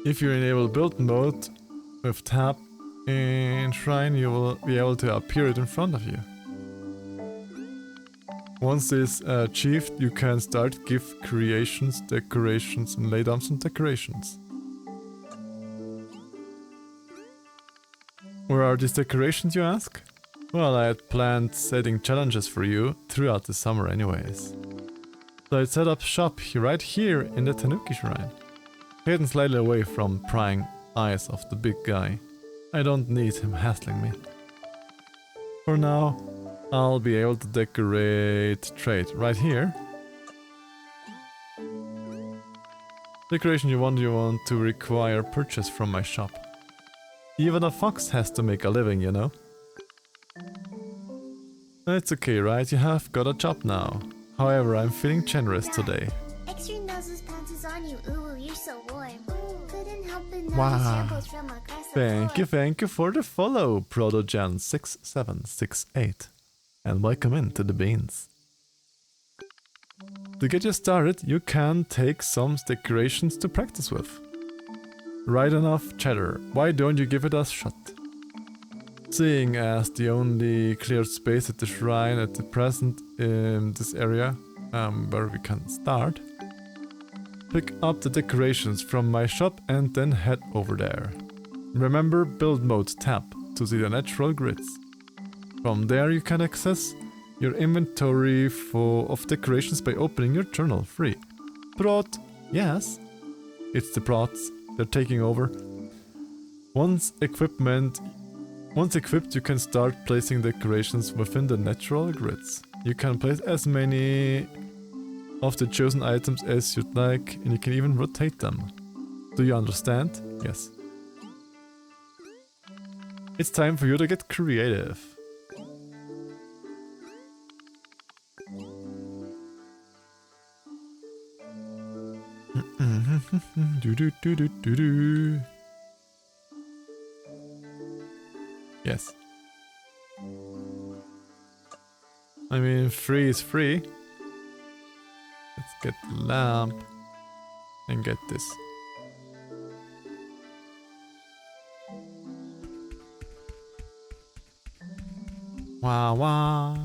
If you enable build mode with tab in shrine, you will be able to appear it in front of you. Once this is achieved, you can start give creations, decorations, and lay down some decorations. Where are these decorations, you ask? Well, I had planned setting challenges for you throughout the summer anyways. So I set up shop right here in the Tanuki shrine. Hidden slightly away from prying eyes of the big guy. I don't need him hassling me. For now, I'll be able to decorate trade right here. Decoration you want to require purchase from my shop. Even a fox has to make a living, you know. It's okay, right? You have got a job now. However, I'm feeling generous today. Extra noses bounces on you. Ooh, you're so warm. Couldn't help but notice Wow. ripples from across the Thank you for the follow, ProtoGen6768. And welcome into the beans. To get you started, you can take some decorations to practice with. Right enough, Cheddar, why don't you give it a shot? Seeing as the only cleared space at the shrine at the present in this area, where we can start, pick up the decorations from my shop and then head over there. Remember build mode tab to see the natural grids. From there you can access your inventory of decorations by opening your journal free. Prot, yes, it's the prots, they're taking over. Once equipped, you can start placing decorations within the natural grids. You can place as many of the chosen items as you'd like, and you can even rotate them. Do you understand? Yes. It's time for you to get creative. Do do do do do do. Yes. I mean, free is free. Let's get the lamp and get this. Wah wah.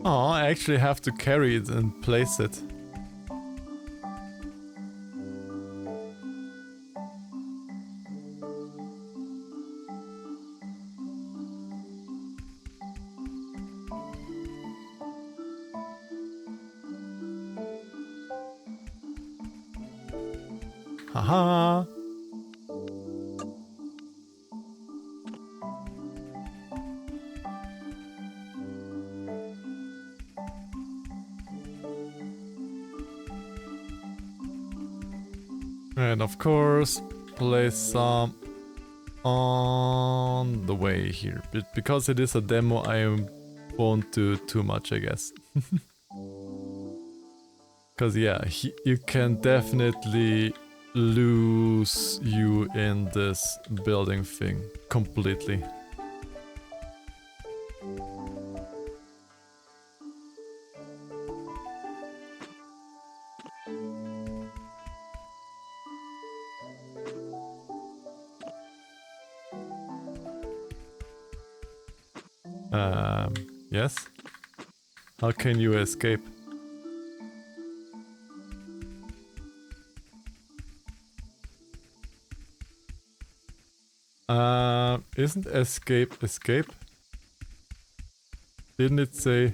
Oh, I actually have to carry it and place it. Haha. And of course, place some on the way here. But because it is a demo, I won't do too much, I guess. Because yeah, you can definitely lose you in this building thing completely. Yes? How can you escape? Isn't escape escape? Didn't it say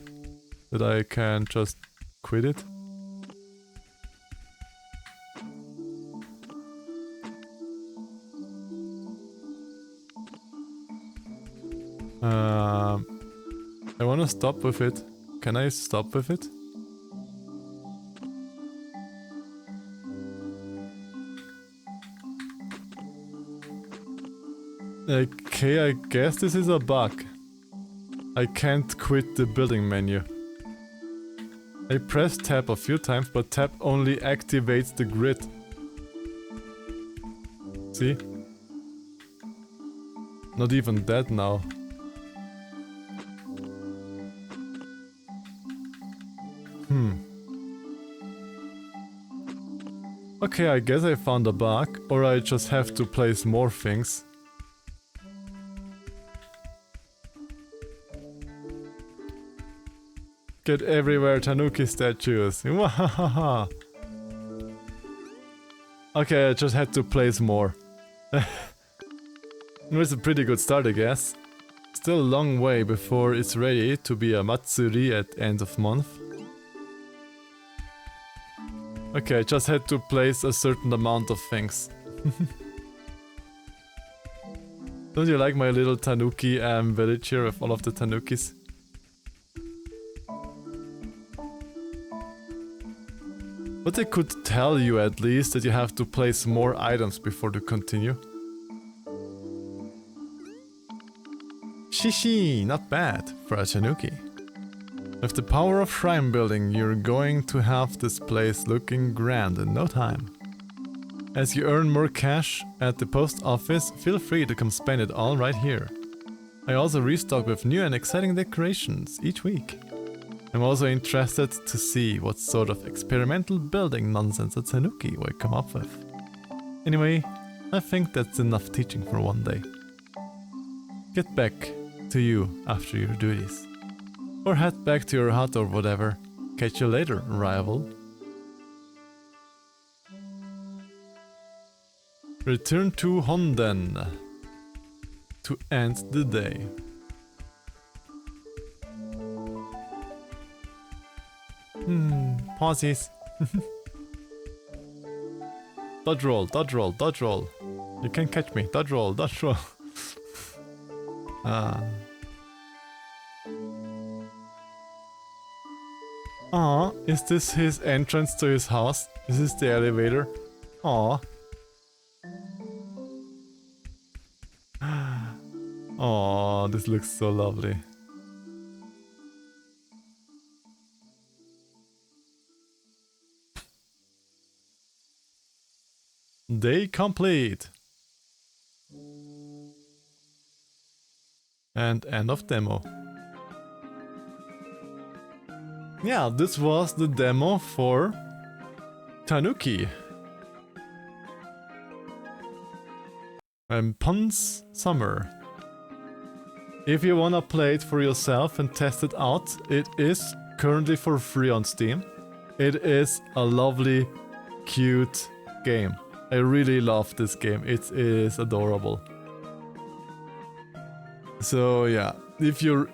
that I can just quit it? I wanna stop with it. Can I stop with it? Okay, I guess this is a bug. I can't quit the building menu. I pressed tab a few times, but tab only activates the grid. See? Not even that now. Okay, I guess I found a bug, or I just have to place more things. Get everywhere Tanuki statues. Wahahaha. Okay, I just had to place more. It was a pretty good start, I guess. Still a long way before it's ready to be a Matsuri at end of month. Okay, I just had to place a certain amount of things. Don't you like my little Tanuki village here with all of the Tanukis? But they could tell you at least that you have to place more items before to continue. Shishi, not bad for a Tanuki. With the power of shrine building, you're going to have this place looking grand in no time. As you earn more cash at the post office, feel free to come spend it all right here. I also restock with new and exciting decorations each week. I'm also interested to see what sort of experimental building nonsense a Tanuki will come up with. Anyway, I think that's enough teaching for one day. Get back to you after your duties. Or head back to your hut or whatever. Catch you later, rival. Return to Honden to end the day. Pauses. Dodge roll, dodge roll, dodge roll. You can catch me. Dodge roll, dodge roll. Aw, is this his entrance to his house? Is this the elevator? Aw. Oh, this looks so lovely. Day complete. And end of demo. Yeah, this was the demo for Tanuki. And Pun's Summer. If you wanna play it for yourself and test it out, it is currently for free on Steam. It is a lovely, cute game. I really love this game. It is adorable. So yeah, if you're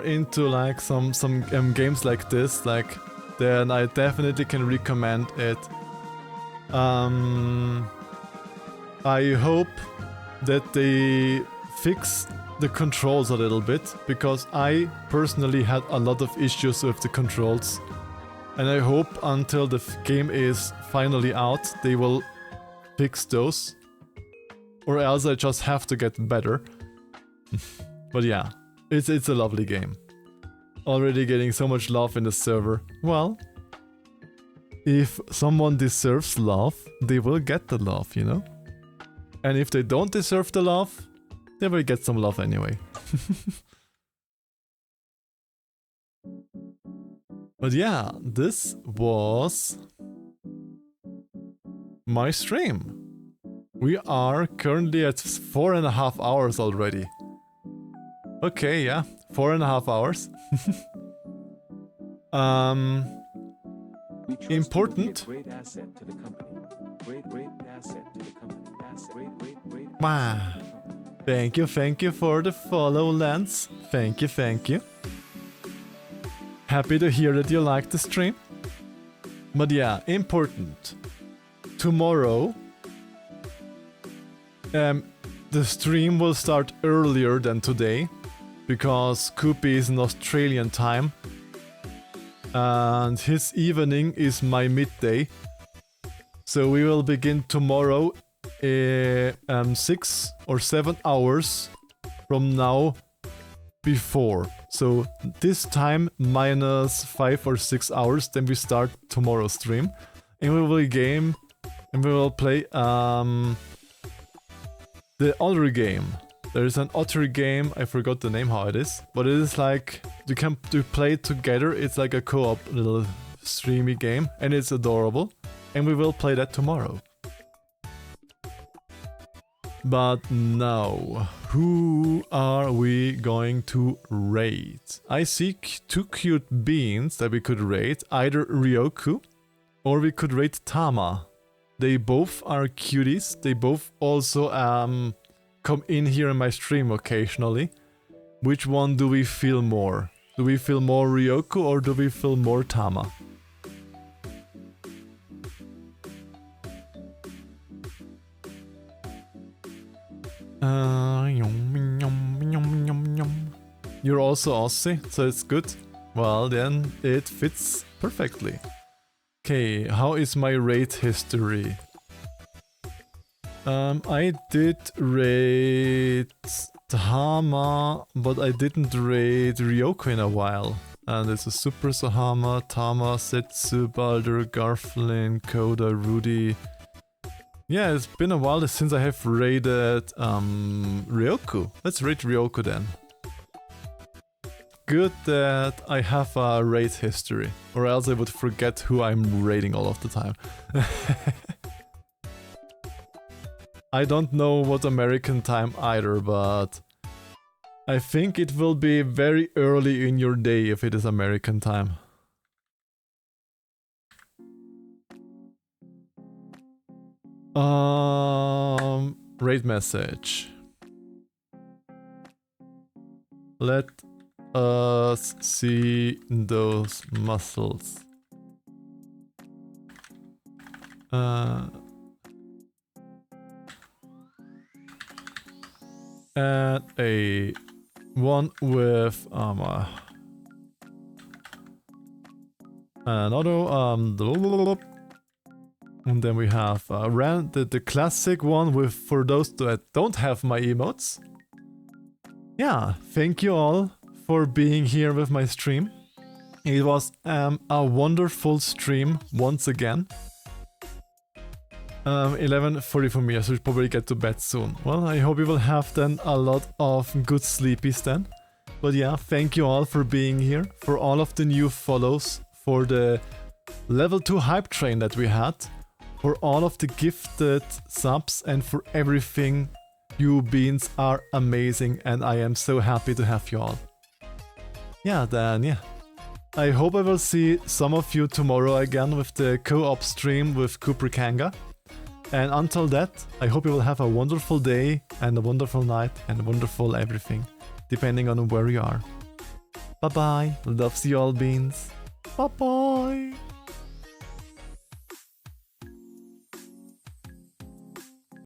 into like some games like this, like, then I definitely can recommend it. I hope that they fix the controls a little bit, because I personally had a lot of issues with the controls, and I hope until the game is finally out they will fix those, or else I just have to get better. But yeah, it's a lovely game. Already getting so much love in the server. Well, if someone deserves love, they will get the love, you know? And if they don't deserve the love, they will get some love anyway. But yeah, this was my stream. We are currently at 4.5 hours already. Okay, yeah, 4.5 hours. Important. Great asset to the company. Great asset to the company. Great. Wow. Thank you for the follow, Lance. Thank you. Happy to hear that you like the stream. But yeah, important. Tomorrow, the stream will start earlier than today, because Koopy is in Australian time, and his evening is my midday. So we will begin tomorrow 6 or 7 hours from now before. So this time minus 5 or 6 hours, then we start tomorrow's stream, and we will play the other game. There is an other game, I forgot the name how it is, but it is like you can play it together. It's like a co-op little streamy game, and it's adorable, and we will play that tomorrow. But now, who are we going to raid? I see 2 cute beans that we could raid, either Ryoku or we could raid Tama. They both are cuties. They both also come in here in my stream occasionally. Which one do we feel more? Do we feel more Ryoku or do we feel more Tama? You're also Aussie, so it's good. Well, then it fits perfectly. Okay, how is my raid history? I did raid Tama, but I didn't raid Ryoku in a while. And it's a Super Sahama, Tama, Setsu, Baldur, Garflin, Koda, Rudy. Yeah, it's been a while since I have raided Ryoku. Let's raid Ryoku then. Good that I have a raid history, or else I would forget who I'm raiding all of the time. I don't know what American time either, but I think it will be very early in your day if it is American time. Raid message. Let us see those muscles. And a one with another and then we have the classic one with, for those that don't have my emotes, yeah, thank you all for being here with my stream. It was a wonderful stream once again. 11:40 for me, I should probably get to bed soon. Well, I hope you will have then a lot of good sleepies then. But yeah, thank you all for being here, for all of the new follows, for the level 2 hype train that we had, for all of the gifted subs, and for everything. You beans are amazing, and I am so happy to have you all. Yeah, then yeah. I hope I will see some of you tomorrow again with the co-op stream with Kuprikanga. And until that, I hope you will have a wonderful day and a wonderful night and a wonderful everything, depending on where you are. Bye bye, loves you all beans. Bye bye.